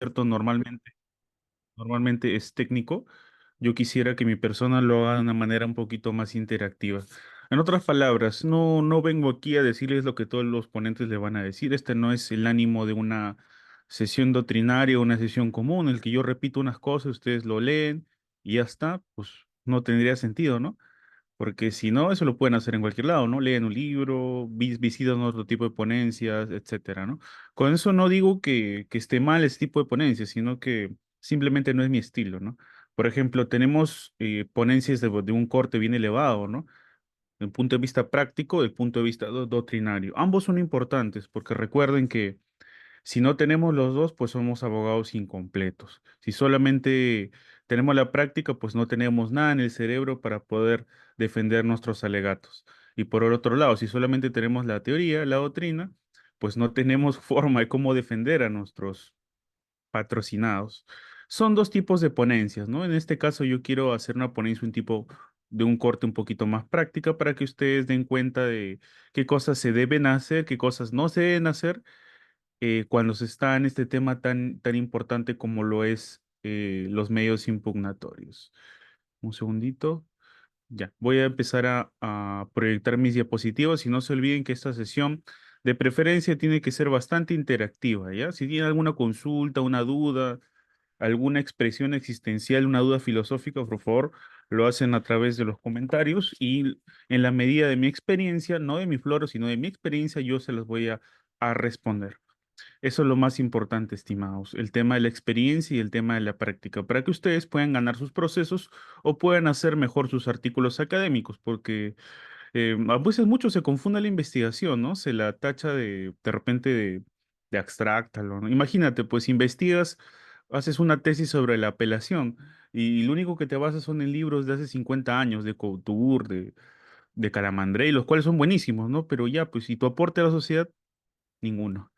cierto, normalmente es técnico, yo quisiera que mi persona lo haga de una manera un poquito más interactiva. En otras palabras, no vengo aquí a decirles lo que todos los ponentes le van a decir. Este no es el ánimo de una sesión doctrinaria o una sesión común, en el que yo repito unas cosas, ustedes lo leen y ya está, pues no tendría sentido, ¿no? Porque si no, eso lo pueden hacer en cualquier lado, ¿no? Leen un libro, visitan otro tipo de ponencias, etcétera, ¿no? Con eso no digo que esté mal ese tipo de ponencias, sino que simplemente no es mi estilo, ¿no? Por ejemplo, tenemos ponencias de un corte bien elevado, ¿no? Del punto de vista práctico, del punto de vista doctrinario. Ambos son importantes porque recuerden que si no tenemos los dos, pues somos abogados incompletos. Si solamente tenemos la práctica, pues no tenemos nada en el cerebro para poder defender nuestros alegatos. Y por el otro lado, si solamente tenemos la teoría, la doctrina, pues no tenemos forma de cómo defender a nuestros patrocinados. Son dos tipos de ponencias, ¿no? En este caso yo quiero hacer una ponencia un tipo de un corte un poquito más práctica para que ustedes den cuenta de qué cosas se deben hacer, qué cosas no se deben hacer cuando se está en este tema tan importante como lo es los medios impugnatorios. Un segundito. Ya, voy a empezar a proyectar mis diapositivas y no se olviden que esta sesión de preferencia tiene que ser bastante interactiva, ¿ya? Si tienen alguna consulta, una duda, alguna expresión existencial, una duda filosófica, por favor, lo hacen a través de los comentarios y en la medida de mi experiencia, no de mi floro, sino de mi experiencia, yo se las voy a responder. Eso es lo más importante, estimados, el tema de la experiencia y el tema de la práctica, para que ustedes puedan ganar sus procesos o puedan hacer mejor sus artículos académicos, porque a veces mucho se confunde la investigación, ¿no? Se la tacha de repente de abstracta, ¿no? Imagínate, pues investigas, haces una tesis sobre la apelación y lo único que te basas son en libros de hace 50 años, de Couture, de Calamandré, los cuales son buenísimos, ¿no? Pero ya, pues, ¿y tu aporte a la sociedad? Ninguno.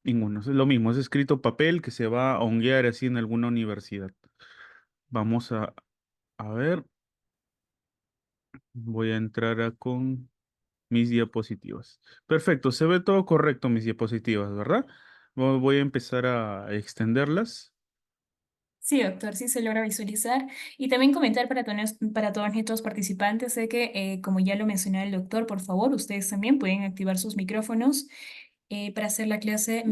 Ninguno, es lo mismo, es escrito papel que se va a honguear así en alguna universidad. Vamos a ver, voy a entrar con mis diapositivas. Perfecto, se ve todo correcto mis diapositivas, ¿verdad? Voy a empezar a extenderlas. Sí, doctor, sí se logra visualizar. Y también comentar para todos nuestros participantes de que, como ya lo mencionó el doctor, por favor, ustedes también pueden activar sus micrófonos para hacer la clase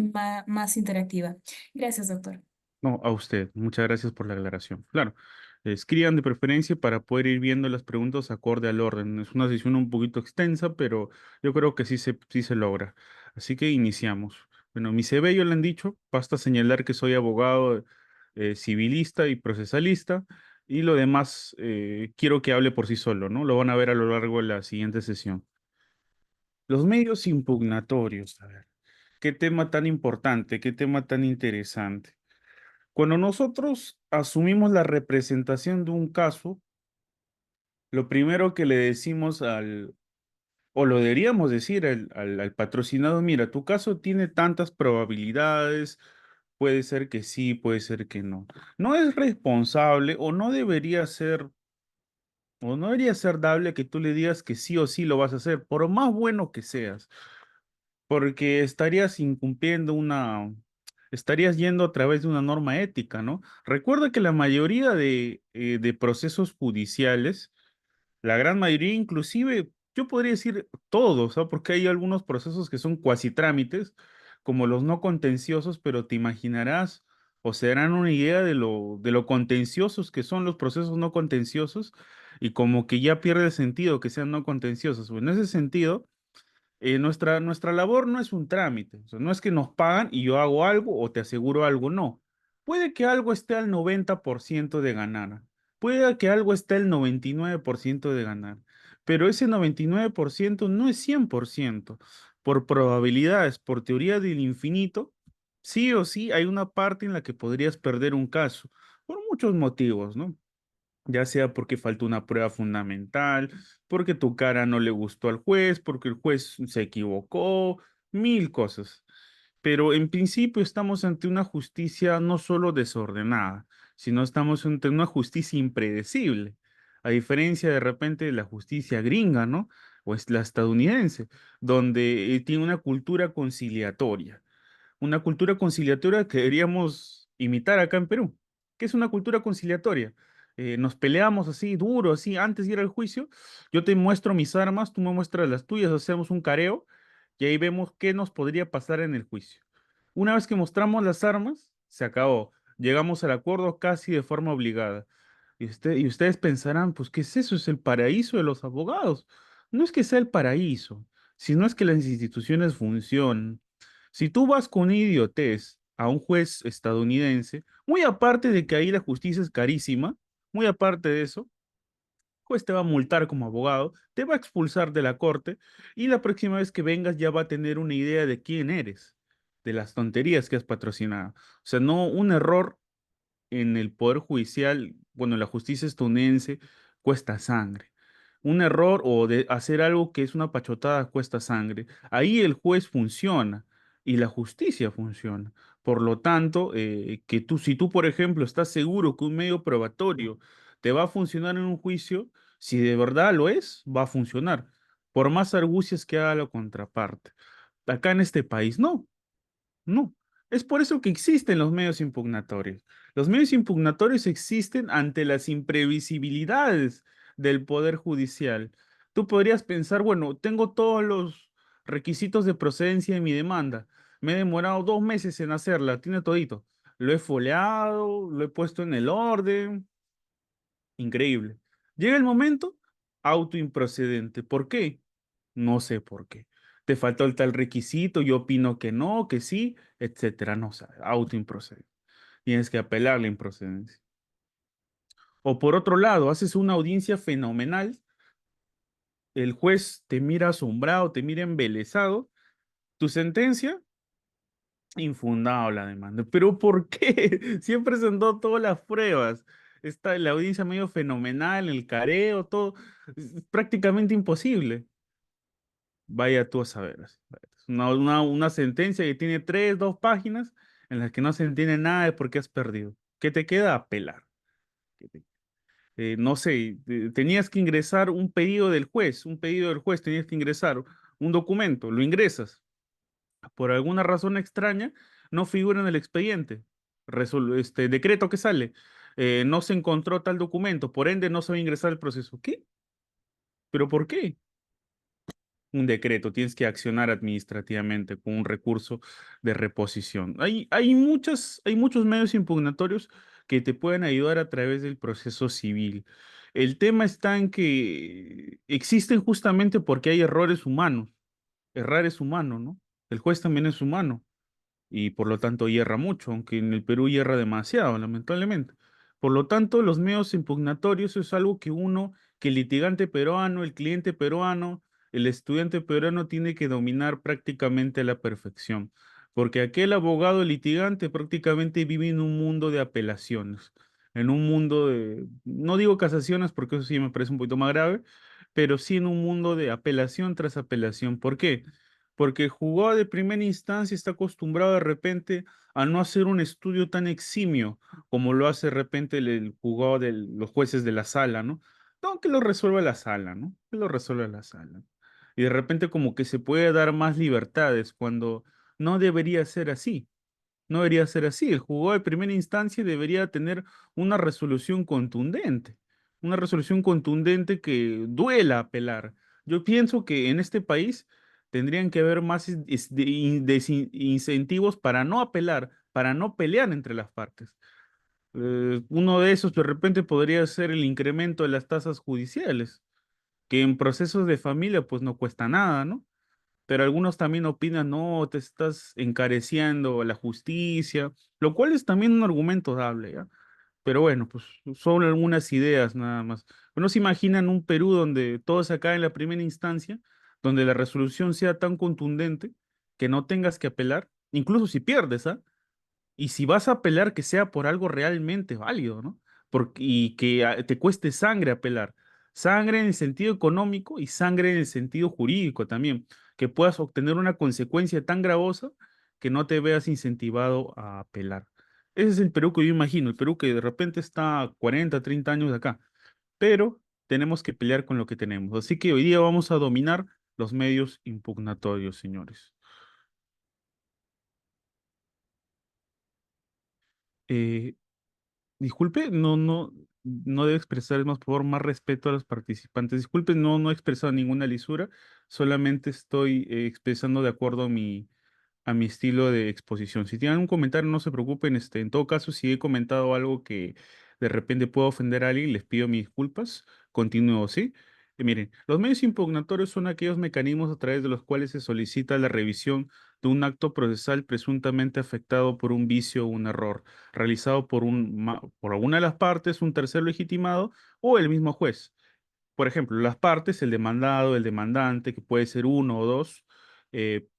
más interactiva. Gracias, doctor. No, a usted. Muchas gracias por la aclaración. Claro, escriban de preferencia para poder ir viendo las preguntas acorde al orden. Es una sesión un poquito extensa, pero yo creo que sí se logra. Así que iniciamos. Bueno, mi CV ya lo han dicho. Basta señalar que soy abogado civilista y procesalista. Y lo demás quiero que hable por sí solo, ¿no? Lo van a ver a lo largo de la siguiente sesión. Los medios impugnatorios. A ver, qué tema tan importante, qué tema tan interesante. Cuando nosotros asumimos la representación de un caso, lo primero que le decimos o lo deberíamos decir al patrocinado, mira, tu caso tiene tantas probabilidades, puede ser que sí, puede ser que no. No es responsable o no debería ser dable que tú le digas que sí o sí lo vas a hacer, por más bueno que seas, porque estarías yendo a través de una norma ética, ¿no? Recuerda que la mayoría de procesos judiciales, la gran mayoría, inclusive, yo podría decir todos, ¿ah? Porque hay algunos procesos que son cuasi trámites, como los no contenciosos, pero te imaginarás o se darán una idea de lo contenciosos que son los procesos no contenciosos y como que ya pierde sentido que sean no contenciosos. Bueno, en ese sentido nuestra labor no es un trámite, o sea, no es que nos pagan y yo hago algo o te aseguro algo, no. Puede que algo esté al 90% de ganar, puede que algo esté al 99% de ganar, pero ese 99% no es 100%. Por probabilidades, por teoría del infinito, sí o sí hay una parte en la que podrías perder un caso, por muchos motivos, ¿no? Ya sea porque faltó una prueba fundamental, porque tu cara no le gustó al juez, porque el juez se equivocó, mil cosas. Pero en principio estamos ante una justicia no solo desordenada, sino estamos ante una justicia impredecible, a diferencia de repente de la justicia gringa, ¿no? O es la estadounidense, donde tiene una cultura conciliatoria que deberíamos imitar acá en Perú, que es una cultura conciliatoria. Nos peleamos así, duro, así, antes de ir al juicio. Yo te muestro mis armas, tú me muestras las tuyas, hacemos un careo y ahí vemos qué nos podría pasar en el juicio. Una vez que mostramos las armas, se acabó. Llegamos al acuerdo casi de forma obligada. Y ustedes pensarán, pues, ¿qué es eso? ¿Es el paraíso de los abogados? No es que sea el paraíso, sino es que las instituciones funcionan. Si tú vas con idiotez a un juez estadounidense, muy aparte de que ahí la justicia es carísima, muy aparte de eso, juez te va a multar como abogado, te va a expulsar de la corte y la próxima vez que vengas ya va a tener una idea de quién eres, de las tonterías que has patrocinado. O sea, no un error en el poder judicial, bueno, en la justicia estadounidense cuesta sangre. Un error o de hacer algo que es una pachotada cuesta sangre. Ahí el juez funciona y la justicia funciona. Por lo tanto, que tú, si tú, por ejemplo, estás seguro que un medio probatorio te va a funcionar en un juicio, si de verdad lo es, va a funcionar, por más argucias que haga la contraparte. Acá en este país, no. No, es por eso que existen los medios impugnatorios. Los medios impugnatorios existen ante las imprevisibilidades del Poder Judicial. Tú podrías pensar, bueno, tengo todos los requisitos de procedencia de mi demanda. Me he demorado 2 meses en hacerla, tiene todito. Lo he foliado, lo he puesto en el orden. Increíble. Llega el momento, auto improcedente. ¿Por qué? No sé por qué. Te faltó el tal requisito, yo opino que no, que sí, etcétera. No sabe, auto improcedente. Tienes que apelar la improcedencia. O por otro lado, haces una audiencia fenomenal, el juez te mira asombrado, te mira embelesado, tu sentencia, infundado la demanda. ¿Pero por qué? Si han presentado todas las pruebas. Está la audiencia medio fenomenal, el careo, todo. Es prácticamente imposible. Vaya tú a saber. Así. Una sentencia que tiene 2 páginas en las que no se entiende nada de por qué has perdido. ¿Qué te queda? Apelar. ¿Qué te- no sé, tenías que ingresar un pedido del juez, tenías que ingresar un documento, lo ingresas. Por alguna razón extraña, no figura en el expediente. Este decreto que sale. No se encontró tal documento, por ende no se va a ingresar el proceso. ¿Qué? ¿Pero por qué? Un decreto, tienes que accionar administrativamente con un recurso de reposición. Hay muchos medios impugnatorios que te pueden ayudar a través del proceso civil. El tema está en que existen justamente porque hay errores humanos. Errar es humano, ¿no? El juez también es humano y por lo tanto hierra mucho, aunque en el Perú hierra demasiado, lamentablemente. Por lo tanto, los medios impugnatorios es algo que el litigante peruano, el cliente peruano, el estudiante peruano tiene que dominar prácticamente a la perfección, porque aquel abogado litigante prácticamente vive en un mundo de apelaciones, en un mundo de, no digo casaciones porque eso sí me parece un poquito más grave, pero sí en un mundo de apelación tras apelación. ¿Por qué? Porque el juzgado de primera instancia está acostumbrado de repente a no hacer un estudio tan eximio como lo hace de repente el juzgado de los jueces de la sala, ¿no? No, que lo resuelva la sala, ¿no? Que lo resuelva la sala. Y de repente como que se puede dar más libertades cuando no debería ser así. No debería ser así. El juzgado de primera instancia debería tener una resolución contundente. Una resolución contundente que duela apelar. Yo pienso que en este país tendrían que haber más incentivos para no apelar, para no pelear entre las partes. Uno de esos de repente podría ser el incremento de las tasas judiciales, que en procesos de familia pues no cuesta nada, ¿no? Pero algunos también opinan, no, te estás encareciendo la justicia, lo cual es también un argumento dable, ¿ya? Pero bueno, pues son algunas ideas nada más. ¿No se imaginan un Perú donde todo se acabe en la primera instancia, donde la resolución sea tan contundente que no tengas que apelar, incluso si pierdes, ¿ah? Y si vas a apelar, que sea por algo realmente válido, ¿no? Y que te cueste sangre apelar. Sangre en el sentido económico y sangre en el sentido jurídico también. Que puedas obtener una consecuencia tan gravosa que no te veas incentivado a apelar. Ese es el Perú que yo imagino, el Perú que de repente está a 40, 30 años de acá. Pero tenemos que pelear con lo que tenemos. Así que hoy día vamos a dominar los medios impugnatorios, señores. Eh, Disculpe, no debe expresar más, por favor, más respeto a los participantes. Disculpe, no he expresado ninguna lisura, solamente estoy expresando de acuerdo a mi estilo de exposición. Si tienen un comentario, no se preocupen. En todo caso, si he comentado algo que de repente pueda ofender a alguien, les pido mis disculpas. Continúo, ¿sí? Miren, los medios impugnatorios son aquellos mecanismos a través de los cuales se solicita la revisión de un acto procesal presuntamente afectado por un vicio o un error, realizado por alguna de las partes, un tercero legitimado o el mismo juez. Por ejemplo, las partes, el demandado, el demandante, que puede ser uno o dos,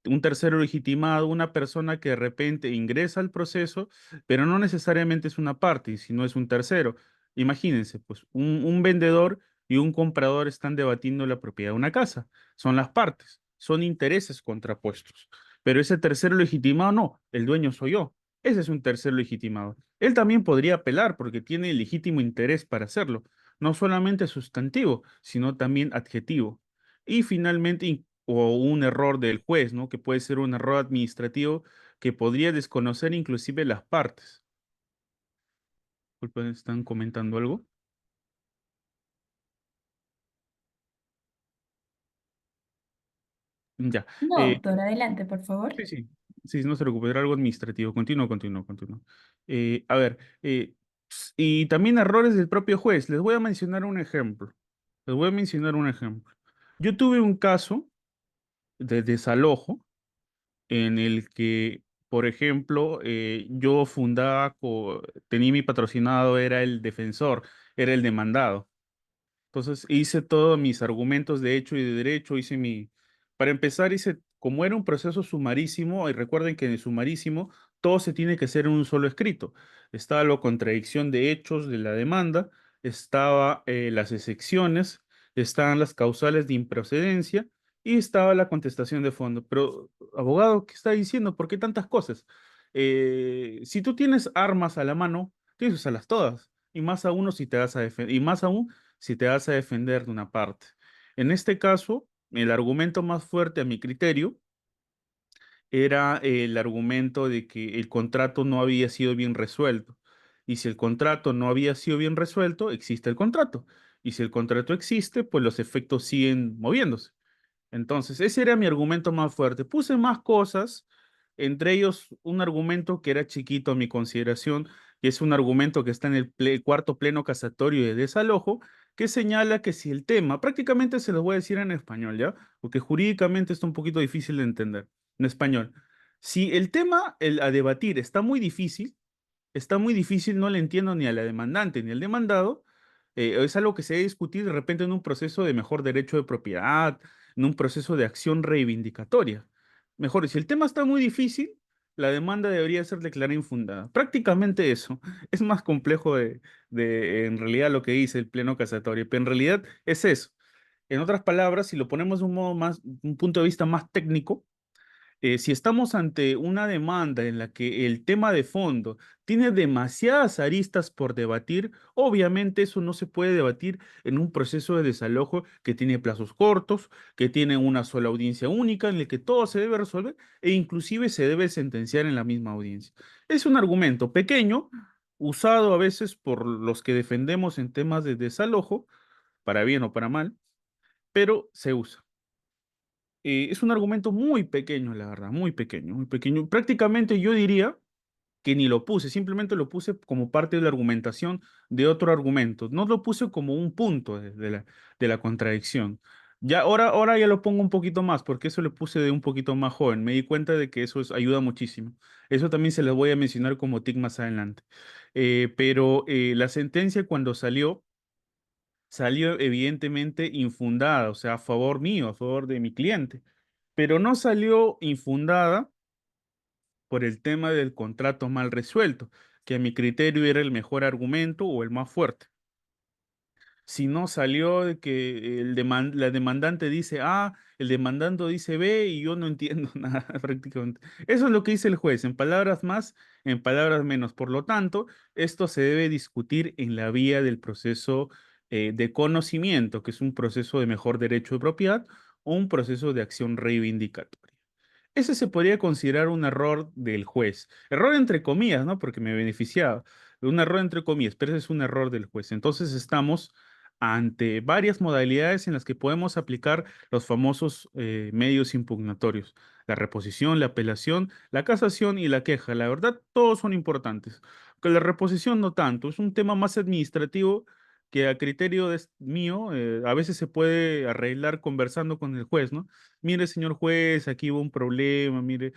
un tercero legitimado, una persona que de repente ingresa al proceso, pero no necesariamente es una parte, sino es un tercero. Imagínense, pues un vendedor y un comprador están debatiendo la propiedad de una casa. Son las partes, son intereses contrapuestos. Pero ese tercero legitimado no, el dueño soy yo. Ese es un tercero legitimado. Él también podría apelar porque tiene el legítimo interés para hacerlo, no solamente sustantivo, sino también adjetivo. Y finalmente, o un error del juez, ¿no? Que puede ser un error administrativo que podría desconocer inclusive las partes. Disculpen, ¿están comentando algo? Ya. No, Eh, doctor, adelante, por favor. sí, sí. Sí, no se preocupe, era algo administrativo. Continúo. A ver, y también errores del propio juez. Les voy a mencionar un ejemplo. Les voy a mencionar un ejemplo. Yo tuve un caso de desalojo en el que, por ejemplo, yo tenía mi patrocinado, era el defensor, era el demandado. Entonces hice todos mis argumentos de hecho y de derecho, para empezar como era un proceso sumarísimo, y recuerden que en el sumarísimo todo se tiene que hacer en un solo escrito. Estaba la contradicción de hechos de la demanda, estaba las excepciones, estaban las causales de improcedencia y estaba la contestación de fondo. Pero, abogado, ¿qué está diciendo? ¿Por qué tantas cosas? Si tú tienes armas a la mano, tienes que usarlas todas. Y más aún si te vas a defender, y más aún si te vas a defender de una parte. En este caso, el argumento más fuerte a mi criterio era el argumento de que el contrato no había sido bien resuelto. Y si el contrato no había sido bien resuelto, existe el contrato. Y si el contrato existe, pues los efectos siguen moviéndose. Entonces, ese era mi argumento más fuerte. Puse más cosas, entre ellos un argumento que era chiquito a mi consideración, que es un argumento que está en el cuarto pleno casatorio de desalojo, que señala que si el tema, prácticamente se lo voy a decir en español, ¿ya? Porque jurídicamente está un poquito difícil de entender en español. Si el tema a debatir está muy difícil, no le entiendo ni a la demandante ni al demandado. Es algo que se debe discutir de repente en un proceso de mejor derecho de propiedad, en un proceso de acción reivindicatoria. Mejor, si el tema está muy difícil, la demanda debería ser declarada infundada. Prácticamente eso. Es más complejo en realidad lo que dice el pleno casatorio, pero en realidad es eso. En otras palabras, si lo ponemos de un punto de vista más técnico, si estamos ante una demanda en la que el tema de fondo tiene demasiadas aristas por debatir, obviamente eso no se puede debatir en un proceso de desalojo que tiene plazos cortos, que tiene una sola audiencia única, en el que todo se debe resolver e inclusive se debe sentenciar en la misma audiencia. Es un argumento pequeño, usado a veces por los que defendemos en temas de desalojo, para bien o para mal, pero se usa. Es un argumento muy pequeño, la verdad, muy pequeño, muy pequeño. Prácticamente yo diría que ni lo puse, simplemente lo puse como parte de la argumentación de otro argumento. No lo puse como un punto de la contradicción. Ya ahora ya lo pongo un poquito más, porque eso lo puse de un poquito más joven. Me di cuenta de que ayuda muchísimo. Eso también se los voy a mencionar como tic más adelante. Pero la sentencia cuando salió evidentemente infundada, o sea, a favor mío, a favor de mi cliente, pero no salió infundada por el tema del contrato mal resuelto, que a mi criterio era el mejor argumento o el más fuerte. Si no salió de que la demandante dice A, el demandante dice B y yo no entiendo nada prácticamente. Eso es lo que dice el juez, en palabras más, en palabras menos. Por lo tanto, esto se debe discutir en la vía del proceso de conocimiento, que es un proceso de mejor derecho de propiedad o un proceso de acción reivindicatoria. Ese se podría considerar un error del juez. Error entre comillas, ¿no? Porque me beneficiaba. Un error entre comillas, pero ese es un error del juez. Entonces estamos ante varias modalidades en las que podemos aplicar los famosos medios impugnatorios. La reposición, la apelación, la casación y la queja. La verdad, todos son importantes. Que la reposición no tanto, es un tema más administrativo que a criterio mío a veces se puede arreglar conversando con el juez, ¿no? Mire, señor juez, aquí hubo un problema, mire.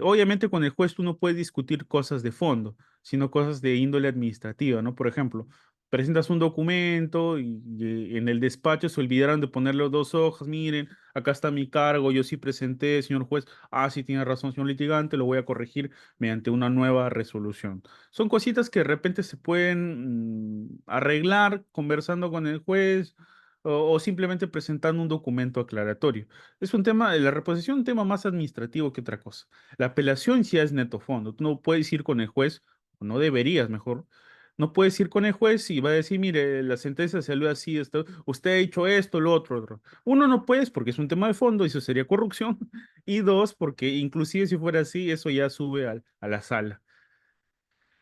Obviamente con el juez tú no puedes discutir cosas de fondo, sino cosas de índole administrativa, ¿no? Por ejemplo, presentas un documento y en el despacho se olvidaron de ponerle dos hojas, miren, acá está mi cargo, yo sí presenté, señor juez, sí tiene razón, señor litigante, lo voy a corregir mediante una nueva resolución. Son cositas que de repente se pueden arreglar conversando con el juez o simplemente presentando un documento aclaratorio. Es un tema, la reposición es un tema más administrativo que otra cosa. La apelación sí es neto fondo. Tú no puedes ir con el juez, o no deberías mejor. No puedes ir con el juez y va a decir, mire, la sentencia salió así, usted ha hecho esto, lo otro, otro. Uno, no puedes porque es un tema de fondo y eso sería corrupción. Y dos, porque inclusive si fuera así, eso ya sube a la sala.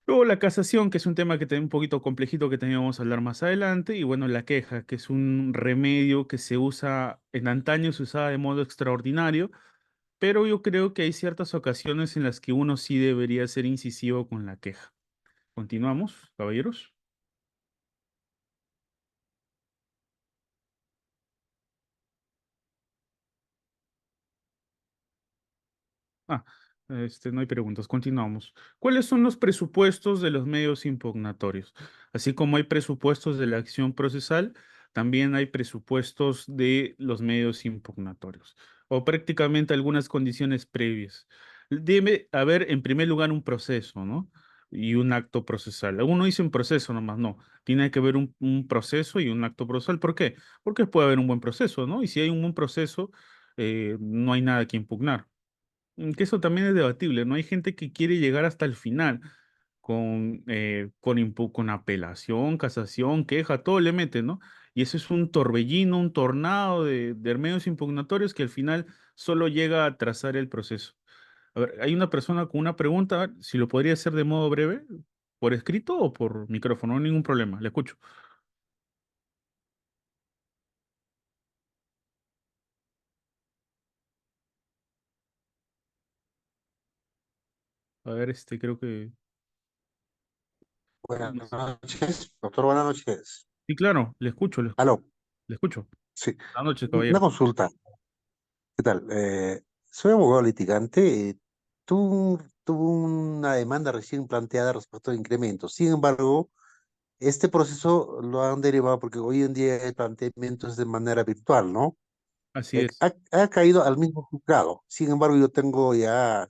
Luego la casación, que es un tema que tiene un poquito complejito que también vamos a hablar más adelante, y bueno, la queja, que es un remedio que se usa, en antaño se usaba de modo extraordinario, pero yo creo que hay ciertas ocasiones en las que uno sí debería ser incisivo con la queja. Continuamos, caballeros. Ah, no hay preguntas, continuamos. ¿Cuáles son los presupuestos de los medios impugnatorios? Así como hay presupuestos de la acción procesal, también hay presupuestos de los medios impugnatorios, o prácticamente algunas condiciones previas. Debe haber, en primer lugar, un proceso, ¿no? Y un acto procesal. Uno dice un proceso nomás, no. Tiene que haber un proceso y un acto procesal. ¿Por qué? Porque puede haber un buen proceso, ¿no? Y si hay un buen proceso, no hay nada que impugnar. Que eso también es debatible, ¿no? Hay gente que quiere llegar hasta el final con apelación, casación, queja, todo le mete, ¿no? Y eso es un torbellino, un tornado de medios impugnatorios que al final solo llega a trazar el proceso. A ver, hay una persona con una pregunta, a ver, si lo podría hacer de modo breve, por escrito o por micrófono, no hay ningún problema, le escucho. A ver, creo que... Buenas no sé. noches, doctor, buenas noches. Sí, claro, le escucho, Aló, le escucho. sí. Buenas noches, Una caballero. consulta. ¿Qué tal? Soy abogado litigante. Tuve una demanda recién planteada respecto a incrementos. Sin embargo, este proceso lo han derivado porque hoy en día el planteamiento es de manera virtual, ¿no? Así es. Ha caído al mismo juzgado. Sin embargo, yo tengo ya,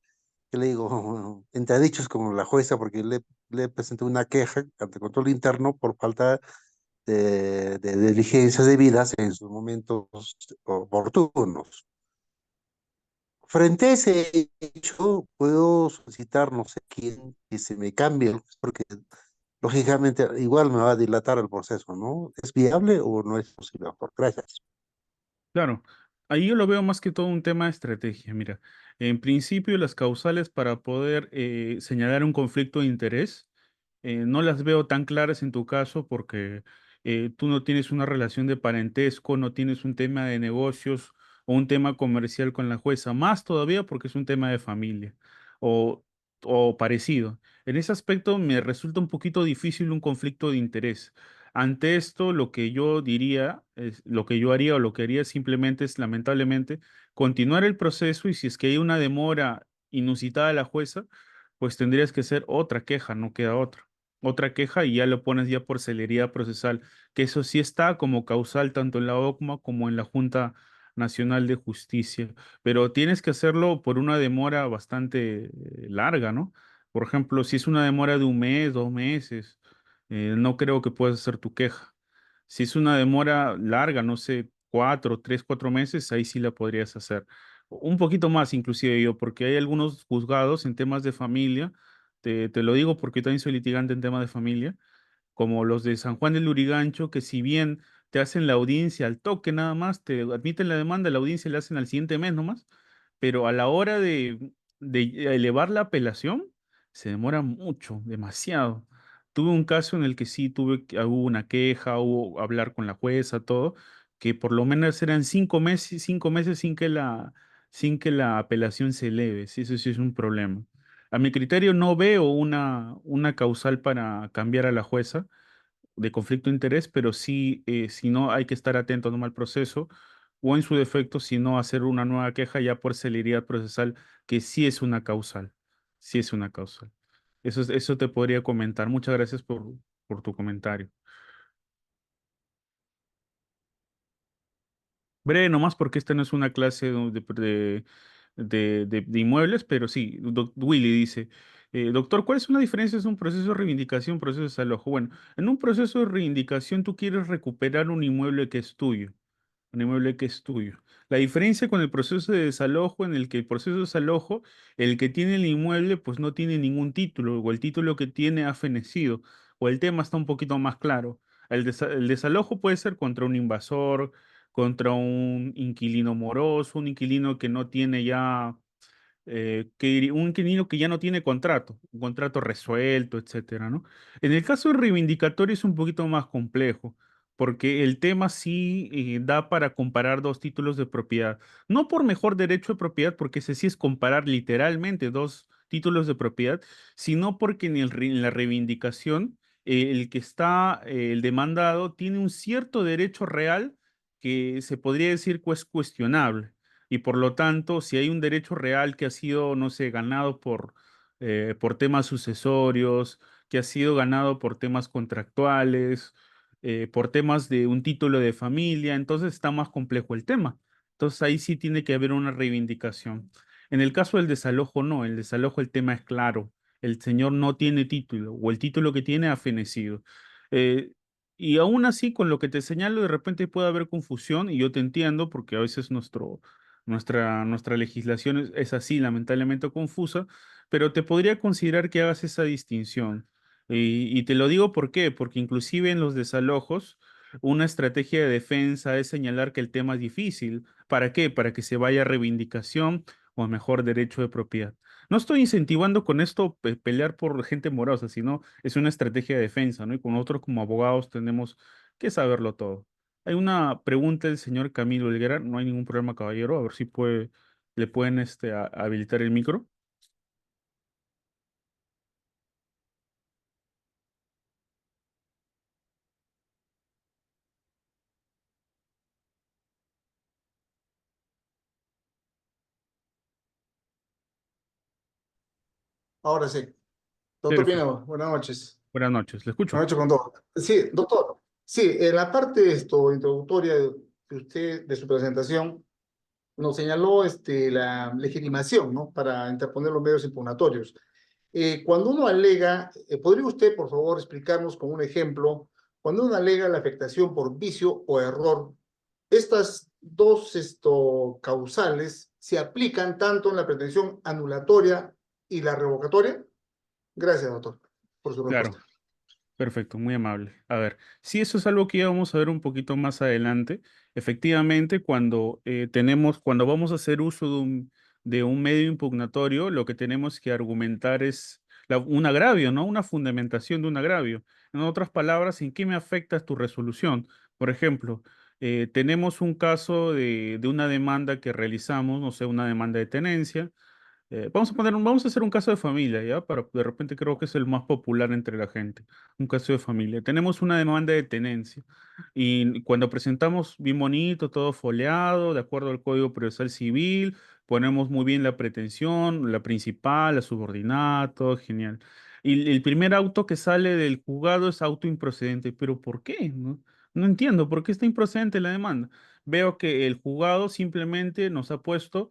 ¿qué le digo? Entredichos con la jueza porque le presenté una queja ante control interno por falta de diligencias debidas en sus momentos oportunos. Frente a ese hecho, puedo solicitar, no sé quién, que se me cambie, porque lógicamente igual me va a dilatar el proceso, ¿no? ¿Es viable o no es posible, doctor? Gracias. Claro, ahí yo lo veo más que todo un tema de estrategia. Mira, en principio las causales para poder señalar un conflicto de interés no las veo tan claras en tu caso porque tú no tienes una relación de parentesco, no tienes un tema de negocios o un tema comercial con la jueza, más todavía porque es un tema de familia o, o parecido. En ese aspecto me resulta un poquito difícil un conflicto de interés. Ante esto, lo que yo diría, lo que yo haría o lo que haría simplemente es, lamentablemente, continuar el proceso y si es que hay una demora inusitada de la jueza, pues tendrías que hacer otra queja, no queda otra. Otra queja y ya lo pones ya por celeridad procesal, que eso sí está como causal tanto en la OCMA como en la Junta Nacional de Justicia, pero tienes que hacerlo por una demora bastante larga, ¿no? Por ejemplo, si es una demora de un mes, 2 meses no creo que puedas hacer tu queja. Si es una demora larga, no sé, 4 meses, ahí sí la podrías hacer. Un poquito más inclusive yo, porque hay algunos juzgados en temas de familia, te lo digo porque yo también soy litigante en temas de familia, como los de San Juan del Lurigancho, que si bien te hacen la audiencia al toque nada más, te admiten la demanda, la audiencia la hacen al siguiente mes nomás, pero a la hora de elevar la apelación, se demora mucho, demasiado. Tuve un caso en el que sí hubo una queja, hubo hablar con la jueza, todo, que por lo menos eran 5 meses sin que la apelación se eleve. Sí, eso sí es un problema. A mi criterio no veo una causal para cambiar a la jueza de conflicto de interés, pero sí, si no, hay que estar atento no al proceso o en su defecto, si no, hacer una nueva queja ya por celeridad procesal, que sí es una causal, sí es una causal. Eso te podría comentar. Muchas gracias por tu comentario. Breve nomás porque esta no es una clase de inmuebles, pero sí, Willy dice, doctor, ¿cuál es una diferencia entre un proceso de reivindicación y un proceso de desalojo? Bueno, en un proceso de reivindicación tú quieres recuperar un inmueble que es tuyo. Un inmueble que es tuyo. La diferencia con el proceso de desalojo, en el que el proceso de desalojo, el que tiene el inmueble, pues no tiene ningún título, o el título que tiene ha fenecido, o el tema está un poquito más claro. El desalojo puede ser contra un invasor, contra un inquilino moroso, un inquilino que no tiene ya un inquilino que ya no tiene contrato, un contrato resuelto, etcétera, ¿no? En el caso del reivindicatorio es un poquito más complejo, porque el tema sí da para comparar dos títulos de propiedad. No por mejor derecho de propiedad, porque ese sí es comparar literalmente dos títulos de propiedad, sino porque en la reivindicación el que está, el demandado, tiene un cierto derecho real que se podría decir que es cuestionable y por lo tanto, si hay un derecho real que ha sido, no sé, ganado por temas sucesorios, que ha sido ganado por temas contractuales, por temas de un título de familia, entonces está más complejo el tema. Entonces ahí sí tiene que haber una reivindicación. En el caso del desalojo, no, el desalojo el tema es claro. El señor no tiene título o el título que tiene ha fenecido. Eh, y aún así, con lo que te señalo, de repente puede haber confusión y yo te entiendo porque a veces nuestra legislación es así, lamentablemente confusa, pero te podría considerar que hagas esa distinción. Y te lo digo ¿por qué? Porque inclusive en los desalojos, una estrategia de defensa es señalar que el tema es difícil. ¿Para qué? Para que se vaya a reivindicación o a mejor derecho de propiedad. No estoy incentivando con esto pelear por gente morosa, sino es una estrategia de defensa, ¿no? Y con nosotros como abogados tenemos que saberlo todo. Hay una pregunta del señor Camilo Helguera, no hay ningún problema, caballero, a ver si le pueden habilitar el micro. Ahora sí. Doctor Perfecto. Pino, buenas noches. Buenas noches, le escucho. Buenas noches con todo. Sí, doctor. Sí, en la parte introductoria de usted, de su presentación, nos señaló la legitimación, ¿no? Para interponer los medios impugnatorios. Cuando uno alega, ¿podría usted, por favor, explicarnos con un ejemplo, cuando uno alega la afectación por vicio o error, estas dos causales se aplican tanto en la pretensión anulatoria y la revocatoria? Gracias, doctor, por su respuesta. Claro. Perfecto, muy amable. A ver, sí, eso es algo que ya vamos a ver un poquito más adelante. Efectivamente, cuando vamos a hacer uso de un medio impugnatorio, lo que tenemos que argumentar es un agravio, ¿no? Una fundamentación de un agravio. En otras palabras, ¿en qué me afecta tu resolución? Por ejemplo, tenemos un caso de una demanda que realizamos, no sé, una demanda de tenencia. Vamos a hacer un caso de familia, ¿ya? De repente creo que es el más popular entre la gente. Un caso de familia. Tenemos una demanda de tenencia y cuando presentamos bien bonito, todo foliado, de acuerdo al Código Procesal Civil, ponemos muy bien la pretensión, la principal, la subordinada, todo genial. Y el primer auto que sale del juzgado es auto improcedente. ¿Pero por qué? No entiendo, ¿por qué está improcedente la demanda? Veo que el juzgado simplemente nos ha puesto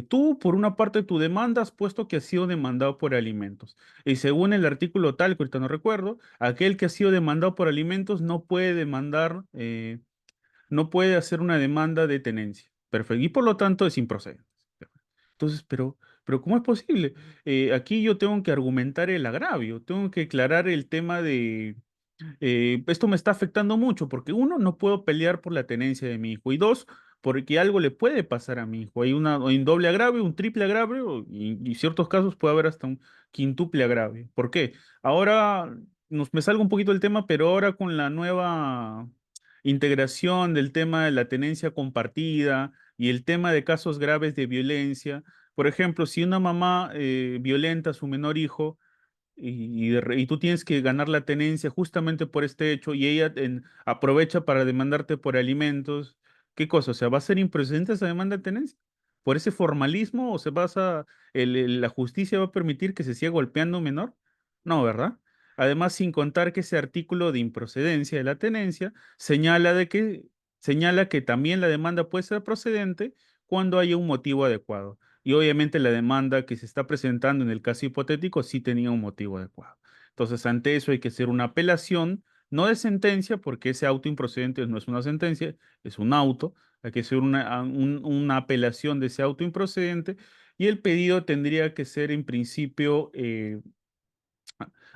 tú, por una parte, tu demanda has puesto que ha sido demandado por alimentos. Y según el artículo tal, que ahorita no recuerdo, aquel que ha sido demandado por alimentos no puede demandar, no puede hacer una demanda de tenencia. Perfecto. Y por lo tanto es improcedente. Entonces, pero ¿cómo es posible? Aquí yo tengo que argumentar el agravio, tengo que aclarar el tema de esto me está afectando mucho porque uno, no puedo pelear por la tenencia de mi hijo y dos, porque algo le puede pasar a mi hijo. Hay un doble agravio, un triple agravio, y en ciertos casos puede haber hasta un quintuple agravio. ¿Por qué? Ahora me salgo un poquito del tema, pero ahora con la nueva integración del tema de la tenencia compartida y el tema de casos graves de violencia, por ejemplo, si una mamá violenta a su menor hijo, y tú tienes que ganar la tenencia justamente por este hecho y ella aprovecha para demandarte por alimentos. ¿Qué cosa? O sea, ¿va a ser improcedente esa demanda de tenencia? ¿Por ese formalismo o se basa, la justicia va a permitir que se siga golpeando a un menor? No, ¿verdad? Además, sin contar que ese artículo de improcedencia de la tenencia señala que también la demanda puede ser procedente cuando haya un motivo adecuado. Y obviamente la demanda que se está presentando en el caso hipotético sí tenía un motivo adecuado. Entonces, ante eso hay que hacer una apelación, no de sentencia, porque ese auto improcedente no es una sentencia, es un auto. Hay que hacer una apelación de ese auto improcedente y el pedido tendría que ser en principio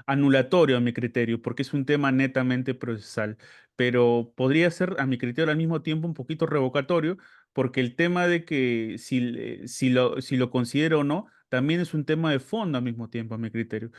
anulatorio a mi criterio, porque es un tema netamente procesal, pero podría ser a mi criterio al mismo tiempo un poquito revocatorio, porque el tema de que si lo considero o no, también es un tema de fondo al mismo tiempo a mi criterio.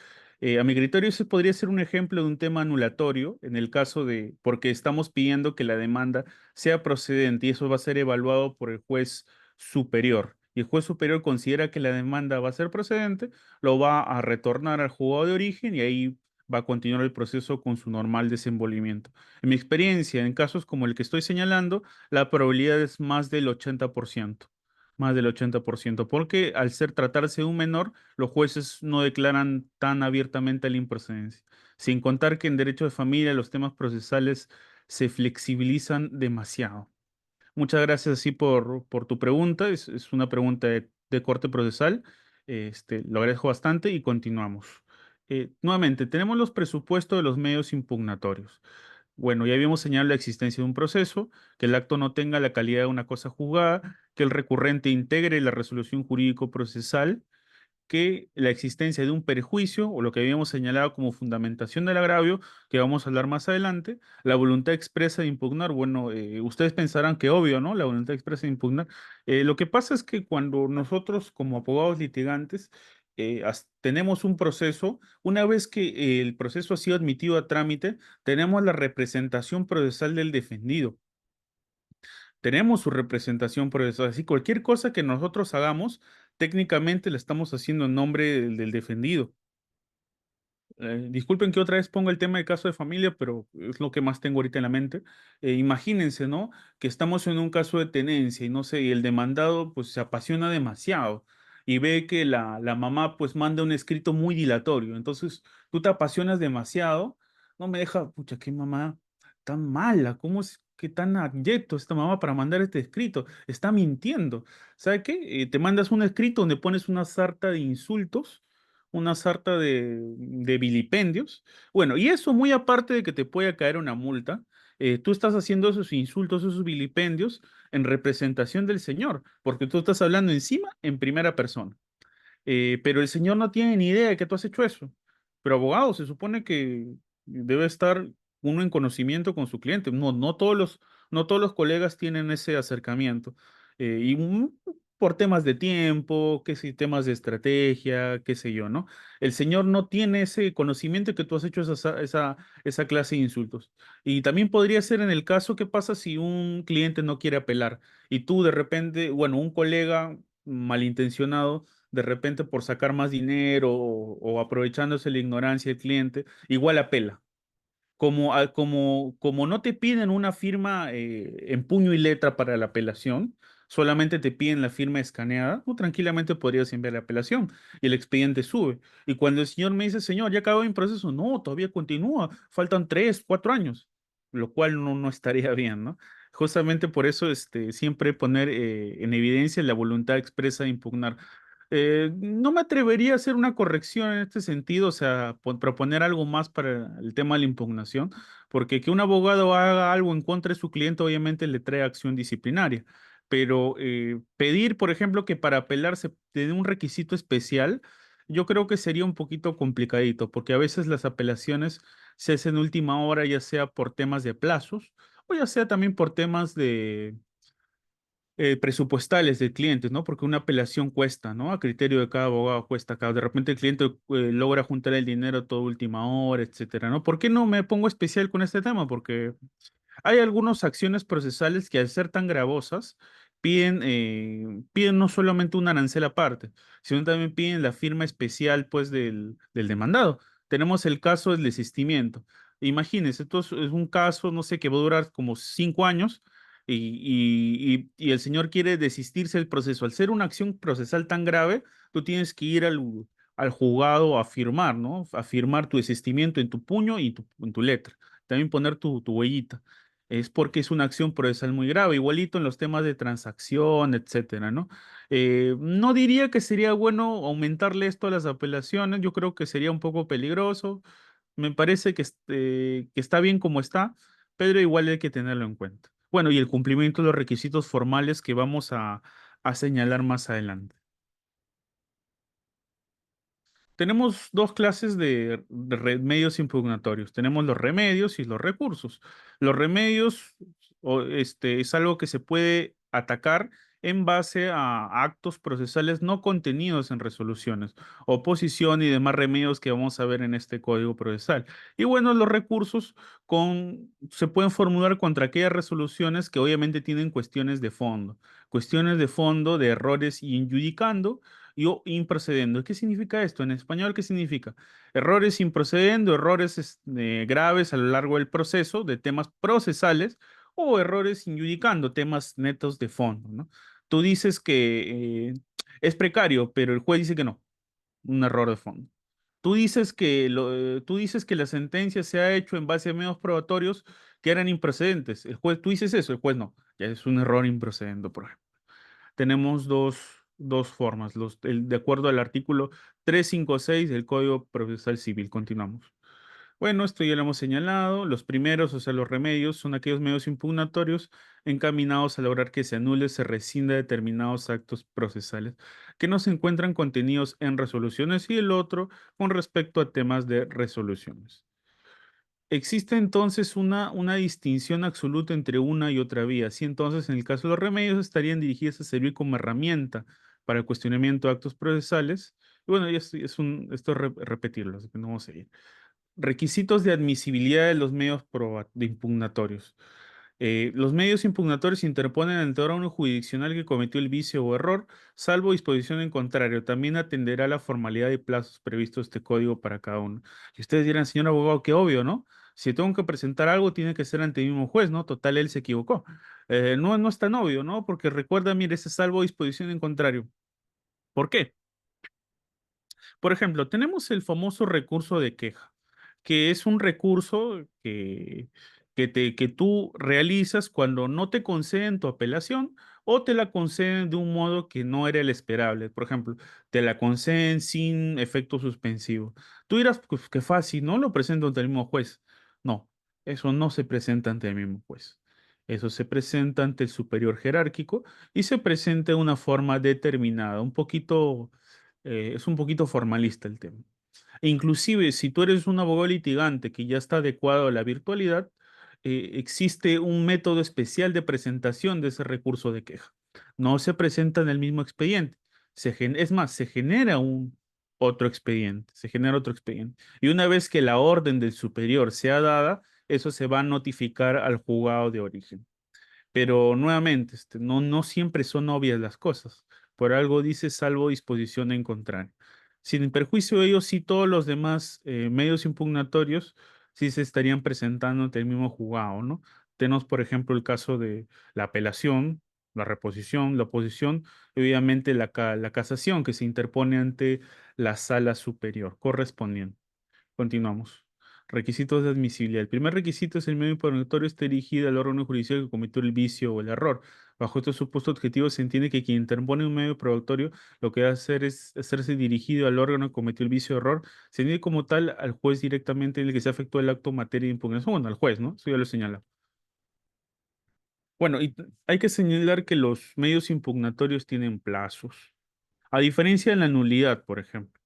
A mi criterio ese podría ser un ejemplo de un tema anulatorio en el caso de, porque estamos pidiendo que la demanda sea procedente y eso va a ser evaluado por el juez superior. Y el juez superior considera que la demanda va a ser procedente, lo va a retornar al juzgado de origen y ahí va a continuar el proceso con su normal desenvolvimiento. En mi experiencia, en casos como el que estoy señalando, la probabilidad es más del 80%, porque al tratarse de un menor, los jueces no declaran tan abiertamente la improcedencia. Sin contar que en derecho de familia los temas procesales se flexibilizan demasiado. Muchas gracias así por tu pregunta. Es una pregunta de corte procesal. Lo agradezco bastante y continuamos. Nuevamente, tenemos los presupuestos de los medios impugnatorios. Bueno, ya habíamos señalado la existencia de un proceso, que el acto no tenga la calidad de una cosa juzgada, que el recurrente integre la resolución jurídico-procesal, que la existencia de un perjuicio o lo que habíamos señalado como fundamentación del agravio, que vamos a hablar más adelante, la voluntad expresa de impugnar, bueno, ustedes pensarán que obvio, ¿no? La voluntad expresa de impugnar. Lo que pasa es que cuando nosotros como abogados litigantes tenemos un proceso, una vez que el proceso ha sido admitido a trámite, tenemos la representación procesal del defendido. Tenemos su representación procesal. Así, cualquier cosa que nosotros hagamos, técnicamente la estamos haciendo en nombre del defendido. Disculpen que otra vez ponga el tema de caso de familia, pero es lo que más tengo ahorita en la mente. Imagínense, ¿no? Que estamos en un caso de tenencia y no sé, y el demandado pues se apasiona demasiado y ve que la mamá pues manda un escrito muy dilatorio. Entonces tú te apasionas demasiado, no me deja, pucha, qué mamá tan mala, ¿cómo es que tan abyecto esta mamá para mandar este escrito? Está mintiendo. ¿Sabe qué? Te mandas un escrito donde pones una sarta de insultos, una sarta de vilipendios. Bueno, y eso muy aparte de que te pueda caer una multa, tú estás haciendo esos insultos, esos vilipendios en representación del Señor, porque tú estás hablando encima en primera persona. Pero el señor no tiene ni idea de que tú has hecho eso. Pero abogado, se supone que debe estar uno en conocimiento con su cliente. No todos los colegas tienen ese acercamiento. Por temas de tiempo, qué sé, temas de estrategia, qué sé yo, ¿no? El señor no tiene ese conocimiento de que tú has hecho esa clase de insultos. Y también podría ser en el caso, ¿qué pasa si un cliente no quiere apelar y tú de repente, bueno, un colega malintencionado de repente por sacar más dinero o aprovechándose la ignorancia del cliente, igual apela. Como no te piden una firma en puño y letra para la apelación, solamente te piden la firma escaneada, tú tranquilamente podrías enviar la apelación y el expediente sube. Y cuando el señor me dice, señor, ya acabó mi proceso, no, todavía continúa, faltan 3, 4 años, lo cual no estaría bien, ¿no? Justamente por eso siempre poner en evidencia la voluntad expresa de impugnar. No me atrevería a hacer una corrección en este sentido, o sea, proponer algo más para el tema de la impugnación, porque que un abogado haga algo en contra de su cliente obviamente le trae acción disciplinaria, pero pedir, por ejemplo, que para apelar se te dé un requisito especial, yo creo que sería un poquito complicadito, porque a veces las apelaciones se hacen en última hora, ya sea por temas de plazos o ya sea también por temas presupuestales del cliente, ¿no? Porque una apelación cuesta, ¿no? A criterio de cada abogado cuesta. De repente el cliente logra juntar el dinero a toda última hora, etcétera, ¿no? ¿Por qué no me pongo especial con este tema? Porque hay algunas acciones procesales que al ser tan gravosas piden no solamente un arancel aparte, sino también piden la firma especial pues del demandado. Tenemos el caso del desistimiento. Imagínense, esto es un caso, no sé, que va a durar como 5 años y el señor quiere desistirse del proceso. Al ser una acción procesal tan grave, tú tienes que ir al juzgado a firmar, ¿no? A firmar tu desistimiento en tu puño y en tu letra. También poner tu huellita. Es porque es una acción procesal muy grave, igualito en los temas de transacción, etcétera, ¿no? No diría que sería bueno aumentarle esto a las apelaciones, yo creo que sería un poco peligroso. Me parece que está bien como está, pero igual hay que tenerlo en cuenta. Bueno, y el cumplimiento de los requisitos formales que vamos a señalar más adelante. Tenemos dos clases de remedios impugnatorios. Tenemos los remedios y los recursos. Los remedios es algo que se puede atacar en base a actos procesales no contenidos en resoluciones, oposición y demás remedios que vamos a ver en este código procesal. Y bueno, los recursos se pueden formular contra aquellas resoluciones que obviamente tienen cuestiones de fondo de errores y injudicando y o improcedendo. ¿Qué significa esto? En español, ¿qué significa? Errores improcedendo, errores graves a lo largo del proceso de temas procesales o errores injudicando, temas netos de fondo, ¿no? Tú dices que es precario, pero el juez dice que no, un error de fondo. Tú dices que la sentencia se ha hecho en base a medios probatorios que eran improcedentes. Tú dices eso, el juez no. Ya es un error improcedente, por ejemplo. Tenemos dos formas, de acuerdo al artículo 356 del Código Procesal Civil. Continuamos. Bueno, esto ya lo hemos señalado. Los primeros, o sea, los remedios, son aquellos medios impugnatorios encaminados a lograr que se anule, se rescinda determinados actos procesales que no se encuentran contenidos en resoluciones y el otro con respecto a temas de resoluciones. Existe entonces una distinción absoluta entre una y otra vía. Así entonces, en el caso de los remedios, estarían dirigidos a servir como herramienta para el cuestionamiento de actos procesales. Y bueno, y esto es repetirlo, así que no vamos a seguir. Requisitos de admisibilidad de los medios de impugnatorios. Los medios impugnatorios interponen ante órgano jurisdiccional que cometió el vicio o error, salvo disposición en contrario. También atenderá la formalidad y plazos previstos este código para cada uno. Y ustedes dirán, señor abogado, qué obvio, ¿no? Si tengo que presentar algo, tiene que ser ante el mismo juez, ¿no? Total, él se equivocó. No es tan obvio, ¿no? Porque recuerda, mire, ese salvo disposición en contrario. ¿Por qué? Por ejemplo, tenemos el famoso recurso de queja, que es un recurso que tú realizas cuando no te conceden tu apelación o te la conceden de un modo que no era el esperable. Por ejemplo, te la conceden sin efecto suspensivo. Tú dirás, pues qué fácil, ¿no? Lo presento ante el mismo juez. No, eso no se presenta ante el mismo juez. Eso se presenta ante el superior jerárquico y se presenta de una forma determinada, es un poquito formalista el tema. E inclusive, si tú eres un abogado litigante que ya está adecuado a la virtualidad, existe un método especial de presentación de ese recurso de queja. No se presenta en el mismo expediente. Es más, se genera se genera otro expediente. Y una vez que la orden del superior sea dada, eso se va a notificar al juzgado de origen. Pero nuevamente, no siempre son obvias las cosas. Por algo dice salvo disposición en contrario. Sin perjuicio de ello, sí todos los demás medios impugnatorios sí se estarían presentando ante el mismo juzgado, ¿no? Tenemos, por ejemplo, el caso de la apelación, la reposición, la oposición, y obviamente la casación que se interpone ante la sala superior correspondiente. Continuamos. Requisitos de admisibilidad. El primer requisito es el medio impugnatorio esté dirigido al órgano judicial que cometió el vicio o el error. Bajo este supuesto objetivo se entiende que quien interpone un medio probatorio lo que va a hacer es hacerse dirigido al órgano que cometió el vicio o error. Se entiende como tal al juez directamente en el que se efectúa el acto en materia de impugnación. Bueno, al juez, ¿no? Eso ya lo señala. Bueno, hay que señalar que los medios impugnatorios tienen plazos. A diferencia de la nulidad, por ejemplo.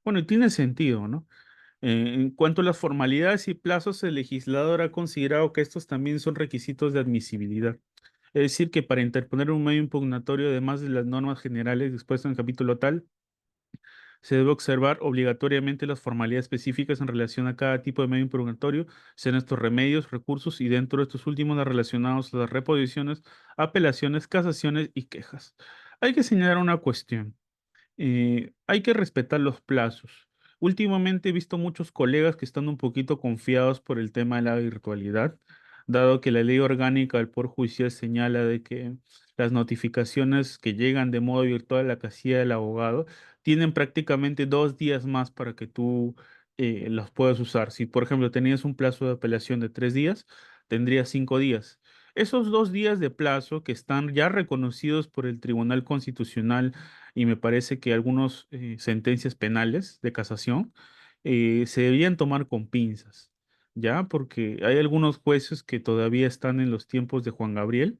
Bueno, y tiene sentido, ¿no? En cuanto a las formalidades y plazos, el legislador ha considerado que estos también son requisitos de admisibilidad. Es decir, que para interponer un medio impugnatorio, además de las normas generales expuestas en el capítulo tal, se debe observar obligatoriamente las formalidades específicas en relación a cada tipo de medio impugnatorio, sean estos remedios, recursos y dentro de estos últimos las relacionados a las reposiciones, apelaciones, casaciones y quejas. Hay que señalar una cuestión. Hay que respetar los plazos. Últimamente he visto muchos colegas que están un poquito confiados por el tema de la virtualidad, dado que la ley orgánica del Poder Judicial señala de que las notificaciones que llegan de modo virtual a la casilla del abogado tienen prácticamente 2 días más para que tú los puedas usar. Si, por ejemplo, tenías un plazo de apelación de 3 días, tendrías 5 días. Esos 2 días de plazo que están ya reconocidos por el Tribunal Constitucional y me parece que algunas sentencias penales de casación se deberían tomar con pinzas, ¿ya? Porque hay algunos jueces que todavía están en los tiempos de Juan Gabriel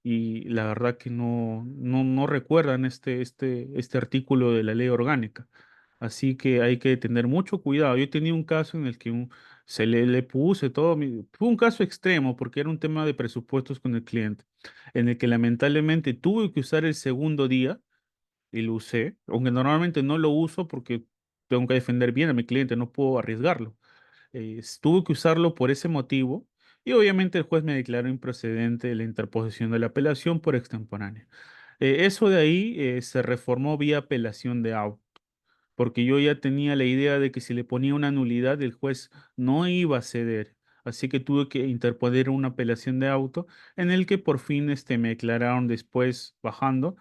y la verdad que no recuerdan este artículo de la ley orgánica. Así que hay que tener mucho cuidado. Yo tenía un caso en el que le puse todo. Fue un caso extremo porque era un tema de presupuestos con el cliente, en el que lamentablemente tuve que usar el segundo día y lo usé, aunque normalmente no lo uso porque tengo que defender bien a mi cliente, no puedo arriesgarlo. Tuve que usarlo por ese motivo y obviamente el juez me declaró improcedente la interposición de la apelación por extemporánea. Eso de ahí se reformó vía apelación de auto porque yo ya tenía la idea de que si le ponía una nulidad, el juez no iba a ceder. Así que tuve que interponer una apelación de auto en el que por fin me declararon después, bajando,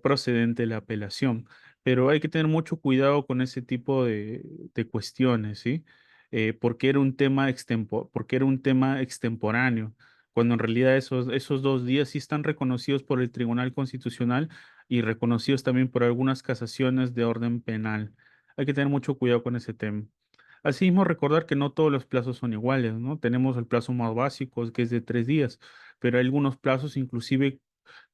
procedente la apelación. Pero hay que tener mucho cuidado con ese tipo de cuestiones, ¿sí? Porque era un tema porque era un tema extemporáneo, cuando en realidad esos 2 días sí están reconocidos por el Tribunal Constitucional y reconocidos también por algunas casaciones de orden penal. Hay que tener mucho cuidado con ese tema. Asimismo, recordar que no todos los plazos son iguales, ¿no? Tenemos el plazo más básico, que es de 3 días, pero hay algunos plazos inclusive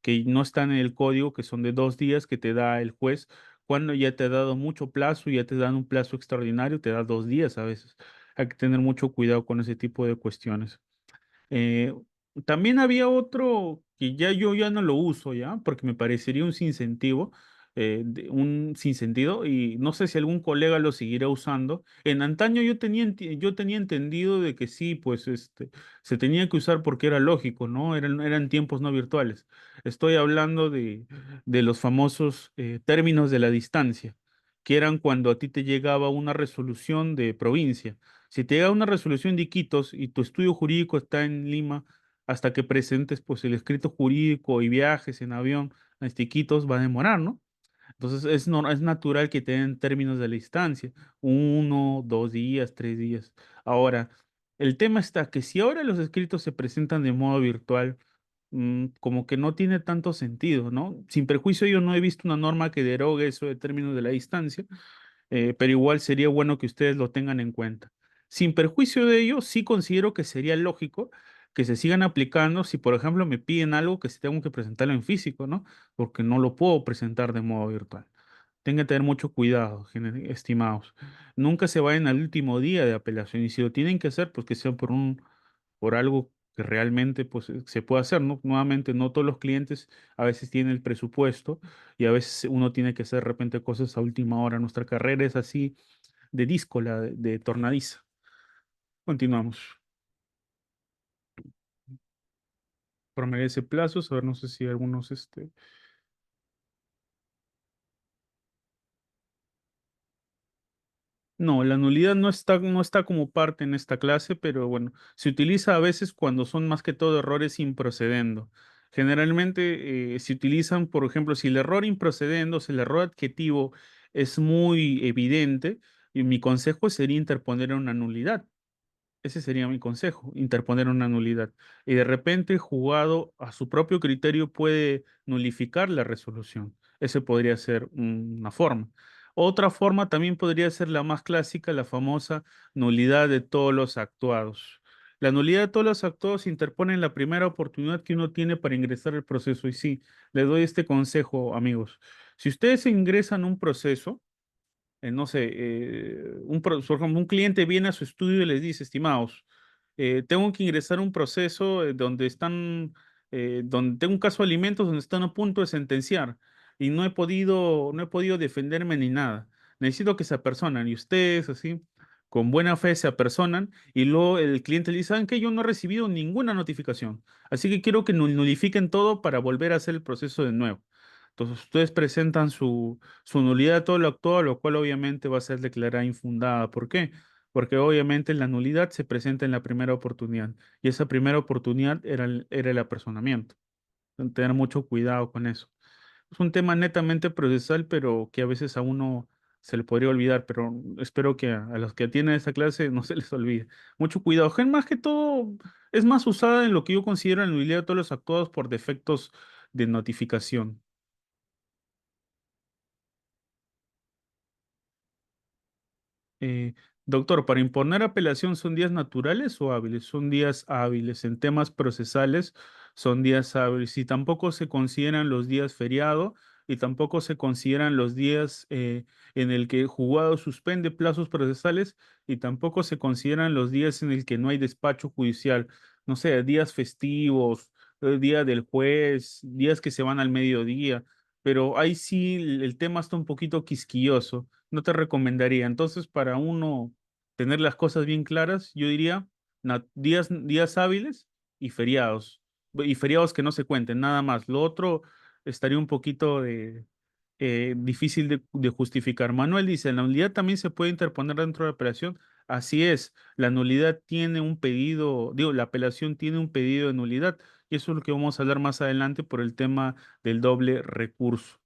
que no están en el código, que son de 2 días que te da el juez. Cuando ya te ha dado mucho plazo, ya te dan un plazo extraordinario, te da 2 días a veces. Hay que tener mucho cuidado con ese tipo de cuestiones. Eh, También había otro que yo ya no lo uso ya, porque me parecería un sinsentido, un sinsentido, y no sé si algún colega lo seguirá usando. En antaño yo tenía entendido de que sí, pues se tenía que usar porque era lógico, ¿no? Eran tiempos no virtuales. Estoy hablando de los famosos términos de la distancia, que eran cuando a ti te llegaba una resolución de provincia. Si te llega una resolución de Iquitos y tu estudio jurídico está en Lima, hasta que presentes pues el escrito jurídico y viajes en avión a Iquitos va a demorar, ¿no? Entonces es natural que te den términos de la distancia, 1, 2 días, 3 días. Ahora, el tema está que si ahora los escritos se presentan de modo virtual, como que no tiene tanto sentido, ¿no? Sin perjuicio, yo no he visto una norma que derogue eso de términos de la distancia, pero igual sería bueno que ustedes lo tengan en cuenta. Sin perjuicio de ello, sí considero que sería lógico que se sigan aplicando si, por ejemplo, me piden algo que si tengo que presentarlo en físico, ¿no? Porque no lo puedo presentar de modo virtual. Tengan que tener mucho cuidado, estimados. Nunca se vayan al último día de apelación y si lo tienen que hacer, pues que sea por algo que realmente pues, se pueda hacer, ¿no? Nuevamente, no todos los clientes a veces tienen el presupuesto y a veces uno tiene que hacer de repente cosas a última hora. Nuestra carrera es así de díscola, de tornadiza. Continuamos. Promedios plazos, a ver, no sé si algunos, No, la nulidad no está como parte en esta clase, pero bueno, se utiliza a veces cuando son más que todo errores improcedendo. Generalmente se utilizan, por ejemplo, si el error improcedendo, si el error adjetivo es muy evidente, y mi consejo sería interponer una nulidad. Ese sería mi consejo, interponer una nulidad. Y de repente, juzgado a su propio criterio, puede nulificar la resolución. Ese podría ser una forma. Otra forma también podría ser la más clásica, la famosa nulidad de todos los actuados. La nulidad de todos los actuados se interpone en la primera oportunidad que uno tiene para ingresar al proceso. Y sí, les doy este consejo, amigos. Si ustedes ingresan a un proceso, no sé, por ejemplo, un cliente viene a su estudio y les dice, estimados, tengo que ingresar a un proceso donde están donde tengo un caso de alimentos donde están a punto de sentenciar y no he podido defenderme ni nada. Necesito que se apersonen y ustedes así, con buena fe se apersonan y luego el cliente le dice, ¿saben qué? Yo no he recibido ninguna notificación, así que quiero que nulifiquen todo para volver a hacer el proceso de nuevo. Entonces ustedes presentan su nulidad de todo lo actuado, lo cual obviamente va a ser declarada infundada. ¿Por qué? Porque obviamente la nulidad se presenta en la primera oportunidad y esa primera oportunidad era el apersonamiento. Tener mucho cuidado con eso. Es un tema netamente procesal, pero que a veces a uno se le podría olvidar, pero espero que a los que atienden esta clase no se les olvide. Mucho cuidado. Gen, más que todo, es más usada en lo que yo considero la nulidad de todos los actuados por defectos de notificación. Eh, Doctor, ¿para imponer apelación son días naturales o hábiles? Son días hábiles. En temas procesales son días hábiles. Y tampoco se consideran los días feriado y tampoco se consideran los días en el que el juzgado suspende plazos procesales y tampoco se consideran los días en el que no hay despacho judicial. No sé, días festivos, día del juez, días que se van al mediodía. Pero ahí sí el tema está un poquito quisquilloso, no te recomendaría. Entonces, para uno tener las cosas bien claras, yo diría días hábiles y feriados que no se cuenten, nada más. Lo otro estaría un poquito difícil de justificar. Manuel dice, la nulidad también se puede interponer dentro de la apelación. Así es, la nulidad tiene un pedido, digo, la apelación tiene un pedido de nulidad y eso es lo que vamos a hablar más adelante por el tema del doble recurso.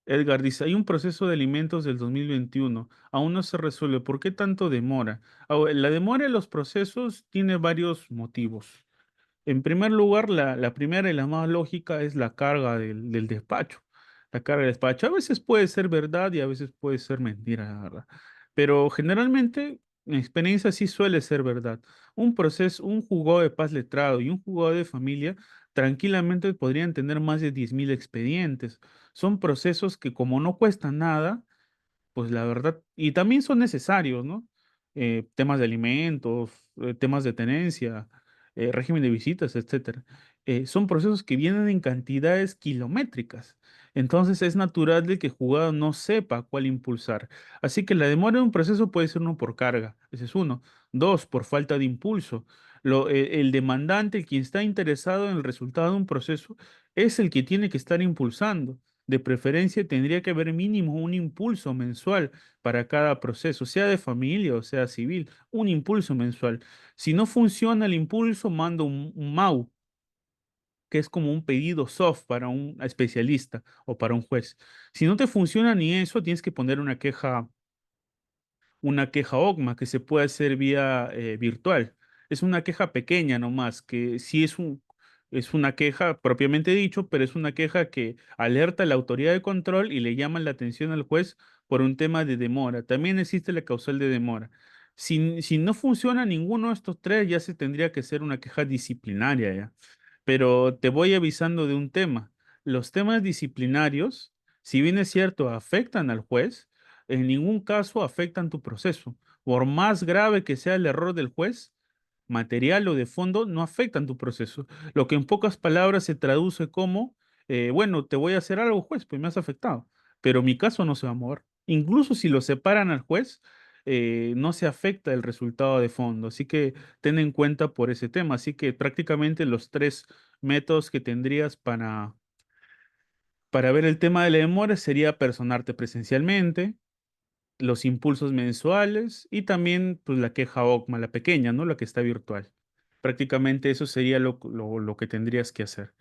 Edgar dice, hay un proceso de alimentos del 2021, aún no se resuelve. ¿Por qué tanto demora? La demora en los procesos tiene varios motivos. En primer lugar, la primera y la más lógica es la carga del despacho. La carga del despacho a veces puede ser verdad y a veces puede ser mentira, la verdad. Pero generalmente, en experiencia sí suele ser verdad. Un proceso, un juzgado de paz letrado y un juzgado de familia tranquilamente podrían tener más de 10.000 expedientes. Son procesos que como no cuestan nada, pues la verdad, y también son necesarios, ¿no? Temas de alimentos, temas de tenencia, régimen de visitas, etcétera. Son procesos que vienen en cantidades kilométricas. Entonces es natural de que el juzgado no sepa cuál impulsar. Así que la demora de un proceso puede ser uno por carga, ese es uno. Dos, por falta de impulso. El demandante, el quien está interesado en el resultado de un proceso, es el que tiene que estar impulsando. De preferencia, tendría que haber mínimo un impulso mensual para cada proceso, sea de familia o sea civil, un impulso mensual. Si no funciona el impulso, mando un MAU, que es como un pedido soft para un especialista o para un juez. Si no te funciona ni eso, tienes que poner una queja OCMA que se puede hacer vía virtual. Es una queja pequeña nomás, que sí es una queja propiamente dicho, pero es una queja que alerta a la autoridad de control y le llama la atención al juez por un tema de demora. También existe la causal de demora. Si no funciona ninguno de estos tres, ya se tendría que ser una queja disciplinaria ya. Pero te voy avisando de un tema. Los temas disciplinarios, si bien es cierto, afectan al juez, en ningún caso afectan tu proceso. Por más grave que sea el error del juez, material o de fondo, no afectan tu proceso. Lo que en pocas palabras se traduce como, bueno, te voy a hacer algo, juez, pues me has afectado, pero mi caso no se va a mover. Incluso si lo separan al juez, no se afecta el resultado de fondo. Así que ten en cuenta por ese tema. Así que prácticamente los tres métodos que tendrías para ver el tema de la demora sería personarte presencialmente, los impulsos mensuales y también pues, la queja OCMA, la pequeña, ¿no? La que está virtual. Prácticamente eso sería lo que tendrías que hacer.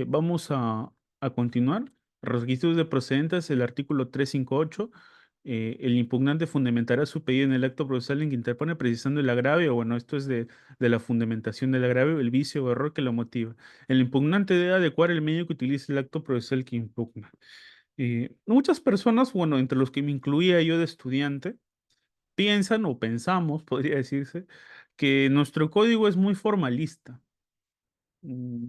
Vamos a continuar. Requisitos de procedentes, el artículo 358. El impugnante fundamentará su pedido en el acto procesal en que interpone precisando el agravio. Bueno, esto es de la fundamentación del agravio, el vicio o error que lo motiva. El impugnante debe adecuar el medio que utilice el acto procesal que impugna. Muchas personas, bueno, entre los que me incluía yo de estudiante, piensan o pensamos, podría decirse, que nuestro código es muy formalista. Mm,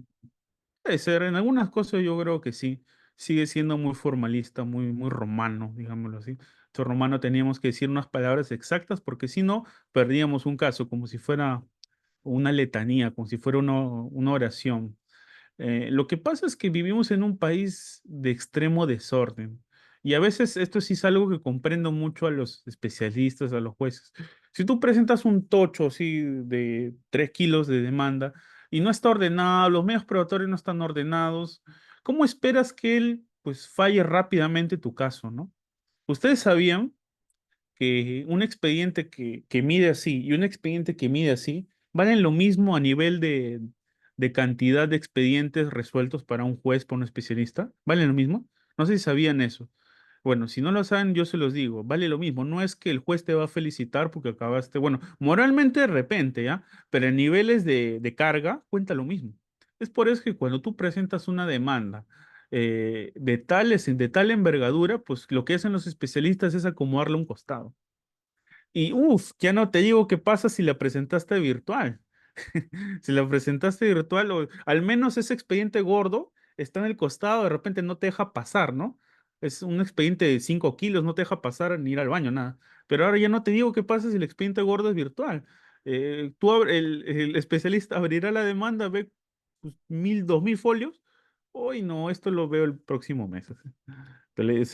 Puede ser, en algunas cosas yo creo que sí, sigue siendo muy formalista, muy romano, digámoslo así. Entonces, romano teníamos que decir unas palabras exactas porque si no, perdíamos un caso, como si fuera una letanía, como si fuera una oración. Lo que pasa es que vivimos en un país de extremo desorden y a veces esto sí es algo que comprendo mucho a los especialistas, a los jueces. Si tú presentas un tocho así de 3 kilos de demanda y no está ordenado, los medios probatorios no están ordenados, ¿cómo esperas que él pues falle rápidamente tu caso, ¿no? Ustedes sabían que un expediente que mide así y un expediente que mide así valen lo mismo a nivel de cantidad de expedientes resueltos para un juez, para un especialista. ¿Valen lo mismo? No sé si sabían eso. Bueno, si no lo saben, yo se los digo, vale lo mismo. No es que el juez te va a felicitar porque acabaste, bueno, moralmente de repente, ¿ya? Pero en niveles de carga cuenta lo mismo. Es por eso que cuando tú presentas una demanda de tal envergadura, pues lo que hacen los especialistas es acomodarle a un costado. Y uff, ya no te digo qué pasa si la presentaste virtual. Si la presentaste virtual, o al menos ese expediente gordo está en el costado, de repente no te deja pasar, ¿no? Es un expediente de 5 kilos, no te deja pasar ni ir al baño, nada. Pero ahora ya no te digo qué pasa si el expediente gordo es virtual. El especialista abrirá la demanda, ve pues, 1000, 2000 folios. Hoy no, esto lo veo el próximo mes. Así.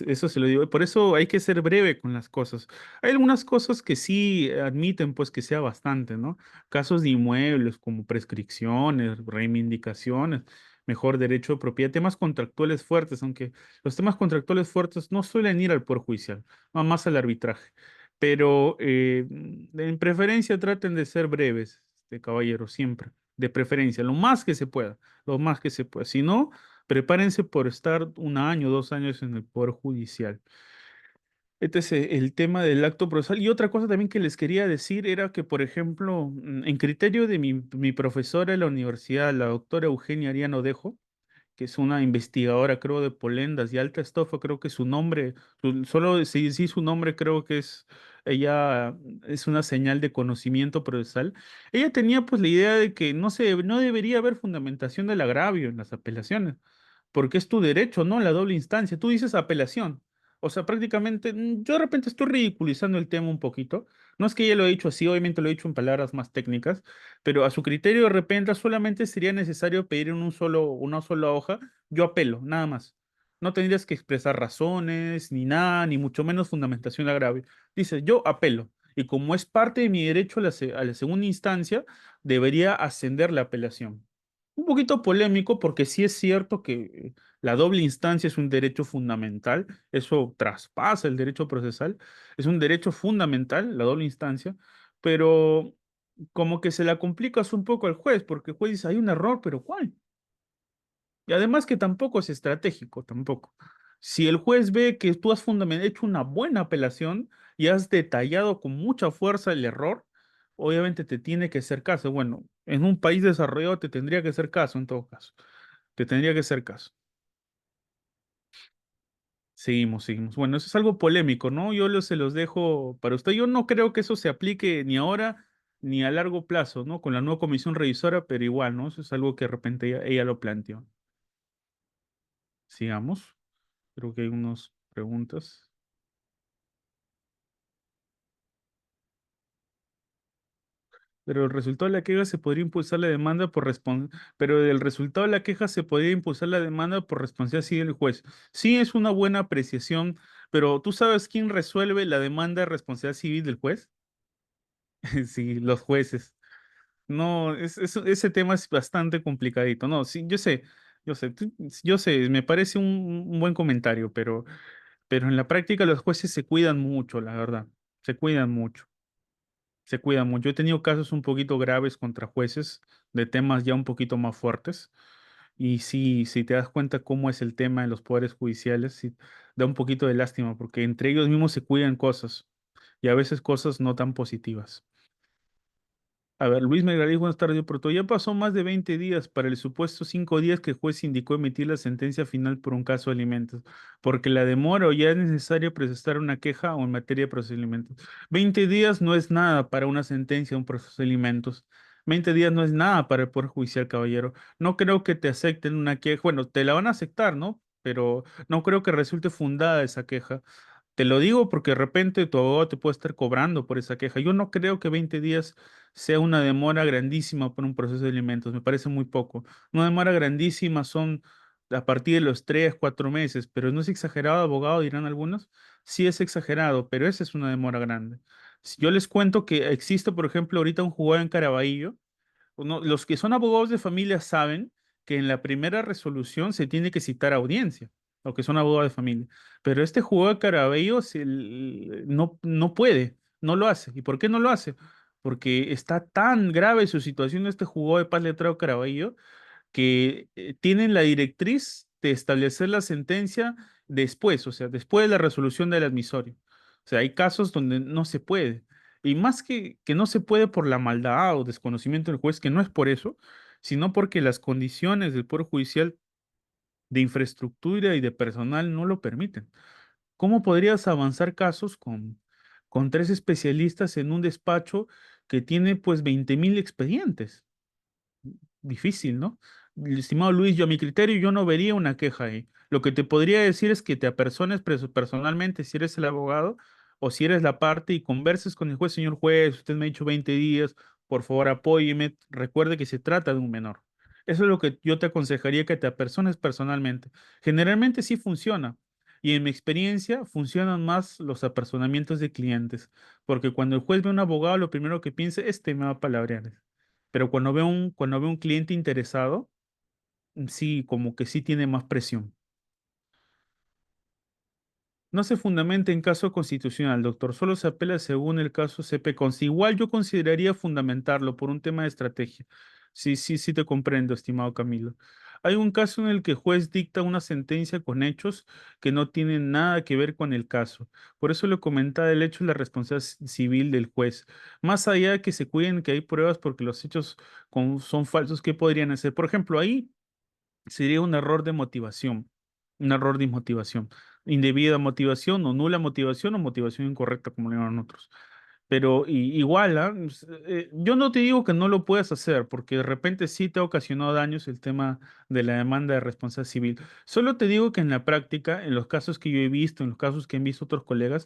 Eso se lo digo. Por eso hay que ser breve con las cosas. Hay algunas cosas que sí admiten, pues, que sea bastante, ¿no? Casos de inmuebles como prescripciones, reivindicaciones, mejor derecho de propiedad, temas contractuales fuertes, aunque los temas contractuales fuertes no suelen ir al Poder Judicial, va más al arbitraje. Pero en preferencia traten de ser breves, caballero, siempre. De preferencia, lo más que se pueda, lo más que se pueda. Si no, prepárense por estar 1 año, 2 años en el Poder Judicial. Este es el tema del acto procesal. Y otra cosa también que les quería decir era que, por ejemplo, en criterio de mi profesora de la universidad, la doctora Eugenia Ariano Dejo, que es una investigadora, creo, de Polendas y alta estofa, creo que su nombre, solo si sí su nombre, creo que es, ella es una señal de conocimiento procesal. Ella tenía pues la idea de que no debería haber fundamentación del agravio en las apelaciones, porque es tu derecho, ¿no? La doble instancia. Tú dices apelación. O sea, prácticamente, yo de repente estoy ridiculizando el tema un poquito. No es que ella lo haya dicho así, obviamente lo he dicho en palabras más técnicas, pero a su criterio de repente solamente sería necesario pedir en una sola hoja, yo apelo, nada más. No tendrías que expresar razones, ni nada, ni mucho menos fundamentación de agravio. Dice, yo apelo. Y como es parte de mi derecho a la segunda instancia, debería ascender la apelación. Un poquito polémico porque sí es cierto que la doble instancia es un derecho fundamental, eso traspasa el derecho procesal, es un derecho fundamental, la doble instancia, pero como que se la complicas un poco al juez, porque el juez dice, hay un error, pero ¿cuál? Y además que tampoco es estratégico, tampoco. Si el juez ve que tú has hecho una buena apelación y has detallado con mucha fuerza el error, obviamente te tiene que hacer caso. Bueno, en un país desarrollado te tendría que hacer caso en todo caso. Te tendría que hacer caso. Seguimos. Bueno, eso es algo polémico, ¿no? Se los dejo para usted. Yo no creo que eso se aplique ni ahora ni a largo plazo, ¿no? Con la nueva comisión revisora, pero igual, ¿no? Eso es algo que de repente ella lo planteó. Sigamos. Creo que hay unas preguntas. Pero el resultado de la queja se podría impulsar la demanda por pero del resultado de la queja se podría impulsar la demanda por responsabilidad civil del juez. Sí, es una buena apreciación, pero ¿tú sabes quién resuelve la demanda de responsabilidad civil del juez? Sí, los jueces. No, ese tema es bastante complicadito. No, sí, yo sé, me parece un buen comentario, pero en la práctica los jueces se cuidan mucho, la verdad. Se cuidan mucho. Se cuidan mucho. Yo he tenido casos un poquito graves contra jueces de temas ya un poquito más fuertes. Y sí, si te das cuenta cómo es el tema de los poderes judiciales, sí, da un poquito de lástima, porque entre ellos mismos se cuidan cosas y a veces cosas no tan positivas. A ver, Luis Melgarejo, buenas tardes, yo por todo. Ya pasó más de 20 días para el supuesto 5 días que el juez indicó emitir la sentencia final por un caso de alimentos, porque la demora o ya es necesario presentar una queja o en materia de procedimientos. 20 días no es nada para una sentencia o un proceso de alimentos. 20 días no es nada para el Poder Judicial, caballero. No creo que te acepten una queja. Bueno, te la van a aceptar, ¿no? Pero no creo que resulte fundada esa queja Te lo digo porque de repente tu abogado te puede estar cobrando por esa queja. Yo no creo que 20 días sea una demora grandísima por un proceso de alimentos. Me parece muy poco. Una demora grandísima son a partir de los 3, 4 meses, pero no es exagerado, abogado, dirán algunos. Sí es exagerado, pero esa es una demora grande. Si yo les cuento que existe, por ejemplo, ahorita un juzgado en Caraballo. Los que son abogados de familia saben que en la primera resolución se tiene que citar audiencia, los que son abogados de familia. Pero este jugador de Carabello no puede, no lo hace. ¿Y por qué no lo hace? Porque está tan grave su situación este jugador de Paz Letrado Caraballo que tienen la directriz de establecer la sentencia después, o sea, después de la resolución del admisorio. O sea, hay casos donde no se puede. Y más que no se puede por la maldad o desconocimiento del juez, que no es por eso, sino porque las condiciones del Poder Judicial de infraestructura y de personal no lo permiten. ¿Cómo podrías avanzar casos con 3 especialistas en un despacho que tiene pues 20.000 expedientes? Difícil, ¿no? Estimado Luis, yo a mi criterio yo no vería una queja ahí. Lo que te podría decir es que te apersones personalmente si eres el abogado o si eres la parte y converses con el juez, señor juez, usted me ha dicho 20 días, por favor apóyeme, recuerde que se trata de un menor. Eso es lo que yo te aconsejaría que te apersones personalmente. Generalmente sí funciona y en mi experiencia funcionan más los apersonamientos de clientes, porque cuando el juez ve a un abogado lo primero que piensa, este me va a palabrear. Pero cuando ve un cliente interesado, sí, como que sí tiene más presión. No se fundamenta en caso constitucional, doctor. Solo se apela según el caso CP Consti. Igual yo consideraría fundamentarlo por un tema de estrategia. Sí, sí, sí te comprendo, estimado Camilo. Hay un caso en el que el juez dicta una sentencia con hechos que no tienen nada que ver con el caso. Por eso le comentaba el hecho de la responsabilidad civil del juez. Más allá de que se cuiden que hay pruebas porque los hechos son falsos, ¿qué podrían hacer? Por ejemplo, ahí sería un error de motivación, un error de motivación, indebida motivación o nula motivación o motivación incorrecta, como le llaman otros. Pero igual, ¿ah? Yo no te digo que no lo puedas hacer, porque de repente sí te ha ocasionado daños el tema de la demanda de responsabilidad civil. Solo te digo que en la práctica, en los casos que yo he visto, en los casos que han visto otros colegas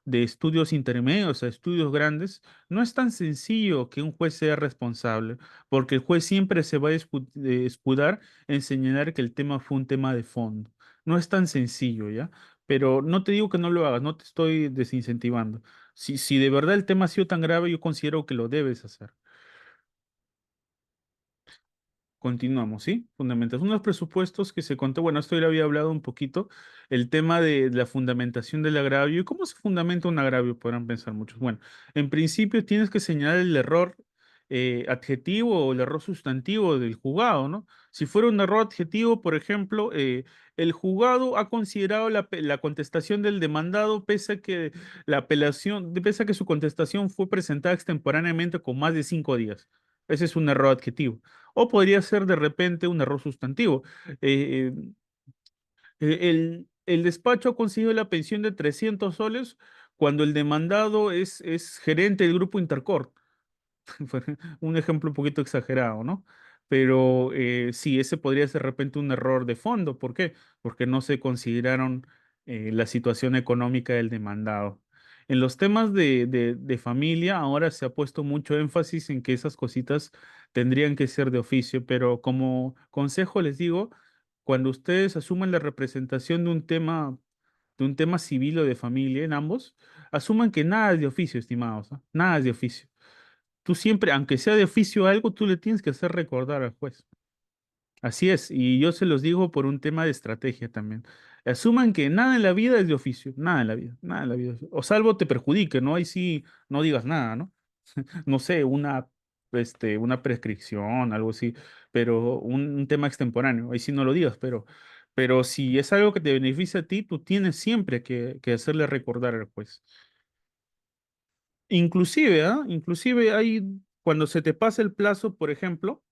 de estudios intermedios a estudios grandes, no es tan sencillo que un juez sea responsable, porque el juez siempre se va a escudar en señalar que el tema fue un tema de fondo. No es tan sencillo, ¿ya? Pero no te digo que no lo hagas, no te estoy desincentivando. Si de verdad el tema ha sido tan grave, yo considero que lo debes hacer. Continuamos, ¿sí? Fundamentación. Unos presupuestos que se contó, bueno, esto ya lo había hablado un poquito, el tema de la fundamentación del agravio. ¿Y cómo se fundamenta un agravio? Podrán pensar muchos. Bueno, en principio tienes que señalar el error adjetivo o el error sustantivo del juzgado, ¿no? Si fuera un error adjetivo, por ejemplo, el juzgado ha considerado la contestación del demandado pese a que la apelación, pese a que su contestación fue presentada extemporáneamente con más de 5 días. Ese es un error adjetivo. O podría ser de repente un error sustantivo. Eh, el despacho ha conseguido la pensión de 300 soles cuando el demandado es gerente del grupo Intercorp. Fue un ejemplo un poquito exagerado, ¿no? Pero sí, ese podría ser de repente un error de fondo. ¿Por qué? Porque no se consideraron la situación económica del demandado. En los temas de familia, ahora se ha puesto mucho énfasis en que esas cositas tendrían que ser de oficio, pero como consejo les digo, cuando ustedes asuman la representación de un tema civil o de familia en ambos, asuman que nada es de oficio, estimados, ¿no? Nada es de oficio. Tú siempre, aunque sea de oficio algo, tú le tienes que hacer recordar al juez. Así es, y yo se los digo por un tema de estrategia también. Asuman que nada en la vida es de oficio, nada en la vida, nada en la vida. O salvo te perjudique, ¿no? Ahí sí no digas nada, ¿no? No sé, una prescripción, algo así, pero un tema extemporáneo, ahí sí no lo digas, pero si es algo que te beneficia a ti, tú tienes siempre que hacerle recordar al juez. Inclusive, ¿ah? Inclusive hay, cuando se te pasa el plazo, por ejemplo,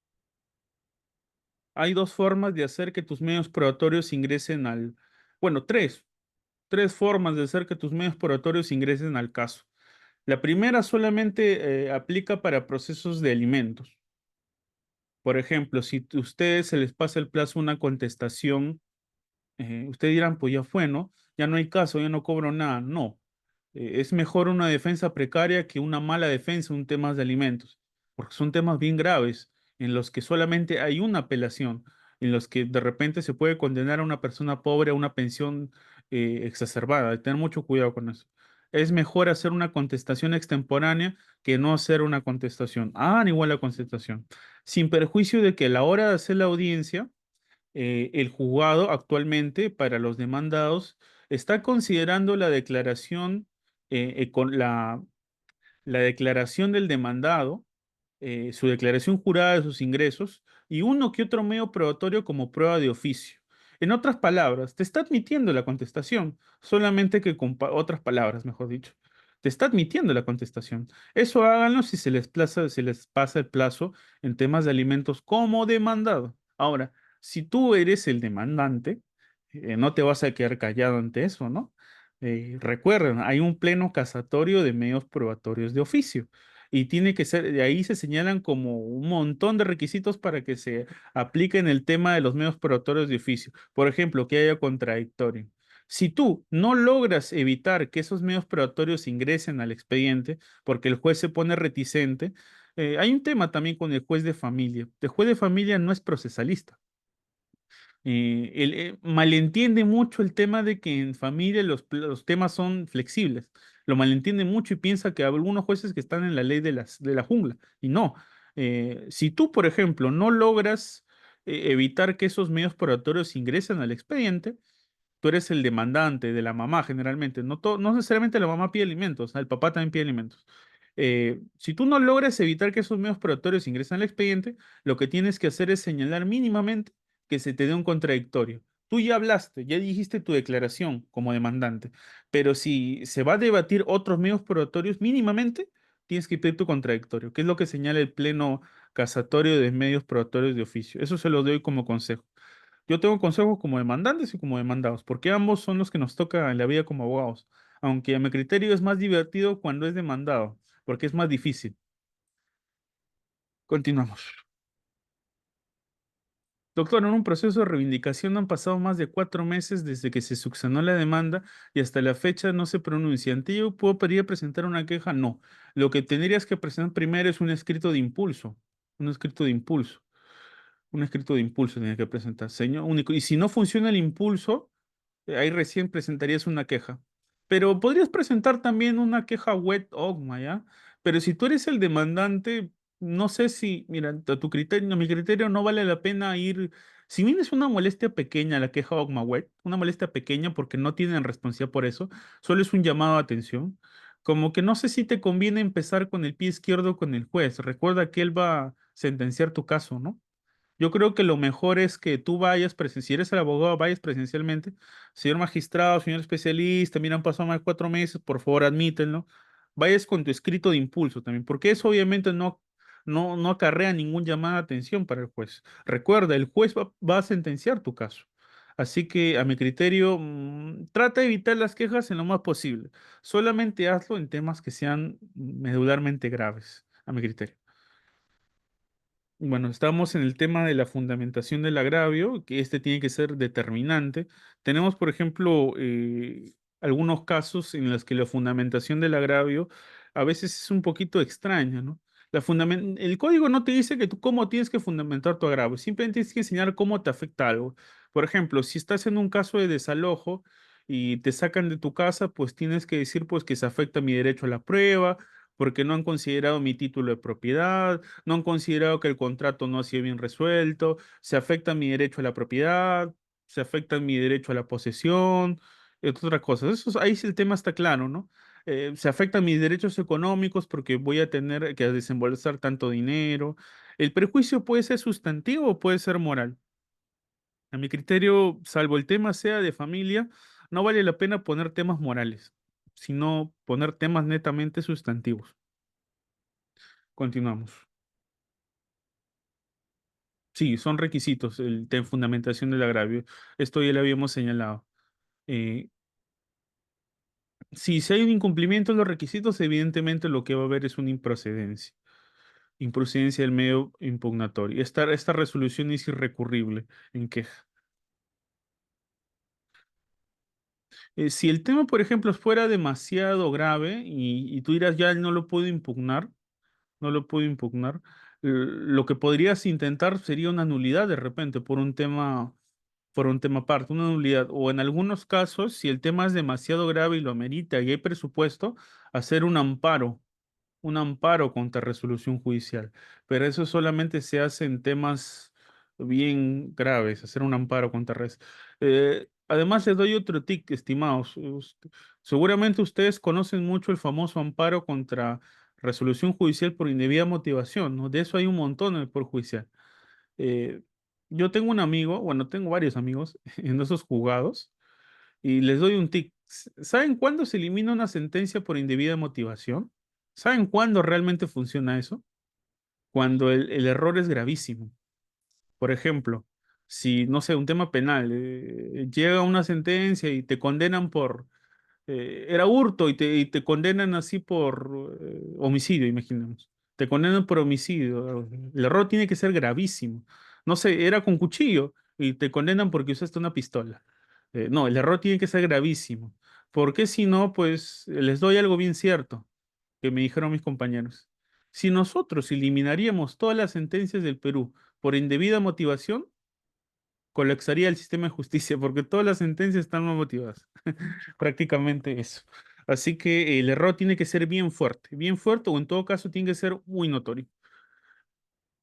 hay dos formas de hacer que tus medios probatorios ingresen bueno, tres formas de hacer que tus medios probatorios ingresen al caso. La primera solamente aplica para procesos de alimentos. Por ejemplo, si ustedes se les pasa el plazo una contestación, ustedes dirán, pues ya fue, ¿no? ya no hay caso, ya no cobro nada. No. Es mejor una defensa precaria que una mala defensa en temas de alimentos, porque son temas bien graves en los que solamente hay una apelación, en los que de repente se puede condenar a una persona pobre a una pensión exacerbada. Hay que tener mucho cuidado con eso. Es mejor hacer una contestación extemporánea que no hacer una contestación. Hagan igual la contestación, sin perjuicio de que a la hora de hacer la audiencia, el juzgado actualmente para los demandados está considerando la declaración con la declaración del demandado, su declaración jurada de sus ingresos y uno que otro medio probatorio como prueba de oficio. En otras palabras, te está admitiendo la contestación, solamente que con otras palabras, mejor dicho. Te está admitiendo la contestación. Eso háganlo si se les pasa el plazo en temas de alimentos como demandado. Ahora, si tú eres el demandante, no te vas a quedar callado ante eso, ¿no? Recuerden, hay un pleno casatorio de medios probatorios de oficio y tiene que ser, de ahí se señalan como un montón de requisitos para que se apliquen el tema de los medios probatorios de oficio. Por ejemplo, que haya contradictorio. Si tú no logras evitar que esos medios probatorios ingresen al expediente, porque el juez se pone reticente, hay un tema también con el juez de familia. El juez de familia no es procesalista. Malentiende mucho el tema de que en familia los temas son flexibles. Lo malentiende mucho y piensa que hay algunos jueces que están en la ley de la jungla. Y no. Si tú, por ejemplo, no logras evitar que esos medios probatorios ingresen al expediente, tú eres el demandante de la mamá generalmente. No necesariamente la mamá pide alimentos, el papá también pide alimentos. Si tú no logras evitar que esos medios probatorios ingresen al expediente, lo que tienes que hacer es señalar mínimamente que se te dé un contradictorio. Tú ya hablaste, ya dijiste tu declaración como demandante, pero si se va a debatir otros medios probatorios, mínimamente tienes que pedir tu contradictorio, que es lo que señala el pleno casatorio de medios probatorios de oficio. Eso se lo doy como consejo. Yo tengo consejos como demandantes y como demandados, porque ambos son los que nos toca en la vida como abogados. Aunque a mi criterio es más divertido cuando es demandado, porque es más difícil. Continuamos. Doctor, en un proceso de reivindicación han pasado más de 4 meses desde que se subsanó la demanda y hasta la fecha no se pronuncia. ¿Ante ello puedo pedir presentar una queja? No. Lo que tendrías que presentar primero es un escrito de impulso. Un escrito de impulso. Un escrito de impulso tienes que presentar, señor único. Y si no funciona el impulso, ahí recién presentarías una queja. Pero podrías presentar también una queja wet OGMA, ¿ya? Pero si tú eres el demandante, no sé si, mira, a tu criterio, a mi criterio no vale la pena ir. Si bien es una molestia pequeña la queja OGMA wet, una molestia pequeña porque no tienen responsabilidad por eso, solo es un llamado a atención. Como que no sé si te conviene empezar con el pie izquierdo con el juez. Recuerda que él va a sentenciar tu caso, ¿no? Yo creo que lo mejor es que tú vayas, si eres el abogado, vayas presencialmente. Señor magistrado, señor especialista, mira, han pasado más de 4 meses, por favor, admítenlo. Vayas con tu escrito de impulso también, porque eso obviamente no acarrea ningún llamado de atención para el juez. Recuerda, el juez va a sentenciar tu caso. Así que, a mi criterio, trata de evitar las quejas en lo más posible. Solamente hazlo en temas que sean medularmente graves, a mi criterio. Bueno, estamos en el tema de la fundamentación del agravio, que este tiene que ser determinante. Tenemos, por ejemplo, algunos casos en los que la fundamentación del agravio a veces es un poquito extraña, ¿no? El código no te dice que tú cómo tienes que fundamentar tu agravio, simplemente tienes que enseñar cómo te afecta algo. Por ejemplo, si estás en un caso de desalojo y te sacan de tu casa, pues tienes que decir pues que se afecta mi derecho a la prueba, porque no han considerado mi título de propiedad, no han considerado que el contrato no ha sido bien resuelto, se afecta mi derecho a la propiedad, se afecta mi derecho a la posesión, entre otras cosas. Ahí sí el tema está claro, ¿no? Se afectan mis derechos económicos porque voy a tener que desembolsar tanto dinero. El prejuicio puede ser sustantivo o puede ser moral. A mi criterio, salvo el tema sea de familia, no vale la pena poner temas morales, sino poner temas netamente sustantivos. Continuamos. Sí, son requisitos el de fundamentación del agravio. Esto ya lo habíamos señalado. Eh, si hay un incumplimiento de los requisitos, evidentemente lo que va a haber es una improcedencia. Improcedencia del medio impugnatorio. Esta resolución es irrecurrible en queja. Si el tema, por ejemplo, fuera demasiado grave y tú dirás, ya no lo puedo impugnar, no lo puedo impugnar, lo que podrías intentar sería una nulidad de repente por un tema aparte, una nulidad. O en algunos casos, si el tema es demasiado grave y lo amerita y hay presupuesto, hacer un amparo contra resolución judicial. Pero eso solamente se hace en temas bien graves, hacer un amparo contra res. Además, les doy otro tic, estimados. Seguramente ustedes conocen mucho el famoso amparo contra resolución judicial por indebida motivación, ¿no? De eso hay un montón en el Poder Judicial. Eh, yo tengo un amigo, bueno, tengo varios amigos en esos juzgados y les doy un tic. ¿Saben cuándo se elimina una sentencia por indebida motivación? ¿Saben cuándo realmente funciona eso? Cuando el error es gravísimo. Por ejemplo, si, no sé, un tema penal, llega una sentencia y te condenan por, era hurto y te condenan así por homicidio, imaginemos. Te condenan por homicidio. El error tiene que ser gravísimo. No sé, era con cuchillo y te condenan porque usaste una pistola. No, el error tiene que ser gravísimo. Porque si no, pues les doy algo bien cierto que me dijeron mis compañeros. Si nosotros eliminaríamos todas las sentencias del Perú por indebida motivación, colapsaría el sistema de justicia porque todas las sentencias están mal motivadas. Prácticamente eso. Así que el error tiene que ser bien fuerte o en todo caso tiene que ser muy notorio.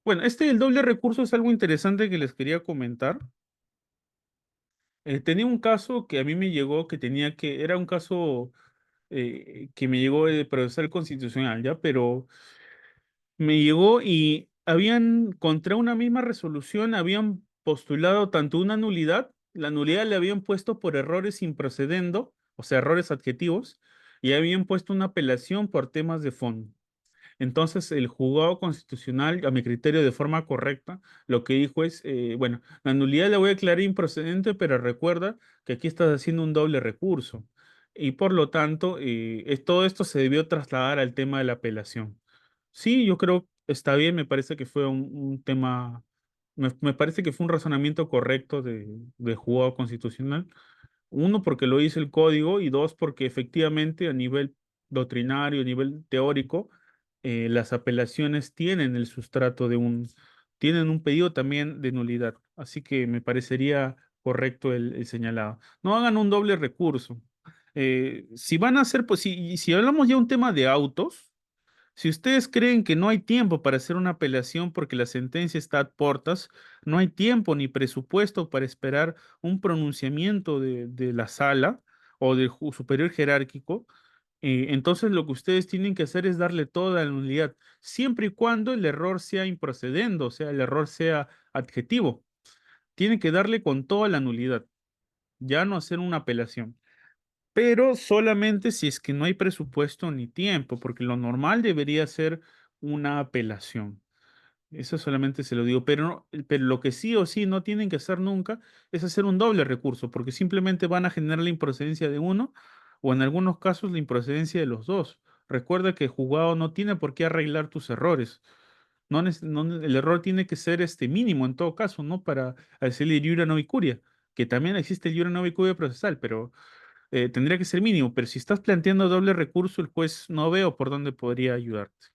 Bueno, este del doble recurso es algo interesante que les quería comentar. Tenía un caso que a mí me llegó que tenía que, era un caso que me llegó de procesal constitucional, ¿ya? Pero me llegó y habían, contra una misma resolución, habían postulado tanto una nulidad, la nulidad le habían puesto por errores improcedendo, o sea, errores adjetivos, y habían puesto una apelación por temas de fondo. Entonces, el juzgado constitucional, a mi criterio, de forma correcta, lo que dijo es, bueno, la nulidad la voy a declarar improcedente, pero recuerda que aquí estás haciendo un doble recurso. Y por lo tanto, todo esto se debió trasladar al tema de la apelación. Sí, yo creo está bien, me parece que fue un tema, me parece que fue un razonamiento correcto de juzgado constitucional. Uno, porque lo dice el código, y dos, porque efectivamente a nivel doctrinario, a nivel teórico, las apelaciones tienen el sustrato tienen un pedido también de nulidad. Así que me parecería correcto el señalado. No hagan un doble recurso. Si van a hacer, pues si hablamos ya un tema de autos, si ustedes creen que no hay tiempo para hacer una apelación porque la sentencia está a portas, no hay tiempo ni presupuesto para esperar un pronunciamiento de la sala o del superior jerárquico, entonces lo que ustedes tienen que hacer es darle toda la nulidad, siempre y cuando el error sea improcedendo, o sea, el error sea adjetivo. Tienen que darle con toda la nulidad, ya no hacer una apelación, pero solamente si es que no hay presupuesto ni tiempo, porque lo normal debería ser una apelación. Eso solamente se lo digo, pero lo que sí o sí no tienen que hacer nunca es hacer un doble recurso, porque simplemente van a generar la improcedencia de uno o en algunos casos la improcedencia de los dos. Recuerda que el juzgado no tiene por qué arreglar tus errores. El error tiene que ser mínimo en todo caso, ¿no? Para decirle iura no curia, que también existe el iura no curia procesal, pero tendría que ser mínimo, pero si estás planteando doble recurso, el juez no veo por dónde podría ayudarte.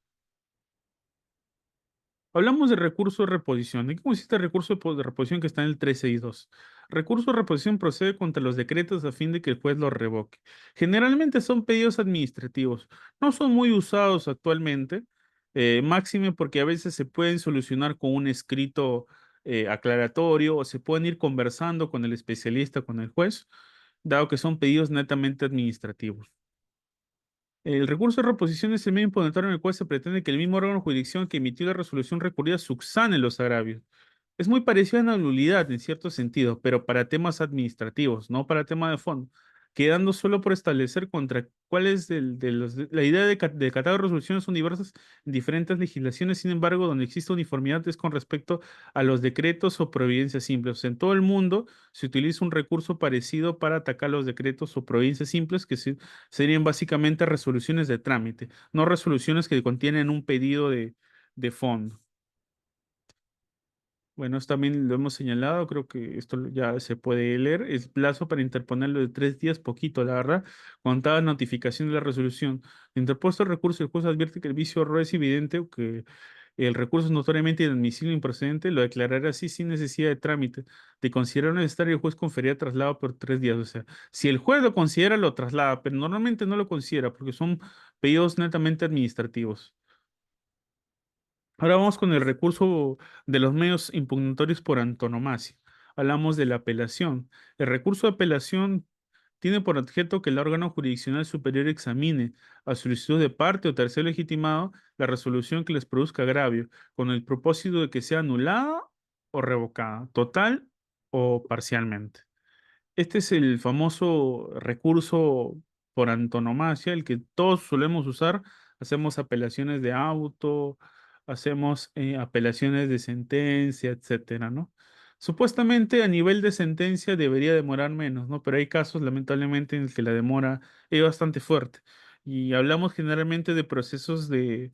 Hablamos de recurso de reposición. ¿De qué consiste el recurso de reposición que está en el 362? Recurso de reposición procede contra los decretos a fin de que el juez los revoque. Generalmente son pedidos administrativos. No son muy usados actualmente, máxime porque a veces se pueden solucionar con un escrito aclaratorio o se pueden ir conversando con el especialista, con el juez, dado que son pedidos netamente administrativos. El recurso de reposición es el medio impugnatorio en el cual se pretende que el mismo órgano de jurisdicción que emitió la resolución recurrida subsane los agravios. Es muy parecido a la nulidad en cierto sentido, pero para temas administrativos, no para temas de fondo, quedando solo por establecer contra cuál es la idea de catálogo de resoluciones son diversas en diferentes legislaciones, sin embargo, donde existe uniformidad es con respecto a los decretos o providencias simples. O sea, en todo el mundo se utiliza un recurso parecido para atacar los decretos o providencias simples serían básicamente resoluciones de trámite, no resoluciones que contienen un pedido de fondo. Bueno, esto también lo hemos señalado, creo que esto ya se puede leer. El plazo para interponerlo de 3 días, poquito, la verdad, contada notificación de la resolución. Interpuesto el recurso, el juez advierte que el vicio error es evidente o que el recurso es notoriamente inadmisible e improcedente, lo declarará así sin necesidad de trámite. De considerar necesario, el juez conferirá traslado por 3 días. O sea, si el juez lo considera, lo traslada, pero normalmente no lo considera porque son pedidos netamente administrativos. Ahora vamos con el recurso de los medios impugnatorios por antonomasia. Hablamos de la apelación. El recurso de apelación tiene por objeto que el órgano jurisdiccional superior examine, a solicitud de parte o tercero legitimado, la resolución que les produzca agravio, con el propósito de que sea anulada o revocada, total o parcialmente. Este es el famoso recurso por antonomasia, el que todos solemos usar. Hacemos apelaciones de auto, hacemos apelaciones de sentencia, etcétera, ¿no? Supuestamente a nivel de sentencia debería demorar menos, ¿no? Pero hay casos, lamentablemente, en los que la demora es bastante fuerte. Y hablamos generalmente de procesos de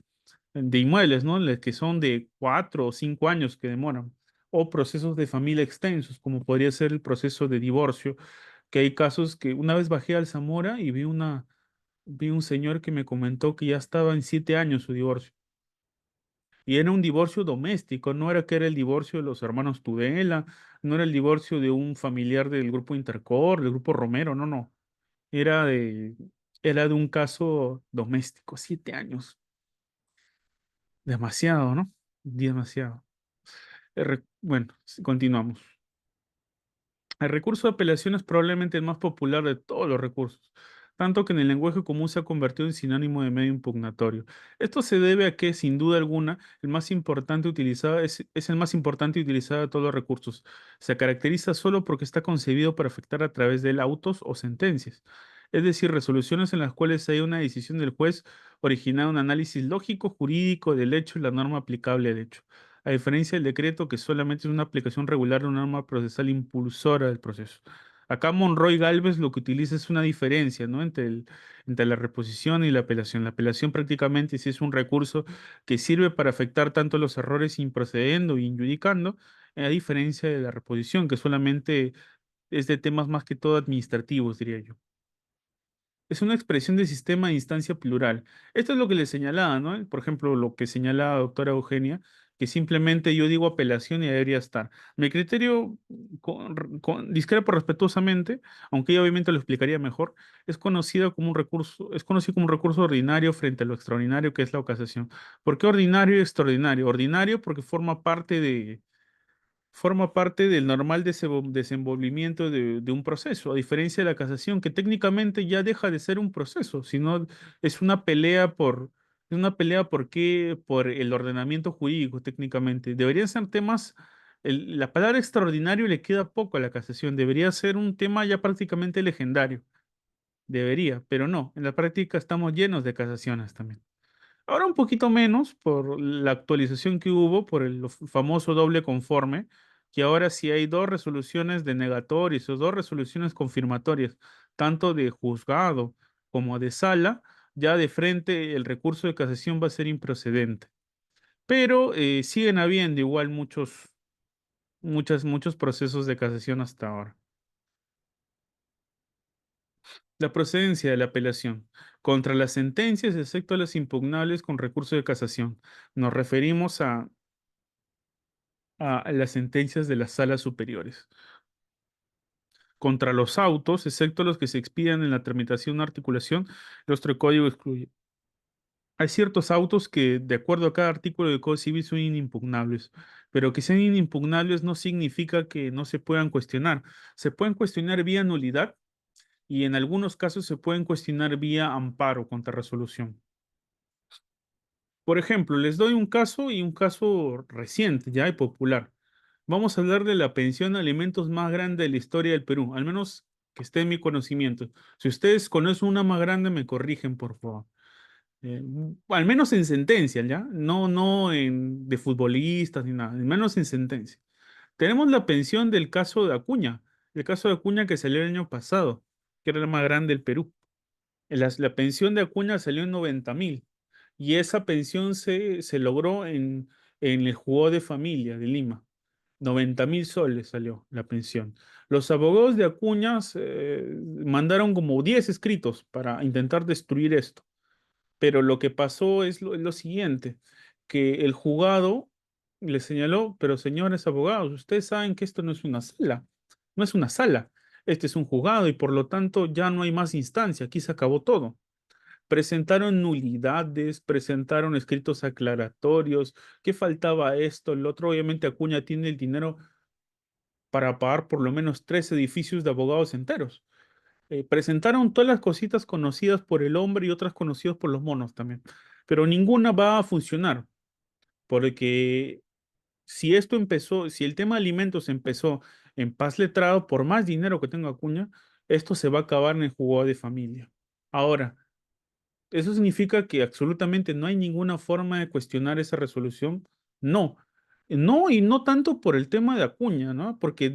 inmuebles, ¿no? Que son de 4 o 5 años que demoran, o procesos de familia extensos, como podría ser el proceso de divorcio, que hay casos que una vez bajé al Zamora y vi un señor que me comentó que ya estaba en 7 años su divorcio. Y era un divorcio doméstico, no era que era el divorcio de los hermanos Tudela, no era el divorcio de un familiar del grupo Intercor, del grupo Romero, no, no. Era de, era de un caso doméstico, 7 años. Demasiado, ¿no? Demasiado. Bueno, continuamos. El recurso de apelación es probablemente el más popular de todos los recursos, tanto que en el lenguaje común se ha convertido en sinónimo de medio impugnatorio. Esto se debe a que, sin duda alguna, es el más importante utilizado de todos los recursos. Se caracteriza solo porque está concebido para afectar a través de él autos o sentencias, es decir, resoluciones en las cuales hay una decisión del juez originada un análisis lógico, jurídico del hecho y la norma aplicable al hecho, a diferencia del decreto que solamente es una aplicación regular de una norma procesal impulsora del proceso. Acá Monroy Galvez lo que utiliza es una diferencia, ¿no? Entre la reposición y la apelación. La apelación prácticamente sí es un recurso que sirve para afectar tanto los errores improcediendo y injudicando, a diferencia de la reposición, que solamente es de temas más que todo administrativos, diría yo. Es una expresión de sistema de instancia plural. Esto es lo que le señalaba, ¿no? Por ejemplo, lo que señala la doctora Eugenia, que simplemente yo digo apelación y debería estar. Mi criterio, discrepo respetuosamente, aunque ella obviamente lo explicaría mejor, es conocido como un recurso ordinario frente a lo extraordinario que es la casación. ¿Por qué ordinario y extraordinario? Ordinario porque forma parte del normal desenvolvimiento de un proceso, a diferencia de la casación, que técnicamente ya deja de ser un proceso, sino es por el ordenamiento jurídico, técnicamente. Deberían ser temas, la palabra extraordinario le queda poco a la casación, debería ser un tema ya prácticamente legendario, debería, pero no, en la práctica estamos llenos de casaciones también. Ahora un poquito menos por la actualización que hubo, por el famoso doble conforme, que ahora sí hay dos resoluciones denegatorias o dos resoluciones confirmatorias, tanto de juzgado como de sala, ya de frente el recurso de casación va a ser improcedente. Pero siguen habiendo igual muchos procesos de casación hasta ahora. La procedencia de la apelación. Contra las sentencias, excepto las impugnables con recurso de casación. Nos referimos a las sentencias de las salas superiores. Contra los autos, excepto los que se expidan en la tramitación o articulación, nuestro código excluye. Hay ciertos autos que, de acuerdo a cada artículo del Código Civil, son inimpugnables, pero que sean inimpugnables no significa que no se puedan cuestionar. Se pueden cuestionar vía nulidad y en algunos casos se pueden cuestionar vía amparo contra resolución. Por ejemplo, les doy un caso y un caso reciente, ya y popular. Vamos a hablar de la pensión de alimentos más grande de la historia del Perú, al menos que esté en mi conocimiento. Si ustedes conocen una más grande, me corrigen, por favor. Al menos en sentencia, ¿ya? No de futbolistas ni nada, al menos en sentencia. Tenemos la pensión del caso de Acuña, el caso de Acuña que salió el año pasado, que era la más grande del Perú. La pensión de Acuña salió en 90.000 y esa pensión se logró en el Juzgado de Familia de Lima. 90.000 soles salió la pensión. Los abogados de Acuña mandaron como 10 escritos para intentar destruir esto. Pero lo que pasó es lo siguiente, que el juzgado le señaló, pero señores abogados, ustedes saben que esto no es una sala, no es una sala, este es un juzgado y por lo tanto ya no hay más instancia, aquí se acabó todo. Presentaron nulidades, presentaron escritos aclaratorios, que faltaba esto, el otro, obviamente Acuña tiene el dinero para pagar por lo menos 3 edificios de abogados enteros. Presentaron todas las cositas conocidas por el hombre y otras conocidas por los monos también, pero ninguna va a funcionar, porque si esto empezó, si el tema de alimentos empezó en Paz Letrado, por más dinero que tenga Acuña, esto se va a acabar en el juzgado de familia. Ahora, ¿eso significa que absolutamente no hay ninguna forma de cuestionar esa resolución? No. No, y no tanto por el tema de Acuña, ¿no? Porque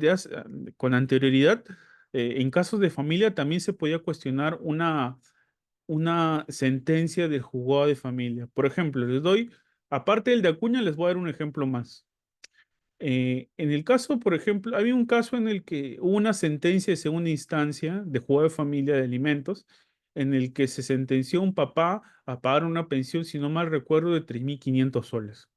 con anterioridad, en casos de familia también se podía cuestionar una sentencia del juzgado de familia. Por ejemplo, aparte del de Acuña, les voy a dar un ejemplo más. En el caso, por ejemplo, había un caso en el que hubo una sentencia de segunda instancia de juzgado de familia de alimentos, en el que se sentenció a un papá a pagar una pensión, si no mal recuerdo, de 3.500 soles.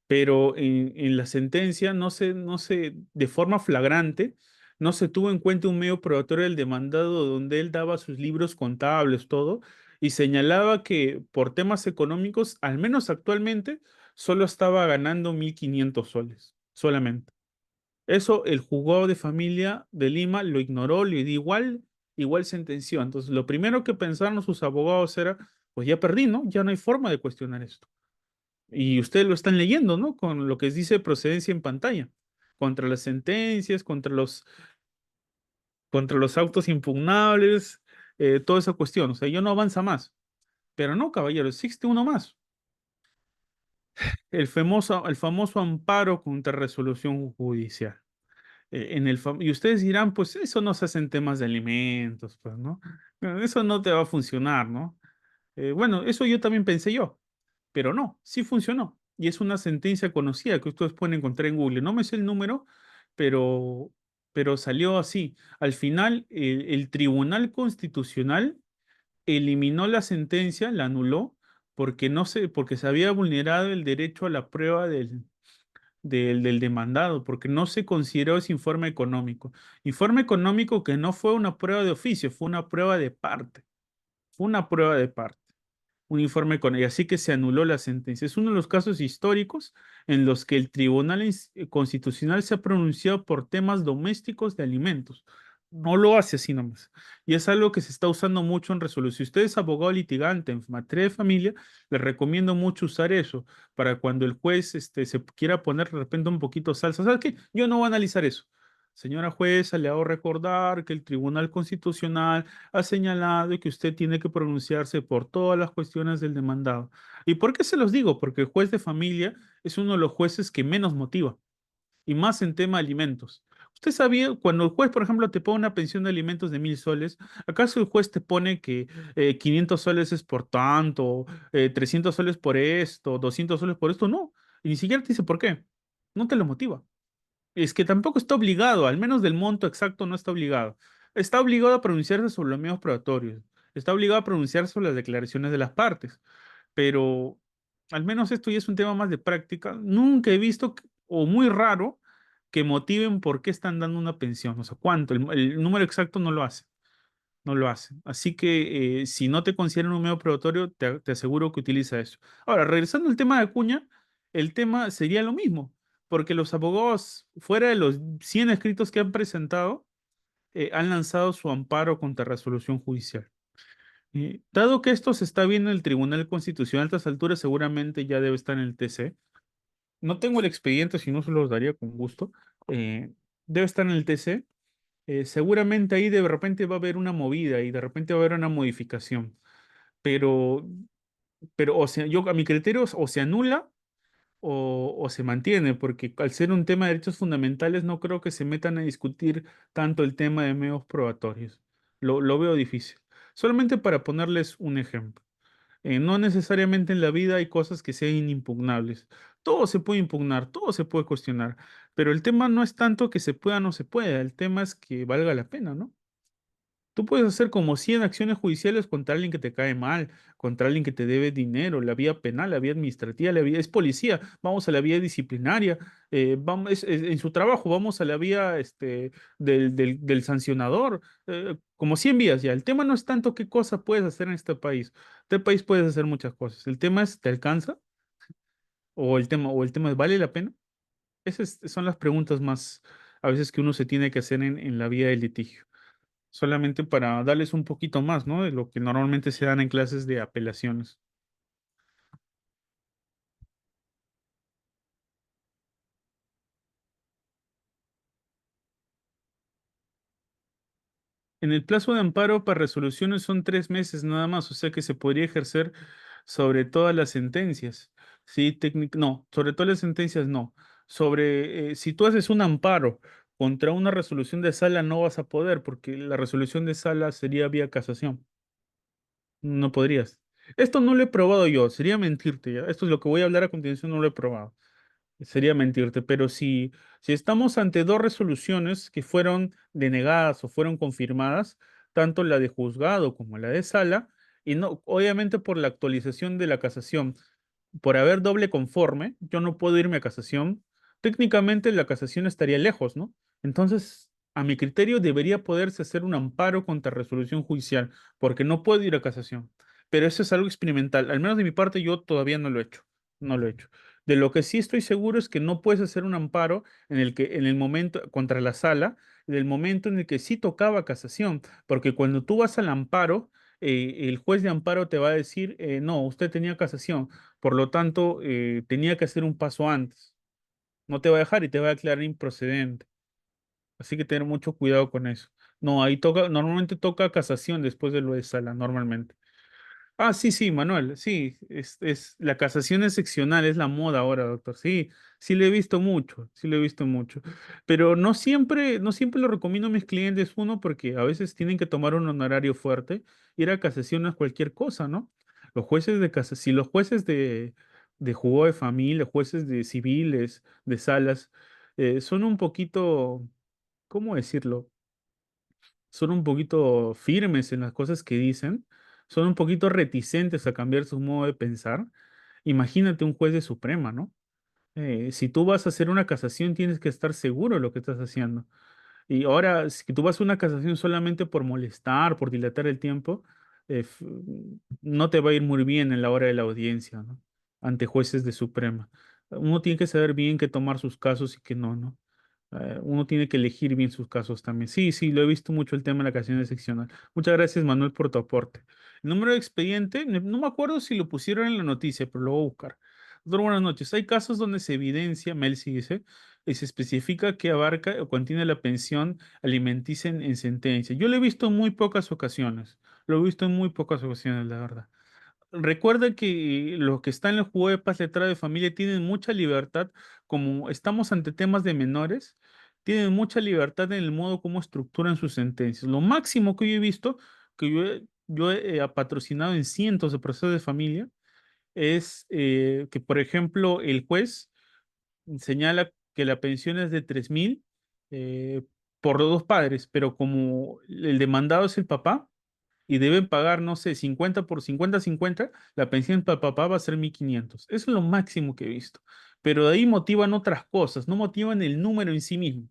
Pero en la sentencia de forma flagrante, no se tuvo en cuenta un medio probatorio del demandado donde él daba sus libros contables, todo, y señalaba que por temas económicos, al menos actualmente, solo estaba ganando 1.500 soles, solamente. Eso el juzgado de familia de Lima lo ignoró, le dio igual sentenció. Entonces, lo primero que pensaron sus abogados era, pues ya perdí, ¿no? Ya no hay forma de cuestionar esto. Y ustedes lo están leyendo, ¿no? Con lo que dice procedencia en pantalla. Contra las sentencias, contra los autos impugnables, toda esa cuestión. O sea, ya no avanza más. Pero no, caballero, existe uno más. El famoso amparo contra resolución judicial. Y ustedes dirán, pues eso no se hace en temas de alimentos, pues, ¿no? Eso no te va a funcionar, ¿no? Bueno, eso yo también pensé yo. Pero no, sí funcionó. Y es una sentencia conocida que ustedes pueden encontrar en Google. No me sé el número, pero, pero salió así. Al final, el Tribunal Constitucional eliminó la sentencia, la anuló, porque se había vulnerado el derecho a la prueba del demandado, porque no se consideró ese informe económico. Informe económico que no fue una prueba de oficio, fue una prueba de parte. Fue una prueba de parte, un informe con ella, así que se anuló la sentencia. Es uno de los casos históricos en los que el Tribunal Constitucional se ha pronunciado por temas domésticos de alimentos. No lo hace así nomás. Y es algo que se está usando mucho en resolución. Si usted es abogado litigante en materia de familia, le recomiendo mucho usar eso para cuando el juez se quiera poner de repente un poquito salsa. ¿Sabes qué? Yo no voy a analizar eso. Señora jueza, le hago recordar que el Tribunal Constitucional ha señalado que usted tiene que pronunciarse por todas las cuestiones del demandado. ¿Y por qué se los digo? Porque el juez de familia es uno de los jueces que menos motiva, y más en tema de alimentos. ¿Usted sabía, cuando el juez, por ejemplo, te pone una pensión de alimentos de 1.000 soles, acaso el juez te pone que 500 soles es por tanto, 300 soles por esto, 200 soles por esto? No, y ni siquiera te dice por qué. No te lo motiva. Es que tampoco está obligado, al menos del monto exacto no está obligado. Está obligado a pronunciarse sobre los medios probatorios. Está obligado a pronunciarse sobre las declaraciones de las partes. Pero al menos esto ya es un tema más de práctica. Nunca he visto, o muy raro, que motiven por qué están dando una pensión. O sea, cuánto. El número exacto no lo hace. No lo hace. Así que si no te consideran un medio probatorio, te aseguro que utiliza eso. Ahora, regresando al tema de Acuña, el tema sería lo mismo, porque los abogados, fuera de los 100 escritos que han presentado, han lanzado su amparo contra resolución judicial. Dado que esto se está viendo en el Tribunal Constitucional a estas alturas, seguramente ya debe estar en el TC. No tengo el expediente, si no se los daría con gusto. Debe estar en el TC. Seguramente ahí de repente va a haber una movida y de repente va a haber una modificación. Pero, pero o sea, yo a mi criterio o se anula o se mantiene, porque al ser un tema de derechos fundamentales no creo que se metan a discutir tanto el tema de medios probatorios. Lo veo difícil. Solamente para ponerles un ejemplo. No necesariamente en la vida hay cosas que sean inimpugnables. Todo se puede impugnar, todo se puede cuestionar, pero el tema no es tanto que se pueda o no se pueda, el tema es que valga la pena, ¿no? Tú puedes hacer como 100 acciones judiciales contra alguien que te cae mal, contra alguien que te debe dinero, la vía penal, la vía administrativa, la vía es policía, vamos a la vía disciplinaria, vamos, en su trabajo, vamos a la vía del sancionador, como 100 vías ya. El tema no es tanto qué cosa puedes hacer en este país. Este país puedes hacer muchas cosas. El tema es, ¿te alcanza? O el tema es, ¿vale la pena? Son las preguntas más a veces que uno se tiene que hacer en la vía del litigio solamente para darles un poquito más, ¿no? De lo que normalmente se dan en clases de apelaciones. En el plazo de amparo para resoluciones son 3 meses nada más, o sea que se podría ejercer sobre todas las sentencias. Sí, no, sobre todas las sentencias no. Si tú haces un amparo contra una resolución de sala, no vas a poder, porque la resolución de sala sería vía casación. No podrías. Esto no lo he probado yo, sería mentirte, ¿ya? Esto es lo que voy a hablar a continuación, no lo he probado. Sería mentirte, pero si estamos ante dos resoluciones que fueron denegadas o fueron confirmadas, tanto la de juzgado como la de sala, y no, obviamente por la actualización de la casación, por haber doble conforme, yo no puedo irme a casación. Técnicamente la casación estaría lejos, ¿no? Entonces, a mi criterio, debería poderse hacer un amparo contra resolución judicial, porque no puedo ir a casación. Pero eso es algo experimental. Al menos de mi parte, yo todavía no lo he hecho. No lo he hecho. De lo que sí estoy seguro es que no puedes hacer un amparo en el momento contra la sala, en el momento en el que sí tocaba casación, porque cuando tú vas al amparo, el juez de amparo te va a decir, no, usted tenía casación, por lo tanto, tenía que hacer un paso antes. No te va a dejar y te va a declarar improcedente. Así que tener mucho cuidado con eso. No, ahí toca, normalmente toca casación después de lo de sala, normalmente. Ah, sí, sí, Manuel, sí, la casación es seccional, es la moda ahora, doctor. Sí, sí lo he visto mucho, sí lo he visto mucho. Pero no siempre lo recomiendo a mis clientes, uno, porque a veces tienen que tomar un honorario fuerte. Ir a casación no es cualquier cosa, ¿no? Si los jueces de juzgado de familia, jueces de civiles, de salas, son un poquito, ¿cómo decirlo? Son un poquito firmes en las cosas que dicen, son un poquito reticentes a cambiar su modo de pensar. Imagínate un juez de Suprema, ¿no? Si tú vas a hacer una casación, tienes que estar seguro de lo que estás haciendo. Y ahora, si tú vas a una casación solamente por molestar, por dilatar el tiempo, no te va a ir muy bien en la hora de la audiencia, ¿no? Ante jueces de Suprema. Uno tiene que saber bien qué tomar sus casos y qué no, ¿no? Uno tiene que elegir bien sus casos también. Sí, sí, lo he visto mucho el tema de la canción de seccional. Muchas gracias, Manuel, por tu aporte. El número de expediente, no me acuerdo si lo pusieron en la noticia, pero lo voy a buscar. Doctor, buenas noches. Hay casos donde se evidencia, Melsi dice, y se especifica que abarca o contiene la pensión alimenticia en sentencia. Yo lo he visto en muy pocas ocasiones. Lo he visto en muy pocas ocasiones, la verdad. Recuerda que los que están en el juego de paz letrado de familia tienen mucha libertad, como estamos ante temas de menores, tienen mucha libertad en el modo como estructuran sus sentencias. Lo máximo que yo he visto, que yo he patrocinado en cientos de procesos de familia, es que, por ejemplo, el juez señala que la pensión es de 3.000 eh, por los dos padres, pero como el demandado es el papá, y deben pagar, no sé, 50 por 50-50, la pensión para papá va a ser 1.500. Eso es lo máximo que he visto. Pero de ahí motivan otras cosas, no motivan el número en sí mismo.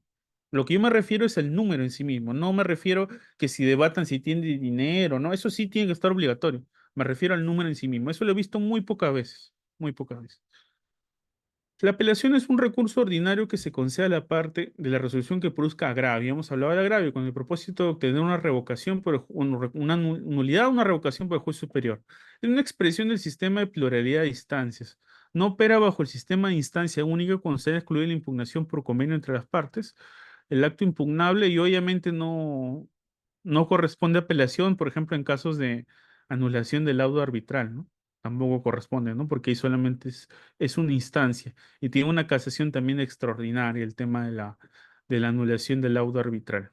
Lo que yo me refiero es el número en sí mismo. No me refiero que si debatan si tiene dinero, no, eso sí tiene que estar obligatorio. Me refiero al número en sí mismo. Eso lo he visto muy pocas veces, muy pocas veces. La apelación es un recurso ordinario que se concede a la parte de la resolución que produzca agravio. Hemos hablado de agravio con el propósito de obtener una revocación una nulidad o una revocación por el juez superior. Es una expresión del sistema de pluralidad de instancias. No opera bajo el sistema de instancia única cuando se haya excluido la impugnación por convenio entre las partes. El acto impugnable y obviamente no corresponde a apelación, por ejemplo, en casos de anulación del laudo arbitral, ¿no? Tampoco corresponde, ¿no? Porque ahí solamente es una instancia y tiene una casación también extraordinaria el tema de la anulación del laudo arbitral.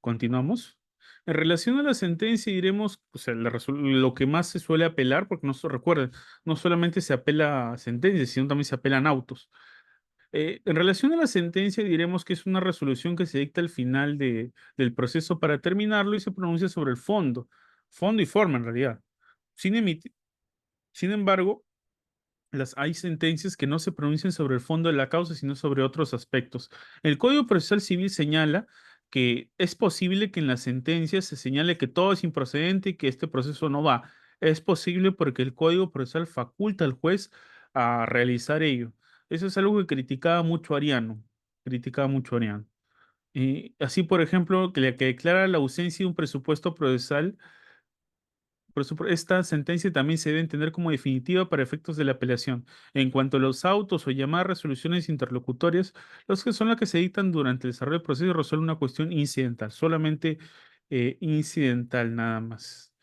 Continuamos. En relación a la sentencia, diremos, o sea, lo que más se suele apelar, porque no se recuerden, no solamente se apela a sentencias, sino también se apelan autos. En relación a la sentencia, diremos que es una resolución que se dicta al final del proceso para terminarlo y se pronuncia sobre el fondo y forma en realidad. Sin emitir, sin embargo, hay sentencias que no se pronuncian sobre el fondo de la causa, sino sobre otros aspectos. El Código Procesal Civil señala que es posible que en las sentencias se señale que todo es improcedente y que este proceso no va. Es posible porque el Código Procesal faculta al juez a realizar ello. Eso es algo que criticaba mucho Ariano. Y así, por ejemplo, que declara la ausencia de un presupuesto procesal. Por eso, esta sentencia también se debe entender como definitiva para efectos de la apelación. En cuanto a los autos o llamadas resoluciones interlocutorias, los que son las que se dictan durante el desarrollo del proceso y resuelven una cuestión incidental, solamente incidental nada más.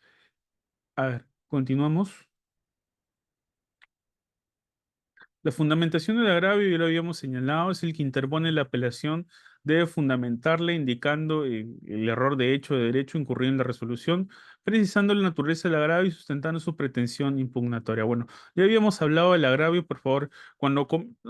A ver, continuamos. La fundamentación del agravio, ya lo habíamos señalado, es el que interpone la apelación, debe fundamentarla indicando el error de hecho o de derecho incurrido en la resolución, precisando la naturaleza del agravio y sustentando su pretensión impugnatoria. Bueno, ya habíamos hablado del agravio, por favor, cuando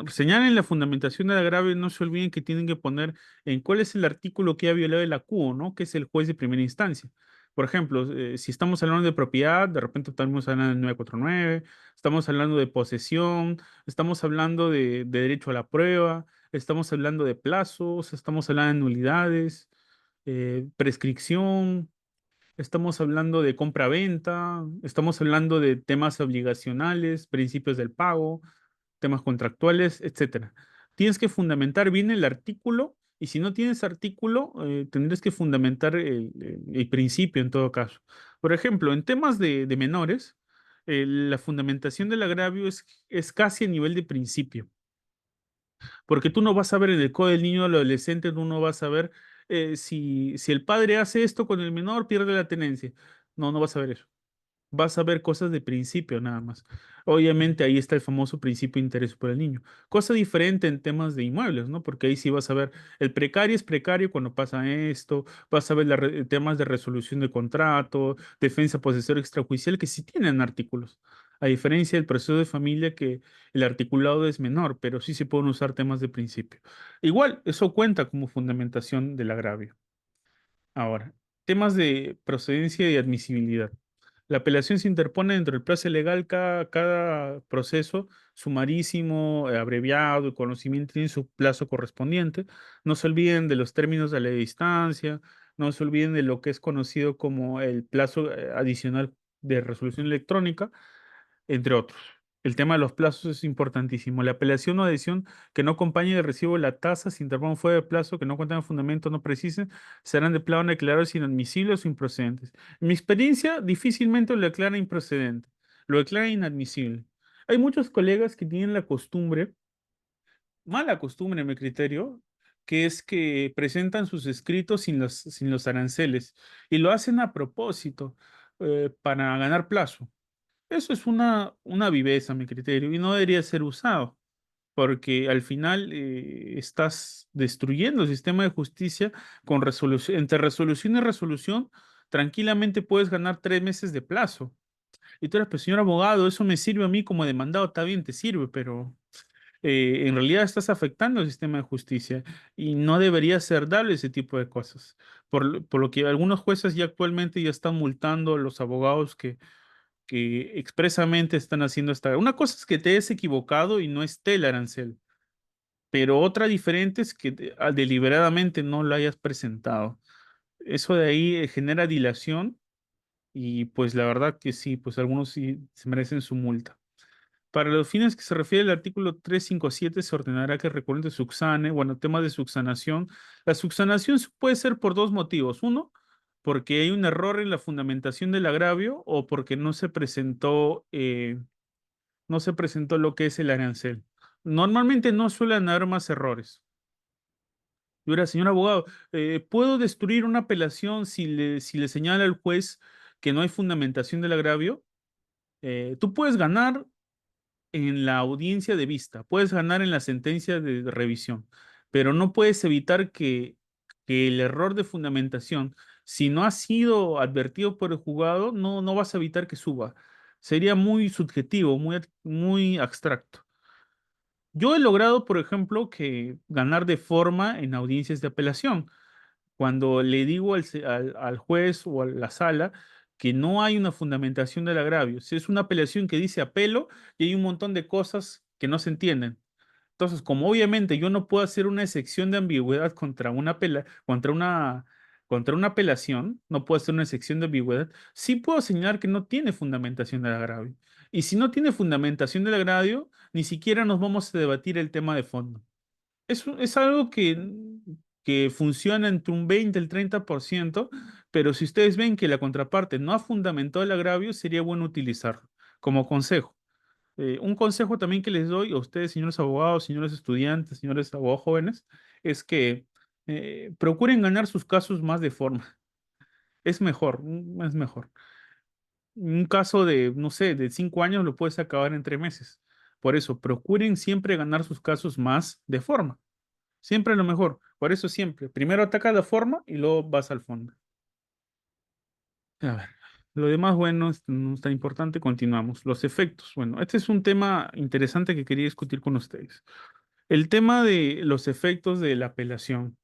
señalen la fundamentación del agravio, no se olviden que tienen que poner en cuál es el artículo que ha violado el acuo, ¿no? Que es el juez de primera instancia. Por ejemplo, si estamos hablando de propiedad, de repente estamos hablando del 949, estamos hablando de posesión. Estamos hablando de derecho a la prueba, estamos hablando de plazos, estamos hablando de nulidades, prescripción, estamos hablando de compra-venta, estamos hablando de temas obligacionales, principios del pago, temas contractuales, etcétera. Tienes que fundamentar bien el artículo y si no tienes artículo, tendrás que fundamentar el principio en todo caso. Por ejemplo, en temas de menores, la fundamentación del agravio es casi a nivel de principio, porque tú no vas a ver en el Código del Niño y del Adolescente, tú no vas a ver si el padre hace esto con el menor, pierde la tenencia. No, no vas a ver eso. Vas a ver cosas de principio nada más. Obviamente ahí está el famoso principio de interés por el niño. Cosa diferente en temas de inmuebles, ¿no? Porque ahí sí vas a ver, el precario es precario cuando pasa esto, vas a ver temas de resolución de contrato, defensa posesor extrajudicial, que sí tienen artículos. A diferencia del proceso de familia, que el articulado es menor, pero sí se pueden usar temas de principio. Igual, eso cuenta como fundamentación del agravio. Ahora, temas de procedencia y admisibilidad. La apelación se interpone dentro del plazo legal, cada proceso sumarísimo, abreviado, el conocimiento tiene su plazo correspondiente. No se olviden de los términos de la distancia, no se olviden de lo que es conocido como el plazo adicional de resolución electrónica, entre otros. El tema de los plazos es importantísimo. La apelación o adhesión que no acompañe de recibo de la tasa se interpongan fuera de plazo, que no cuentan fundamento, no precisen, serán de plano declarados inadmisibles o improcedentes. En mi experiencia, difícilmente lo declaran improcedente, lo declaran inadmisible. Hay muchos colegas que tienen la costumbre, mala costumbre en mi criterio, que es que presentan sus escritos sin los aranceles y lo hacen a propósito, para ganar plazo. Eso es una viveza, a mi criterio, y no debería ser usado, porque al final estás destruyendo el sistema de justicia con resolución. Entre resolución y resolución, tranquilamente puedes ganar 3 meses de plazo. Y tú eres, pues, señor abogado, eso me sirve a mí como demandado, está bien, te sirve, pero en realidad estás afectando el sistema de justicia y no debería ser dable ese tipo de cosas. Por lo que algunos jueces ya actualmente ya están multando a los abogados que expresamente están haciendo esta. Una cosa es que te hayas equivocado y no esté el arancel, pero otra diferente es que deliberadamente no lo hayas presentado. Eso de ahí genera dilación y pues la verdad que sí, pues algunos sí se merecen su multa. Para los fines que se refiere al artículo 357 se ordenará que el recurrente subsane, bueno, tema de subsanación. La subsanación puede ser por dos motivos. Uno, porque hay un error en la fundamentación del agravio o porque no se presentó lo que es el arancel. Normalmente no suelen haber más errores. Yo era, señor abogado, ¿puedo destruir una apelación si le señala al juez que no hay fundamentación del agravio? Tú puedes ganar en la audiencia de vista, puedes ganar en la sentencia de revisión, pero no puedes evitar que el error de fundamentación Si no ha sido advertido por el juzgado, no vas a evitar que suba. Sería muy subjetivo, muy abstracto. Yo he logrado, por ejemplo, que ganar de forma en audiencias de apelación. Cuando le digo al juez o a la sala que no hay una fundamentación del agravio, si es una apelación que dice apelo y hay un montón de cosas que no se entienden. Entonces, como obviamente yo no puedo hacer una excepción de ambigüedad contra una apelación, no puedo hacer una excepción de ambigüedad, sí puedo señalar que no tiene fundamentación del agravio. Y si no tiene fundamentación del agravio, ni siquiera nos vamos a debatir el tema de fondo. Es algo que funciona entre un 20 y el 30%, pero si ustedes ven que la contraparte no ha fundamentado el agravio, sería bueno utilizarlo como consejo. Un consejo también que les doy a ustedes, señores abogados, señores estudiantes, señores abogados jóvenes, es que procuren ganar sus casos más de forma. Es mejor, es mejor. Un caso de, no sé, de 5 años lo puedes acabar en 3 meses. Por eso, procuren siempre ganar sus casos más de forma. Siempre lo mejor. Por eso siempre. Primero ataca la forma y luego vas al fondo. A ver. Lo demás, bueno, no es tan importante. Continuamos. Los efectos. Bueno, este es un tema interesante que quería discutir con ustedes. El tema de los efectos de la apelación.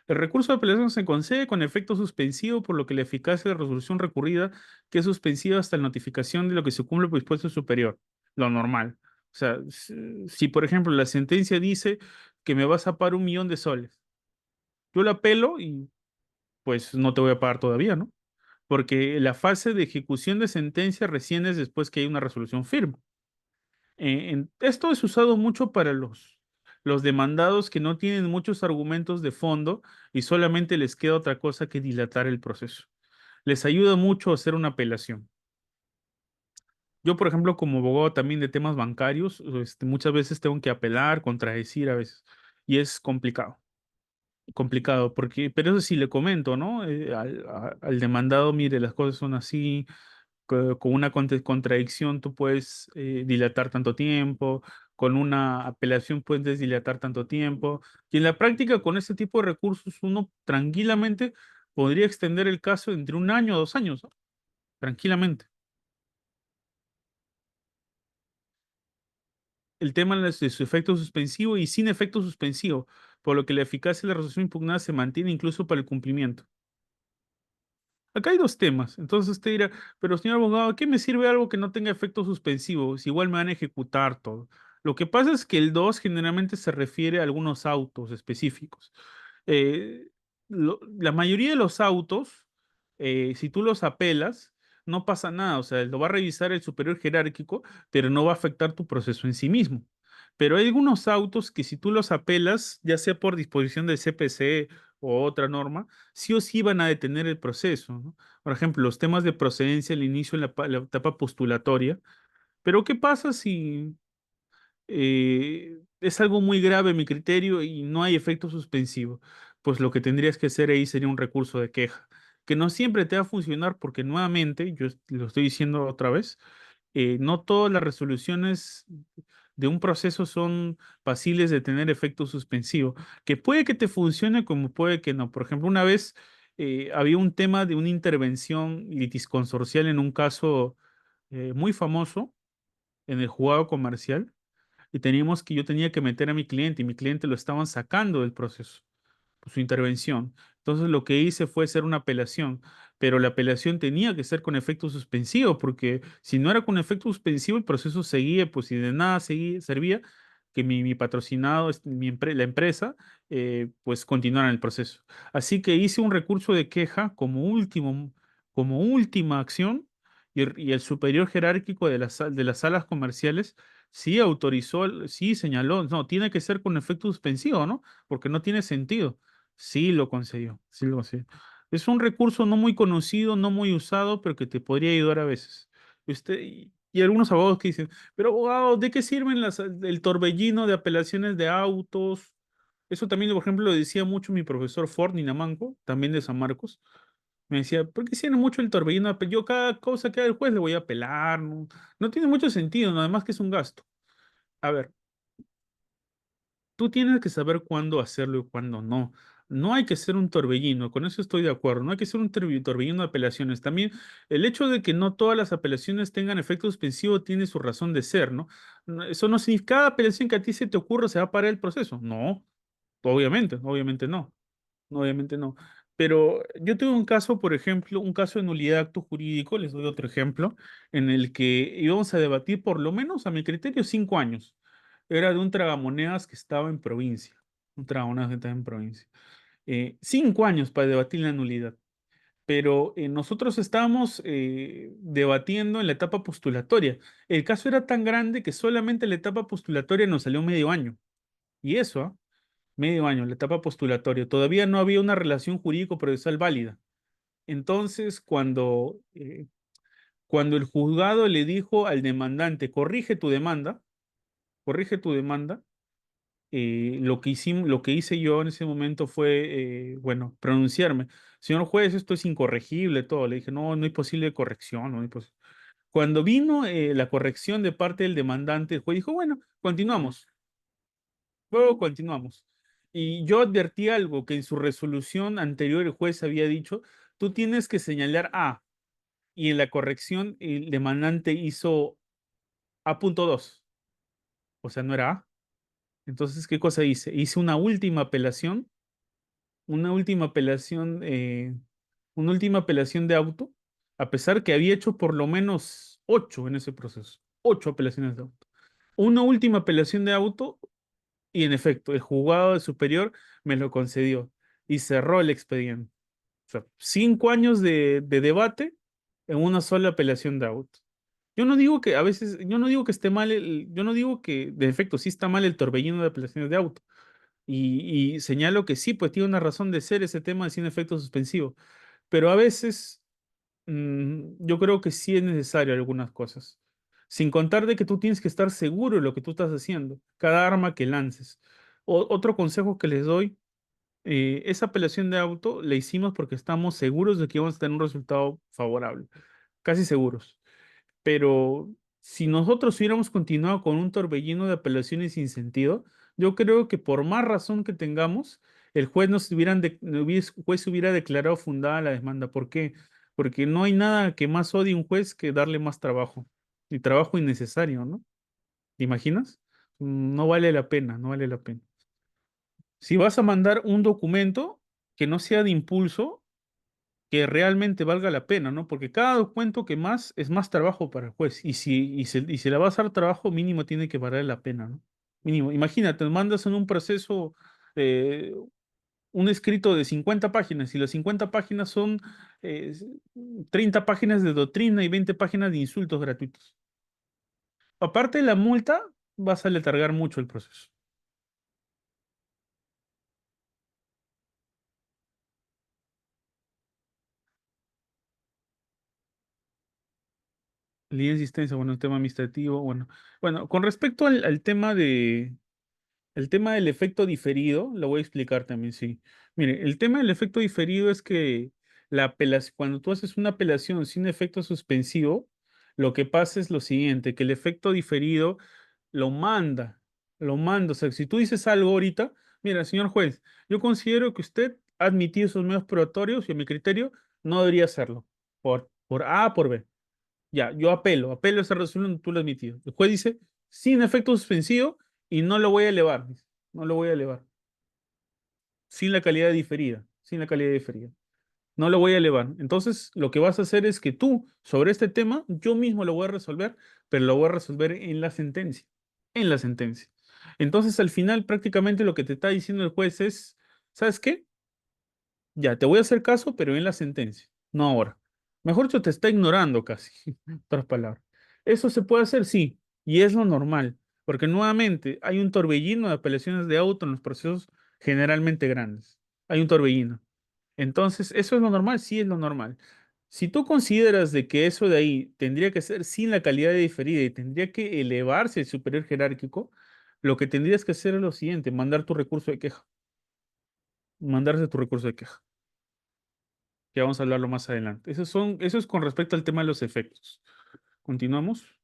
El recurso de apelación se concede con efecto suspensivo, por lo que la eficacia de la resolución recurrida que es suspensiva hasta la notificación de lo que se cumple por dispuesto superior. Lo normal. O sea, si por ejemplo la sentencia dice que me vas a pagar 1 millón de soles, yo la apelo y pues no te voy a pagar todavía, ¿no? Porque la fase de ejecución de sentencia recién es después que hay una resolución firme. Esto es usado mucho para los demandados que no tienen muchos argumentos de fondo y solamente les queda otra cosa que dilatar el proceso. Les ayuda mucho a hacer una apelación. Yo, por ejemplo, como abogado también de temas bancarios, muchas veces tengo que apelar, contradecir a veces, y es complicado. Complicado, porque, pero eso sí le comento, ¿no? Al demandado, mire, las cosas son así, con una contradicción tú puedes dilatar tanto tiempo, con una apelación puedes dilatar tanto tiempo, y en la práctica con este tipo de recursos uno tranquilamente podría extender el caso entre 1 año o 2 años, ¿no? Tranquilamente. El tema de su efecto suspensivo y sin efecto suspensivo, por lo que la eficacia de la resolución impugnada se mantiene incluso para el cumplimiento. Acá hay dos temas. Entonces usted dirá, pero señor abogado, ¿qué me sirve algo que no tenga efecto suspensivo? Si igual me van a ejecutar todo. Lo que pasa es que el 2 generalmente se refiere a algunos autos específicos. Eh, la mayoría de los autos, si tú los apelas, no pasa nada. O sea, lo va a revisar el superior jerárquico, pero no va a afectar tu proceso en sí mismo. Pero hay algunos autos que si tú los apelas, ya sea por disposición del CPC o otra norma, sí o sí van a detener el proceso, ¿no? Por ejemplo, los temas de procedencia al inicio en la etapa postulatoria. Pero ¿qué pasa si es algo muy grave a mi criterio y no hay efecto suspensivo? Pues lo que tendrías que hacer ahí sería un recurso de queja, que no siempre te va a funcionar porque nuevamente, yo lo estoy diciendo otra vez, no todas las resoluciones de un proceso son pasibles de tener efecto suspensivo, que puede que te funcione como puede que no. Por ejemplo, una vez había un tema de una intervención litisconsorcial en un caso muy famoso en el juzgado comercial y yo tenía que meter a mi cliente y mi cliente lo estaban sacando del proceso su intervención. Entonces lo que hice fue hacer una apelación, pero la apelación tenía que ser con efecto suspensivo, porque si no era con efecto suspensivo, el proceso seguía, pues si de nada servía que mi patrocinado, la empresa, pues continuara en el proceso. Así que hice un recurso de queja como última acción, y el superior jerárquico de las salas comerciales sí autorizó, sí señaló, no, tiene que ser con efecto suspensivo, ¿no? Porque no tiene sentido. Sí lo concedió, sí lo concedió. Es un recurso no muy conocido, no muy usado, pero que te podría ayudar a veces. Y algunos abogados que dicen, pero abogado, ¿de qué sirven el torbellino de apelaciones de autos? Eso también, por ejemplo, lo decía mucho mi profesor Ford Ninamanco, también de San Marcos. Me decía, ¿por qué sirve mucho el torbellino? Yo cada cosa que haga el juez le voy a apelar, ¿no? No tiene mucho sentido, nada más que es un gasto. A ver, tú tienes que saber cuándo hacerlo y cuándo no. No hay que ser un torbellino, con eso estoy de acuerdo. No hay que ser un torbellino de apelaciones. También el hecho de que no todas las apelaciones tengan efecto suspensivo tiene su razón de ser, ¿no? Eso no significa que cada apelación que a ti se te ocurra se va a parar el proceso. No, obviamente no. Obviamente no. Pero yo tengo un caso, por ejemplo, un caso de nulidad de acto jurídico, les doy otro ejemplo, en el que íbamos a debatir por lo menos, a mi criterio, 5 años. Era de un tragamonedas que estaba en provincia. Un tragamonedas que estaba en provincia. 5 años para debatir la nulidad. Pero nosotros estábamos debatiendo en la etapa postulatoria. El caso era tan grande que solamente en la etapa postulatoria nos salió medio año. Y eso, ¿ah? Medio año, la etapa postulatoria. Todavía no había una relación jurídico-procesal válida. Entonces, cuando el juzgado le dijo al demandante, corrige tu demanda, lo que hice yo en ese momento fue, bueno, pronunciarme. Señor juez, esto es incorregible, todo. Le dije, no, no hay posible corrección. No hay Cuando vino la corrección de parte del demandante, el juez dijo, bueno, continuamos. Luego continuamos. Y yo advertí algo que en su resolución anterior el juez había dicho, tú tienes que señalar A, y en la corrección el demandante hizo A.2, o sea, no era A. Entonces, ¿qué cosa hice? Hice una última apelación, una última apelación de auto, a pesar que había hecho por lo menos 8 en ese proceso, 8 apelaciones de auto. Una última apelación de auto. Y en efecto, el juzgado superior me lo concedió y cerró el expediente. O sea, 5 años de debate en una sola apelación de auto. Yo no digo que a veces, yo no digo que esté mal, yo no digo que de efecto sí está mal el torbellino de apelaciones de auto. Y señalo que sí, pues tiene una razón de ser ese tema sin efecto suspensivo. Pero a veces yo creo que sí es necesario algunas cosas. Sin contar de que tú tienes que estar seguro de lo que tú estás haciendo, cada arma que lances. Otro consejo que les doy, esa apelación de auto la hicimos porque estamos seguros de que vamos a tener un resultado favorable, casi seguros. Pero si nosotros hubiéramos continuado con un torbellino de apelaciones sin sentido, yo creo que por más razón que tengamos, el juez juez hubiera declarado fundada la demanda. ¿Por qué? Porque no hay nada que más odie un juez que darle más trabajo. Y trabajo innecesario, ¿no? ¿Te imaginas? No vale la pena, no vale la pena. Si vas a mandar un documento que no sea de impulso, que realmente valga la pena, ¿no? Porque cada documento que más es más trabajo para el juez. Y si le vas a dar trabajo, mínimo tiene que valer la pena, ¿no? Mínimo. Imagínate, mandas en un proceso eh, un escrito de 50 páginas y las 50 páginas son eh, 30 páginas de doctrina y 20 páginas de insultos gratuitos. Aparte de la multa, vas a letargar mucho el proceso. Ley de insistencia, bueno, el tema administrativo, bueno. Bueno, con respecto al tema el tema del efecto diferido, lo voy a explicar también, sí. Mire, el tema del efecto diferido es que cuando tú haces una apelación sin efecto suspensivo, lo que pasa es lo siguiente, que el efecto diferido lo manda, lo manda. O sea, si tú dices algo ahorita, mira, señor juez, yo considero que usted ha admitido esos medios probatorios y a mi criterio no debería hacerlo, por A, por B. Ya, yo apelo a esa resolución, tú lo has admitido. El juez dice, sin efecto suspensivo y no lo voy a elevar, dice, no lo voy a elevar, sin la calidad diferida, sin la calidad diferida. No lo voy a elevar. Entonces, lo que vas a hacer es que tú, sobre este tema, yo mismo lo voy a resolver, pero lo voy a resolver en la sentencia, en la sentencia. Entonces, al final, prácticamente lo que te está diciendo el juez es, ¿sabes qué? Ya, te voy a hacer caso, pero en la sentencia, no ahora. Mejor dicho, te está ignorando casi, en otras palabras. ¿Eso se puede hacer? Sí, y es lo normal, porque nuevamente hay un torbellino de apelaciones de auto en los procesos generalmente grandes. Hay un torbellino. Entonces, ¿eso es lo normal? Sí, es lo normal. Si tú consideras de que eso de ahí tendría que ser sin la calidad de diferida y tendría que elevarse el superior jerárquico, lo que tendrías que hacer es lo siguiente, mandar tu recurso de queja, mandarse tu recurso de queja, que vamos a hablarlo más adelante. Eso es con respecto al tema de los efectos. ¿Continuamos?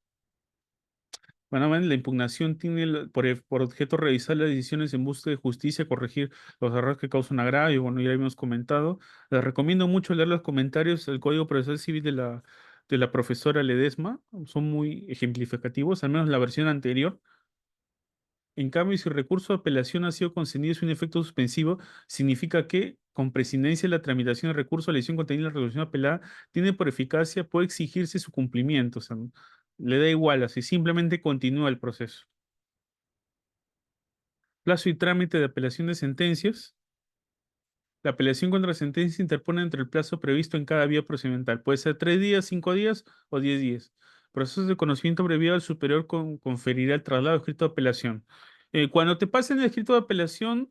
Bueno, la impugnación tiene por objeto revisar las decisiones en busca de justicia, corregir los errores que causan agravio. Bueno, ya habíamos comentado. Les recomiendo mucho leer los comentarios del Código Procesal Civil de la profesora Ledesma. Son muy ejemplificativos, al menos la versión anterior. En cambio, si el recurso de apelación ha sido concedido sin efecto suspensivo, significa que, con prescindencia de la tramitación del recurso, la decisión contenida en la resolución apelada tiene por eficacia, puede exigirse su cumplimiento. O sea, le da igual, así simplemente continúa el proceso. Plazo y trámite de apelación de sentencias. La apelación contra sentencia se interpone entre el plazo previsto en cada vía procedimental. Puede ser 3 días, 5 días o 10 días. Procesos de conocimiento abreviado al superior conferirá el traslado escrito de apelación. Cuando te pasen el escrito de apelación,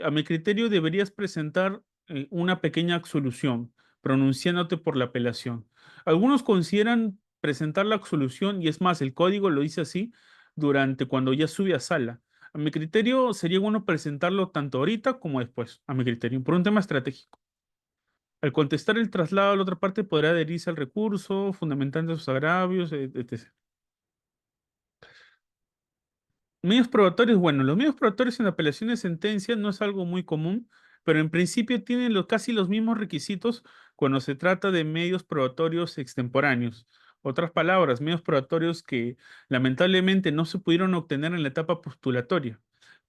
a mi criterio deberías presentar una pequeña absolución, pronunciándote por la apelación. Algunos consideran presentar la absolución, y es más, el código lo dice así, durante cuando ya sube a sala. A mi criterio, sería bueno presentarlo tanto ahorita como después, a mi criterio, por un tema estratégico. Al contestar el traslado, la otra parte podrá adherirse al recurso, fundamentando sus agravios, etc. Medios probatorios, bueno, los medios probatorios en apelación de sentencia no es algo muy común, pero en principio tienen casi los mismos requisitos cuando se trata de medios probatorios extemporáneos. Otras palabras, medios probatorios que lamentablemente no se pudieron obtener en la etapa postulatoria,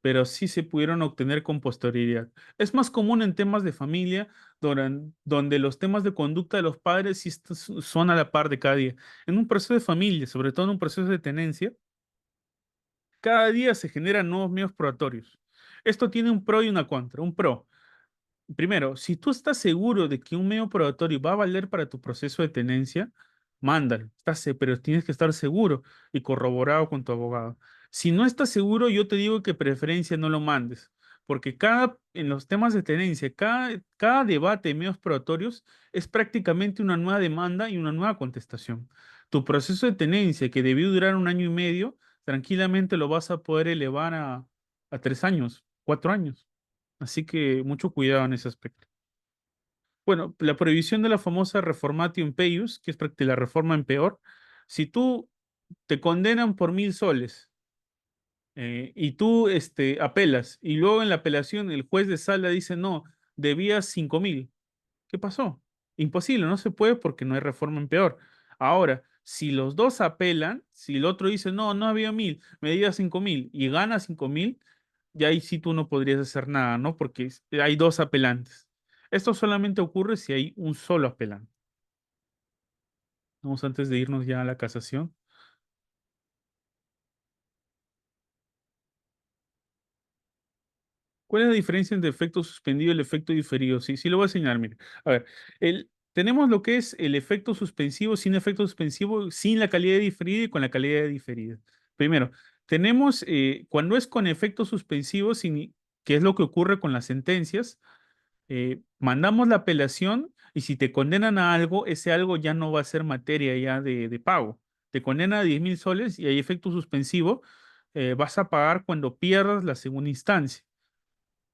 pero sí se pudieron obtener con posterioridad. Es más común en temas de familia, donde los temas de conducta de los padres sí son a la par de cada día. En un proceso de familia, sobre todo en un proceso de tenencia, cada día se generan nuevos medios probatorios. Esto tiene un pro y una contra. Un pro. Primero, si tú estás seguro de que un medio probatorio va a valer para tu proceso de tenencia, mándalo. Pero tienes que estar seguro y corroborado con tu abogado. Si no estás seguro, yo te digo que preferencia no lo mandes, porque en los temas de tenencia, cada debate de medios probatorios es prácticamente una nueva demanda y una nueva contestación. Tu proceso de tenencia, que debió durar 1 año y medio, tranquilamente lo vas a poder elevar a 3 años, 4 años. Así que mucho cuidado en ese aspecto. Bueno, la prohibición de la famosa reformatio impeius, que es la reforma en peor. Si tú te condenan por 1.000 soles y tú apelas y luego en la apelación el juez de sala dice no, debías 5.000. ¿Qué pasó? Imposible, no se puede porque no hay reforma en peor. Ahora, si los dos apelan, si el otro dice no, no había 1.000, me debías 5.000 y gana 5.000, ya ahí sí tú no podrías hacer nada, ¿no? Porque hay dos apelantes. Esto solamente ocurre si hay un solo apelante. Vamos antes de irnos ya a la casación. ¿Cuál es la diferencia entre efecto suspendido y el efecto diferido? Sí, sí lo voy a señalar, mire. A ver, tenemos lo que es el efecto suspensivo, sin la calidad de diferida y con la calidad de diferida. Primero, tenemos cuando es con efecto suspensivo, que es lo que ocurre con las sentencias, mandamos la apelación y si te condenan a algo, ese algo ya no va a ser materia ya de pago. Te condenan a 10.000 soles y hay efecto suspensivo, vas a pagar cuando pierdas la segunda instancia.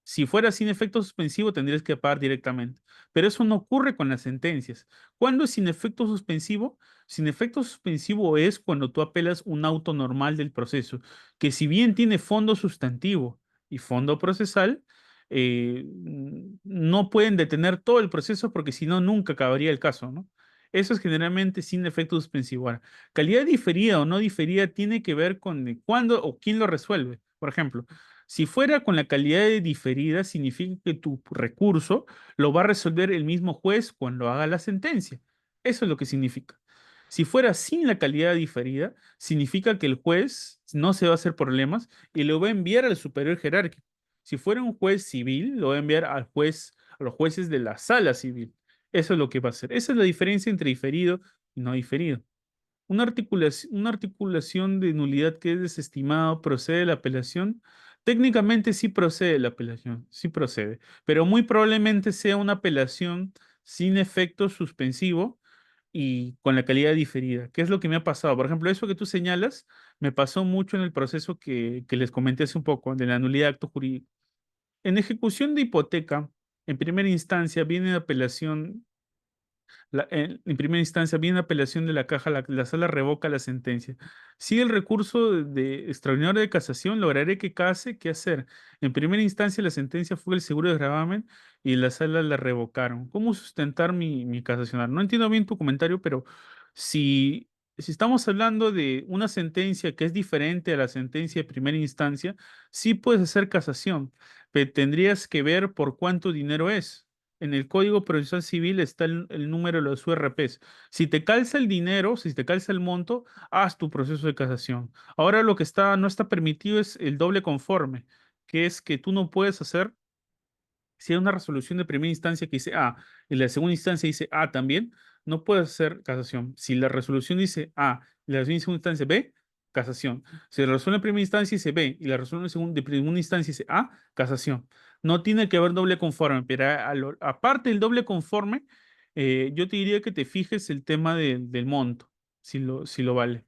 Si fuera sin efecto suspensivo, tendrías que pagar directamente. Pero eso no ocurre con las sentencias. ¿Cuándo es sin efecto suspensivo? Sin efecto suspensivo es cuando tú apelas un auto normal del proceso, que si bien tiene fondo sustantivo y fondo procesal, no pueden detener todo el proceso porque si no, nunca acabaría el caso, ¿no? Eso es generalmente sin efecto suspensivo. Ahora, calidad diferida o no diferida tiene que ver con cuándo o quién lo resuelve. Por ejemplo, si fuera con la calidad de diferida, significa que tu recurso lo va a resolver el mismo juez cuando haga la sentencia. Eso es lo que significa. Si fuera sin la calidad diferida, significa que el juez no se va a hacer problemas y lo va a enviar al superior jerárquico. Si fuera un juez civil, lo va a enviar a los jueces de la sala civil. Eso es lo que va a hacer. Esa es la diferencia entre diferido y no diferido. Una articulación de nulidad que es desestimado, ¿procede la apelación? Técnicamente sí procede la apelación, sí procede, pero muy probablemente sea una apelación sin efecto suspensivo y con la calidad diferida. ¿Qué es lo que me ha pasado? Por ejemplo, eso que tú señalas me pasó mucho en el proceso que les comenté hace un poco, de la nulidad de acto jurídico. En ejecución de hipoteca, en primera instancia viene apelación En primera instancia, viene apelación de la caja, la sala revoca la sentencia. Si el recurso de extraordinario de casación, lograré que case, ¿qué hacer? En primera instancia, la sentencia fue el seguro de gravamen y la sala la revocaron. ¿Cómo sustentar mi casacional? No entiendo bien tu comentario, pero si estamos hablando de una sentencia que es diferente a la sentencia de primera instancia, sí puedes hacer casación, pero tendrías que ver por cuánto dinero es. En el Código Procesal Civil está el número de los URPs. Si te calza el dinero, si te calza el monto, haz tu proceso de casación. Ahora lo que no está permitido es el doble conforme, que es que tú no puedes hacer, si hay una resolución de primera instancia que dice A y la segunda instancia dice A también, no puedes hacer casación. Si la resolución dice A y la segunda instancia B, casación. Si la resolución de primera instancia dice B y la resolución de segunda instancia dice A, casación. No tiene que haber doble conforme, pero aparte del doble conforme, yo te diría que te fijes el tema del monto, si lo vale.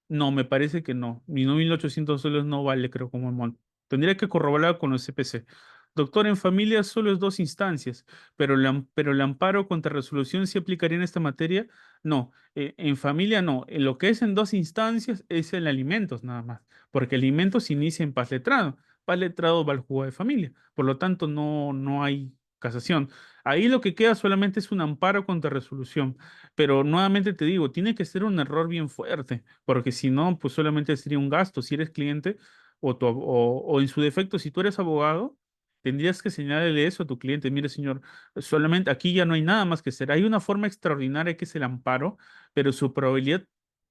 No, me parece que no. Mi 1.800 soles no vale, creo, como el monto. Tendría que corroborar con los CPC. Doctor, en familia solo es dos instancias, pero el amparo contra resolución sí aplicaría en esta materia. No, en familia no. Lo que es en dos instancias es el alimentos nada más, porque alimentos se inicia en paz letrado. Paz letrado va al juego de familia. Por lo tanto, no hay casación. Ahí lo que queda solamente es un amparo contra resolución. Pero nuevamente te digo, tiene que ser un error bien fuerte, porque si no, pues solamente sería un gasto. Si eres cliente o en su defecto, si tú eres abogado, tendrías que señalarle eso a tu cliente. Mire, señor, solamente aquí ya no hay nada más que hacer. Hay una forma extraordinaria que es el amparo, pero su probabilidad,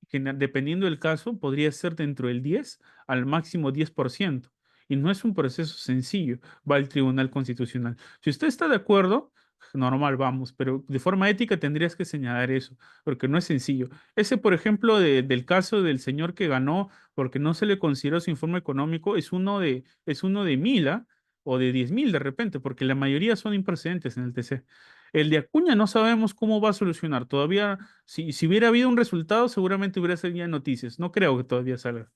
dependiendo del caso, podría ser dentro del 10 al máximo 10%. Y no es un proceso sencillo. Va al Tribunal Constitucional. Si usted está de acuerdo, normal, vamos, pero de forma ética tendrías que señalar eso, porque no es sencillo. Ese, por ejemplo, del caso del señor que ganó porque no se le consideró su informe económico, es uno de 1.000, ¿ah? O de 10.000 de repente, porque la mayoría son improcedentes en el TC. El de Acuña no sabemos cómo va a solucionar. Todavía, si hubiera habido un resultado, seguramente hubiera salido en noticias. No creo que todavía salga.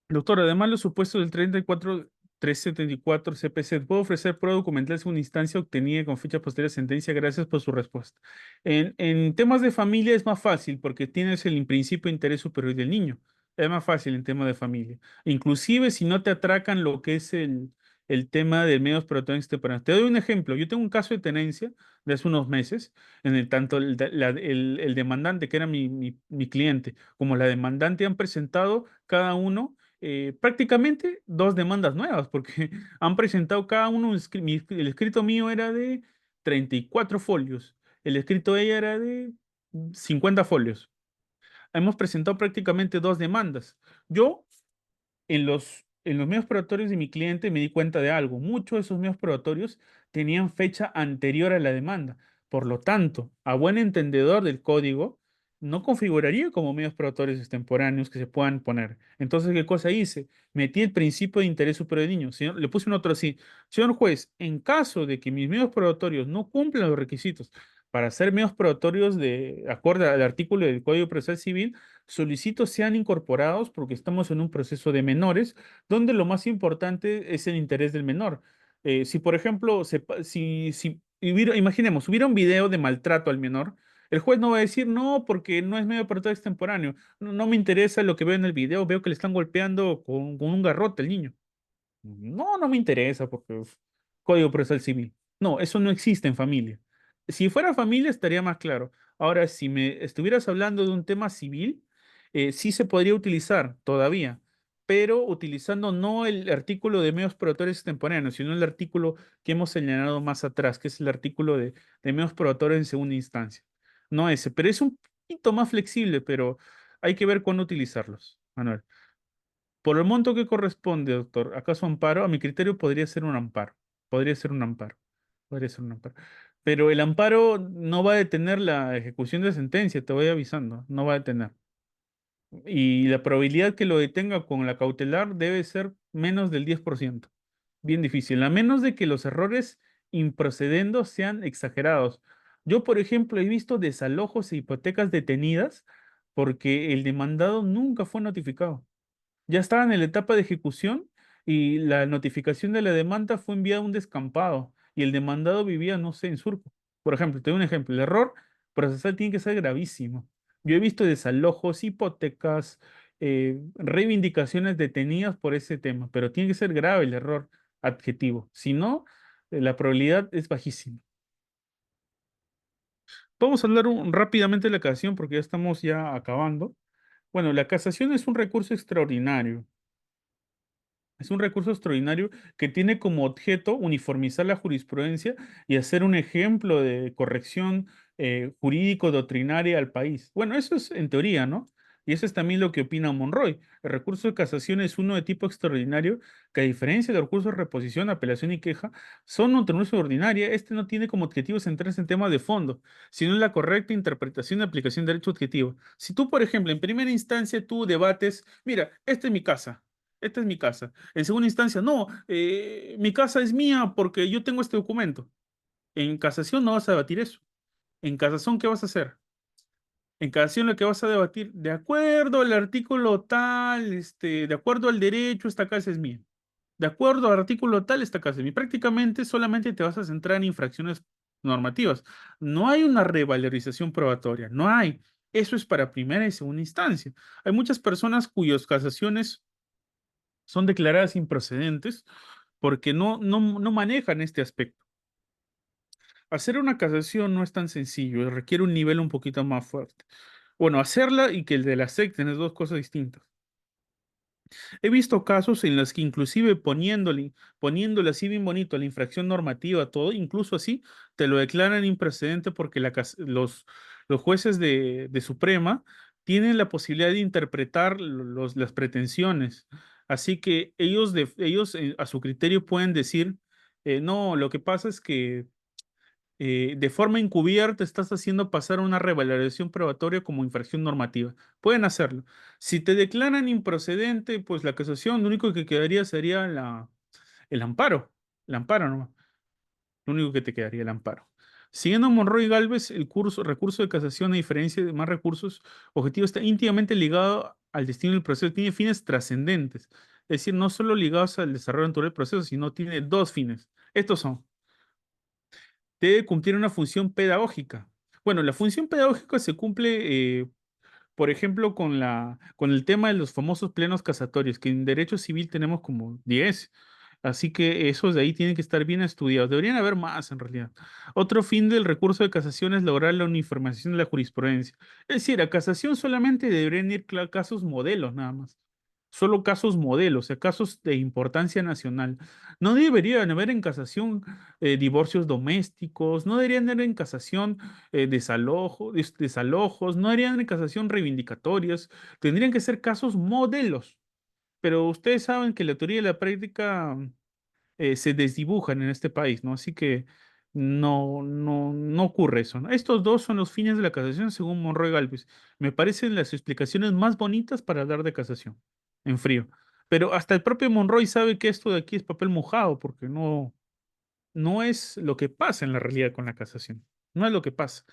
Doctor, además los supuestos del 34.374 CPC, ¿puedo ofrecer prueba documental según instancia obtenida con fecha posterior a sentencia? Gracias por su respuesta. En temas de familia es más fácil porque tienes el principio de interés superior del niño. Es más fácil en tema de familia. Inclusive si no te atracan lo que es el tema de medios probatorios tempranos. Te doy un ejemplo. Yo tengo un caso de tenencia de hace unos meses en el tanto el demandante, que era mi cliente, como la demandante han presentado cada uno prácticamente dos demandas nuevas, porque han presentado cada uno, el escrito mío era de 34 folios, el escrito de ella era de 50 folios. Hemos presentado prácticamente dos demandas. Yo en los medios probatorios de mi cliente me di cuenta de algo. Muchos de esos medios probatorios tenían fecha anterior a la demanda. Por lo tanto, a buen entendedor del código, no configuraría como medios probatorios extemporáneos que se puedan poner. Entonces, ¿qué cosa hice? Metí el principio de interés superior del niño. Le puse un otro así. Señor juez, en caso de que mis medios probatorios no cumplan los requisitos para ser medios probatorios de acorde al artículo del Código Procesal Civil, solicito sean incorporados porque estamos en un proceso de menores, donde lo más importante es el interés del menor. Si, por ejemplo, imaginemos, hubiera un video de maltrato al menor, el juez no va a decir no porque no es medio operatorio extemporáneo. No, no me interesa lo que veo en el video, veo que le están golpeando con un garrote al niño. No, no me interesa porque Código Procesal Civil. No, eso no existe en familia. Si fuera familia estaría más claro. Ahora, si me estuvieras hablando de un tema civil, sí se podría utilizar todavía, pero utilizando no el artículo de medios probatorios extemporáneos, sino el artículo que hemos señalado más atrás, que es el artículo de medios probatorios en segunda instancia. No ese, pero es un poquito más flexible, pero hay que ver cuándo utilizarlos, Manuel. Por el monto que corresponde, doctor, ¿acaso amparo? A mi criterio podría ser un amparo. Podría ser un amparo. Podría ser un amparo. Pero el amparo no va a detener la ejecución de sentencia, te voy avisando. No va a detener. Y la probabilidad que lo detenga con la cautelar debe ser menos del 10%. Bien difícil, a menos de que los errores improcedendo sean exagerados. Yo, por ejemplo, he visto desalojos e hipotecas detenidas porque el demandado nunca fue notificado. Ya estaban en la etapa de ejecución y la notificación de la demanda fue enviada a un descampado. y el demandado vivía, no sé, en Surco. Por ejemplo, te doy un ejemplo, el error procesal tiene que ser gravísimo. Yo he visto desalojos, hipotecas, reivindicaciones detenidas por ese tema, pero tiene que ser grave el error adjetivo. Si no, la probabilidad es bajísima. Vamos a hablar rápidamente de la casación porque ya acabando. Bueno, la casación es un recurso extraordinario. Es un recurso extraordinario que tiene como objeto uniformizar la jurisprudencia y hacer un ejemplo de corrección jurídico-doctrinaria al país. Bueno, eso es en teoría, ¿no? Y eso es también lo que opina Monroy. El recurso de casación es uno de tipo extraordinario que, a diferencia de los recursos de reposición, apelación y queja, son un uso ordinaria. Este no tiene como objetivo centrarse en temas de fondo, sino en la correcta interpretación y aplicación de derecho objetivo. Si tú, por ejemplo, en primera instancia tú debates, mira, esta es mi casa. Esta es mi casa. En segunda instancia, no, mi casa es mía porque yo tengo este documento. En casación no vas a debatir eso. En casación, ¿qué vas a hacer? En casación lo que vas a debatir, de acuerdo al artículo tal, de acuerdo al derecho, esta casa es mía. De acuerdo al artículo tal, esta casa es mía. Prácticamente solamente te vas a centrar en infracciones normativas. No hay una revalorización probatoria, no hay. Eso es para primera y segunda instancia. Hay muchas personas cuyas casaciones son declaradas improcedentes porque no manejan este aspecto. Hacer una casación no es tan sencillo, requiere un nivel un poquito más fuerte. Bueno, hacerla y que el de la acepten es dos cosas distintas. He visto casos en los que inclusive poniéndole así bien bonito la infracción normativa, todo, incluso así, te lo declaran improcedente porque los jueces de Suprema tienen la posibilidad de interpretar las pretensiones. Así que ellos a su criterio pueden decir, no, lo que pasa es que de forma encubierta estás haciendo pasar una revaloración probatoria como infracción normativa. Pueden hacerlo. Si te declaran improcedente, pues la casación, lo único que quedaría sería el amparo. El amparo, ¿no? Lo único que te quedaría el amparo. Siguiendo Monroy y Galvez, recurso de casación, a diferencia de más recursos, objetivo está íntimamente ligado al destino del proceso, tiene fines trascendentes. Es decir, no solo ligados al desarrollo natural del proceso, sino tiene dos fines. Estos son: debe cumplir una función pedagógica. Bueno, la función pedagógica se cumple, por ejemplo, con el tema de los famosos plenos casatorios, que en derecho civil tenemos como 10. Así que esos de ahí tienen que estar bien estudiados. Deberían haber más en realidad. Otro fin del recurso de casación es lograr la uniformización de la jurisprudencia. Es decir, a casación solamente deberían ir casos modelos nada más. Solo casos modelos, o sea, casos de importancia nacional. No deberían haber en casación divorcios domésticos, no deberían haber en casación desalojos, no deberían haber en casación reivindicatorias. Tendrían que ser casos modelos. Pero ustedes saben que la teoría y la práctica se desdibujan en este país, ¿no? Así que no ocurre eso, ¿no? Estos dos son los fines de la casación según Monroy Galvez. Me parecen las explicaciones más bonitas para hablar de casación, en frío. Pero hasta el propio Monroy sabe que esto de aquí es papel mojado, porque no es lo que pasa en la realidad con la casación. No es lo que pasa.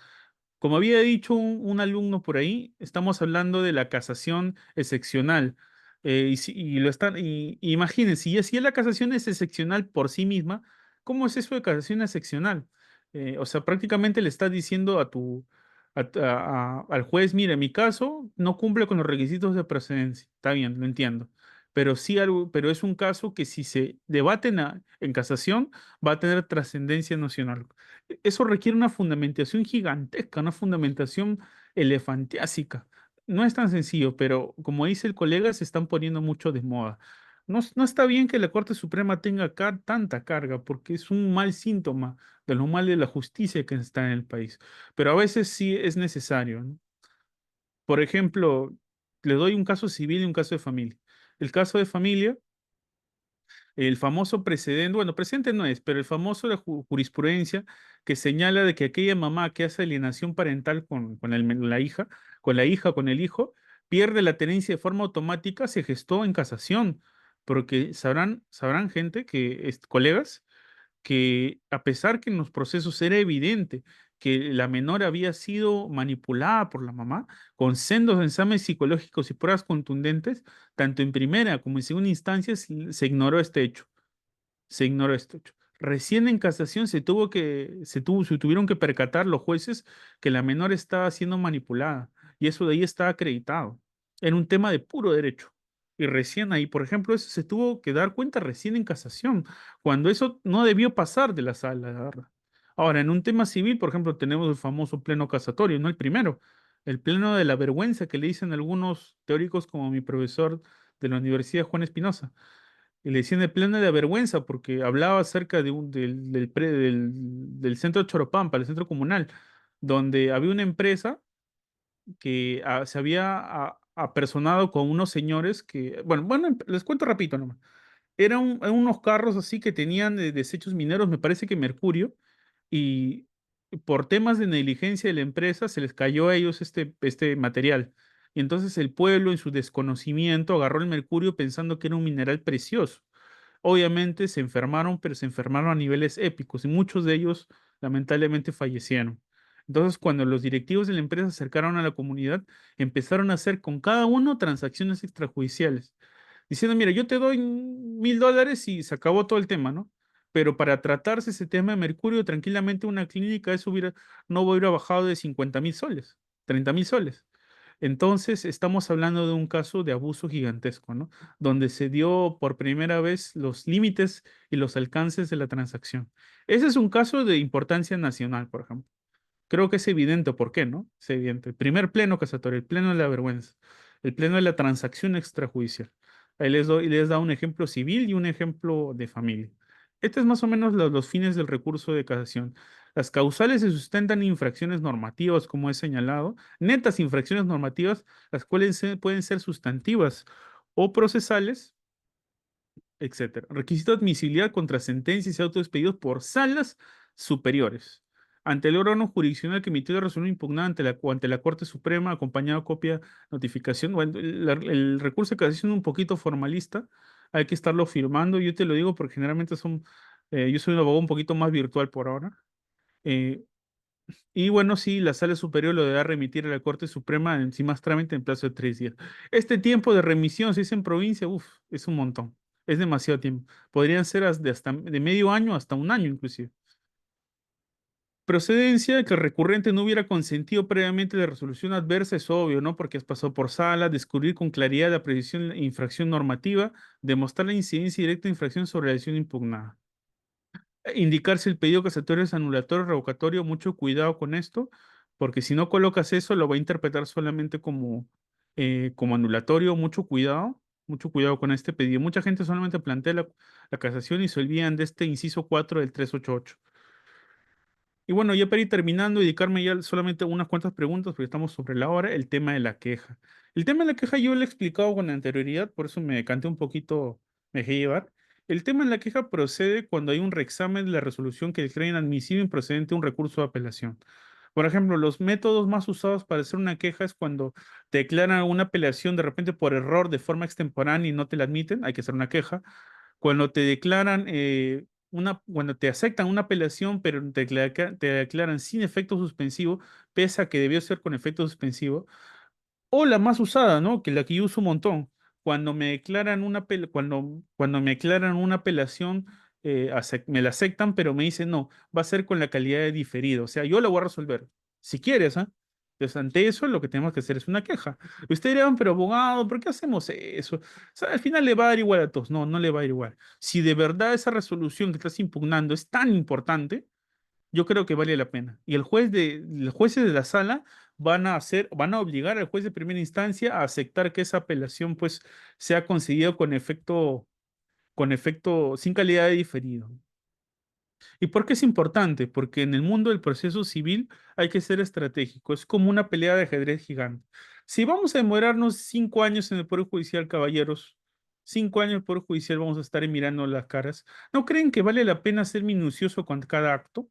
Como había dicho un alumno por ahí, estamos hablando de la casación excepcional. Y lo están, y imagínense, si la casación es excepcional por sí misma, ¿cómo es eso de casación excepcional? O sea, prácticamente le estás diciendo al juez, mire, mi caso no cumple con los requisitos de procedencia. Está bien, lo entiendo. Pero sí pero es un caso que si se debate en casación va a tener trascendencia nacional. Eso requiere una fundamentación gigantesca, una fundamentación elefantiásica. No es tan sencillo, pero como dice el colega, se están poniendo mucho de moda. No está bien que la Corte Suprema tenga tanta carga, porque es un mal síntoma de lo mal de la justicia que está en el país. Pero a veces sí es necesario, ¿no? Por ejemplo, le doy un caso civil y un caso de familia. El caso de familia, el famoso precedente, bueno, precedente no es, pero el famoso de jurisprudencia que señala de que aquella mamá que hace alienación parental con la hija, con el hijo, pierde la tenencia de forma automática, se gestó en casación, porque sabrán gente colegas, que a pesar que en los procesos era evidente que la menor había sido manipulada por la mamá, con sendos exámenes psicológicos y pruebas contundentes, tanto en primera como en segunda instancia se ignoró este hecho. Se ignoró este hecho. Recién en casación se tuvieron que percatar los jueces que la menor estaba siendo manipulada y eso de ahí está acreditado. Era un tema de puro derecho. Y recién ahí, por ejemplo, eso se tuvo que dar cuenta recién en casación, cuando eso no debió pasar de la sala, la verdad. Ahora, en un tema civil, por ejemplo, tenemos el famoso pleno casatorio, no el primero, el pleno de la vergüenza que le dicen algunos teóricos como mi profesor de la Universidad Juan Espinosa. Y le decían el plano de vergüenza porque hablaba acerca del centro de Choropampa, el centro comunal, donde había una empresa que se había apersonado con unos señores que, bueno, les cuento rapidito nomás. Eran unos carros así que tenían desechos mineros, me parece que mercurio, y por temas de negligencia de la empresa se les cayó a ellos este material. Y entonces el pueblo, en su desconocimiento, agarró el mercurio pensando que era un mineral precioso. Obviamente se enfermaron, pero se enfermaron a niveles épicos y muchos de ellos lamentablemente fallecieron. Entonces, cuando los directivos de la empresa se acercaron a la comunidad, empezaron a hacer con cada uno transacciones extrajudiciales, diciendo, mira, yo te doy $1.000 y se acabó todo el tema, ¿no? Pero para tratarse ese tema de mercurio, tranquilamente una clínica eso no hubiera bajado de 50.000 soles, 30.000 soles. Entonces, estamos hablando de un caso de abuso gigantesco, ¿no? Donde se dio por primera vez los límites y los alcances de la transacción. Ese es un caso de importancia nacional, por ejemplo. Creo que es evidente por qué, ¿no? Es evidente. El primer pleno casatorio, el pleno de la vergüenza, el pleno de la transacción extrajudicial. Ahí les da un ejemplo civil y un ejemplo de familia. Este es más o menos los fines del recurso de casación. Las causales se sustentan en infracciones normativas, como he señalado, netas infracciones normativas, las cuales pueden ser sustantivas o procesales, etcétera. Requisito de admisibilidad contra sentencias y autos expedidos por salas superiores. Ante el órgano jurisdiccional que emitió la resolución impugnada ante la Corte Suprema, acompañado de copia notificación. Bueno, el recurso de casación es un poquito formalista, hay que estarlo firmando. Yo te lo digo porque generalmente yo soy un abogado un poquito más virtual por ahora. Eh, y bueno, sí, la Sala Superior lo deberá remitir a la Corte Suprema sin más trámite en plazo de 3 días. Este tiempo de remisión, si es en provincia, es un montón. Es demasiado tiempo. Podrían ser de medio año hasta un año inclusive. Procedencia que el recurrente no hubiera consentido previamente la resolución adversa es obvio, ¿no? Porque has pasado por sala, descubrir con claridad la precisión infracción normativa, demostrar la incidencia directa de infracción sobre la decisión impugnada. Indicar si el pedido casatorio es anulatorio o revocatorio, mucho cuidado con esto, porque si no colocas eso, lo va a interpretar solamente como anulatorio, mucho cuidado con este pedido. Mucha gente solamente plantea la casación y se olvidan de este inciso 4 del 388. Y bueno, ya para ir terminando, dedicarme ya solamente a unas cuantas preguntas, porque estamos sobre la hora, el tema de la queja. El tema de la queja yo lo he explicado con anterioridad, por eso me decanté un poquito, me dejé llevar. El tema de la queja procede cuando hay un reexamen de la resolución que declara inadmisible improcedente un recurso de apelación. Por ejemplo, los métodos más usados para hacer una queja es cuando te declaran una apelación de repente por error de forma extemporánea y no te la admiten, hay que hacer una queja. Cuando te declaran cuando te aceptan una apelación, pero te declaran sin efecto suspensivo, pese a que debió ser con efecto suspensivo, o la más usada, ¿no? Que la que yo uso un montón. Cuando me declaran una apelación, me la aceptan, pero me dicen no, va a ser con la calidad de diferido. O sea, yo la voy a resolver. Si quieres, ¿ah? Entonces, ante eso, lo que tenemos que hacer es una queja. Y ustedes dirán, pero abogado, ¿por qué hacemos eso? O sea, al final le va a dar igual a todos. No, no le va a dar igual. Si de verdad esa resolución que estás impugnando es tan importante, yo creo que vale la pena. Y los jueces de la sala van a obligar al juez de primera instancia a aceptar que esa apelación pues sea concedida con efecto sin calidad de diferido. ¿Y por qué es importante? Porque en el mundo del proceso civil hay que ser estratégico. Es como una pelea de ajedrez gigante. Si vamos a demorarnos 5 años en el Poder Judicial, caballeros, 5 años en el Poder Judicial vamos a estar mirando las caras, ¿no creen que vale la pena ser minucioso con cada acto?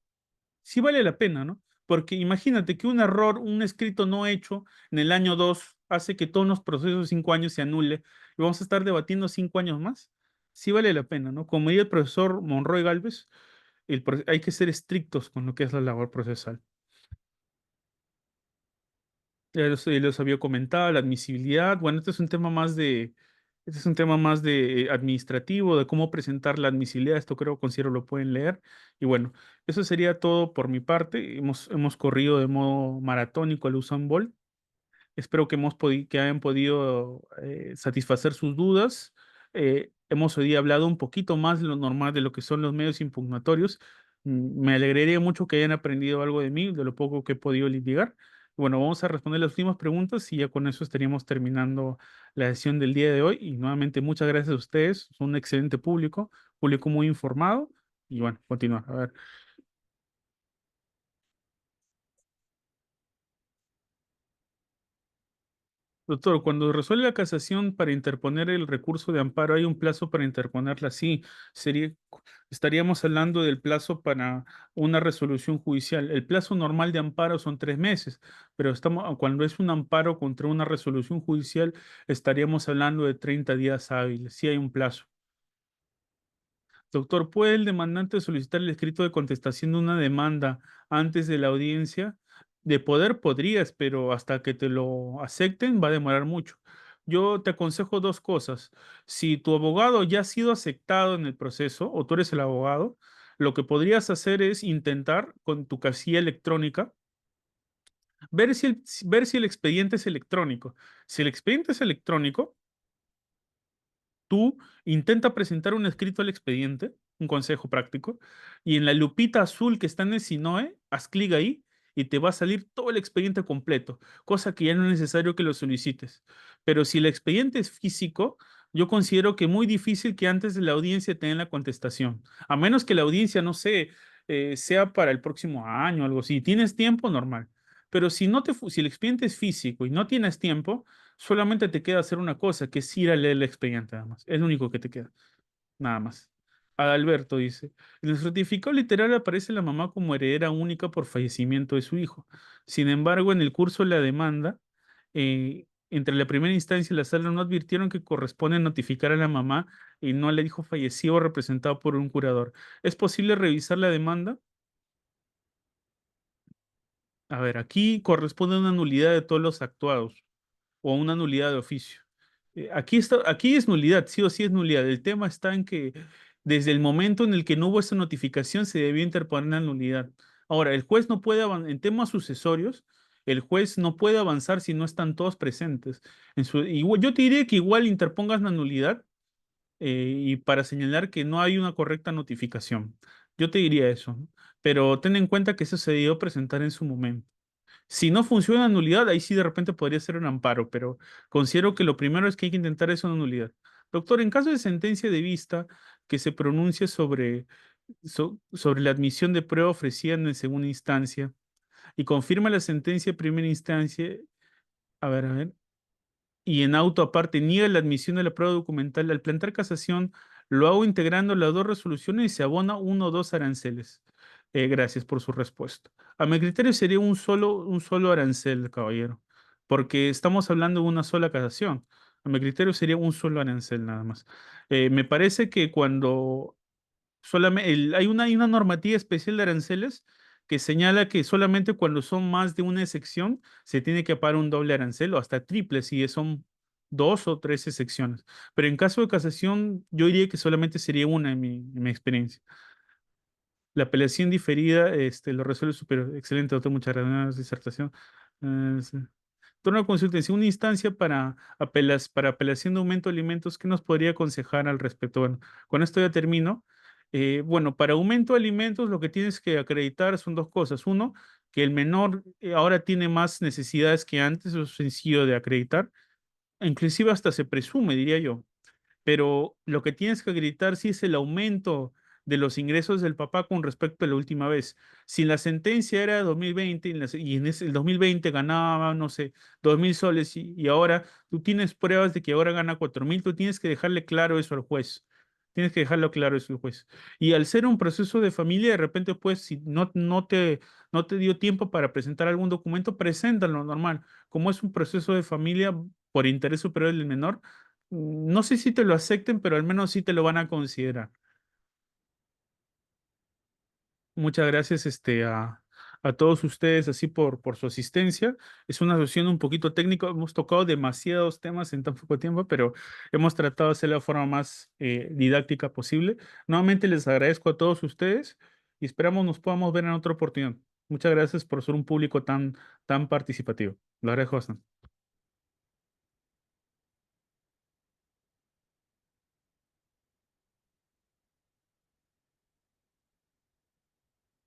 Sí vale la pena, ¿no? Porque imagínate que un error, un escrito no hecho en el año 2 hace que todos los procesos de 5 años se anule y vamos a estar debatiendo 5 años más. Sí vale la pena, ¿no? Como diría el profesor Monroy Galvez, hay que ser estrictos con lo que es la labor procesal. Ya los había comentado, la admisibilidad. Bueno, este es un tema más Este es un tema más de administrativo, de cómo presentar la admisibilidad. Esto creo, considero, lo pueden leer. Y bueno, eso sería todo por mi parte. Hemos corrido de modo maratónico el Usain Bolt. Espero que, que hayan podido satisfacer sus dudas. Hemos hoy día hablado un poquito más de lo normal de lo que son los medios impugnatorios. Me alegraría mucho que hayan aprendido algo de mí, de lo poco que he podido litigar. Bueno, vamos a responder las últimas preguntas y ya con eso estaríamos terminando la sesión del día de hoy. Y nuevamente, muchas gracias a ustedes. Son un excelente público, público muy informado. Y bueno, continuar. A ver. Doctor, cuando resuelve la casación para interponer el recurso de amparo, ¿hay un plazo para interponerla? Sí, sería, estaríamos hablando del plazo para una resolución judicial. El plazo normal de amparo son 3 meses, pero cuando es un amparo contra una resolución judicial, estaríamos hablando de 30 días hábiles. Sí hay un plazo. Doctor, ¿puede el demandante solicitar el escrito de contestación de una demanda antes de la audiencia? De poder podrías, pero hasta que te lo acepten va a demorar mucho. Yo te aconsejo dos cosas. Si tu abogado ya ha sido aceptado en el proceso o tú eres el abogado, lo que podrías hacer es intentar con tu casilla electrónica ver si el expediente es electrónico. Si el expediente es electrónico, tú intenta presentar un escrito al expediente, un consejo práctico, y en la lupita azul que está en el SINOE, haz clic ahí y te va a salir todo el expediente completo, cosa que ya no es necesario que lo solicites. Pero si el expediente es físico, yo considero que muy difícil que antes de la audiencia tengan la contestación, a menos que la audiencia, no sé, sea para el próximo año o algo así. ¿Tienes tiempo? Normal. Pero si el expediente es físico y no tienes tiempo, solamente te queda hacer una cosa, que es ir a leer el expediente nada más. Es lo único que te queda, nada más. Adalberto dice, en el certificado literal aparece la mamá como heredera única por fallecimiento de su hijo. Sin embargo, en el curso de la demanda, entre la primera instancia y la sala no advirtieron que corresponde notificar a la mamá y no le dijo fallecido representado por un curador. ¿Es posible revisar la demanda? A ver, aquí corresponde una nulidad de todos los actuados o una nulidad de oficio. Aquí es nulidad, sí o sí es nulidad. El tema está en que desde el momento en el que no hubo esa notificación se debió interponer la nulidad. Ahora, el juez no puede avanzar en temas sucesorios, el juez no puede avanzar si no están todos presentes. Yo te diría que igual interpongas la nulidad y para señalar que no hay una correcta notificación. Yo te diría eso, ¿no? Pero ten en cuenta que eso se debió presentar en su momento. Si no funciona la nulidad, ahí sí de repente podría ser un amparo, pero considero que lo primero es que hay que intentar es una nulidad. Doctor, en caso de sentencia de vista que se pronuncie sobre la admisión de prueba ofrecida en segunda instancia y confirma la sentencia de primera instancia, a ver, y en auto aparte niega la admisión de la prueba documental, al plantear casación, lo hago integrando las dos resoluciones y se abona uno o dos aranceles. Gracias por su respuesta. A mi criterio sería un solo arancel, caballero, porque estamos hablando de una sola casación. A mi criterio sería un solo arancel nada más. Me parece que cuando hay una normativa especial de aranceles que señala que solamente cuando son más de una sección se tiene que pagar un doble arancel o hasta triple si son 2 o 3 secciones. Pero en caso de casación, yo diría que solamente sería una en mi experiencia. La apelación diferida, lo resuelve superior. Excelente, doctor, muchas gracias. Disertación. Sí. Turno de consulta. En segunda instancia, para apelación de aumento de alimentos, ¿qué nos podría aconsejar al respecto? Bueno, con esto ya termino. Bueno, para aumento de alimentos, lo que tienes que acreditar son dos cosas. Uno, que el menor ahora tiene más necesidades que antes, eso es sencillo de acreditar. Inclusive hasta se presume, diría yo, pero lo que tienes que acreditar sí es el aumento de los ingresos del papá con respecto a la última vez. Si la sentencia era de 2020 y el 2020 ganaba, no sé, 2.000 soles y ahora tú tienes pruebas de que ahora gana 4.000, tú tienes que dejarle claro eso al juez. Tienes que dejarlo claro eso al juez. Y al ser un proceso de familia, de repente, pues, si no te dio tiempo para presentar algún documento, preséntalo normal. Como es un proceso de familia por interés superior del menor, no sé si te lo acepten, pero al menos sí te lo van a considerar. Muchas gracias a a todos ustedes así por su asistencia. Es una sesión un poquito técnica, hemos tocado demasiados temas en tan poco tiempo, pero hemos tratado de hacer la forma más didáctica posible. Nuevamente les agradezco a todos ustedes y esperamos nos podamos ver en otra oportunidad. Muchas gracias por ser un público tan participativo. Lo agradezco bastante.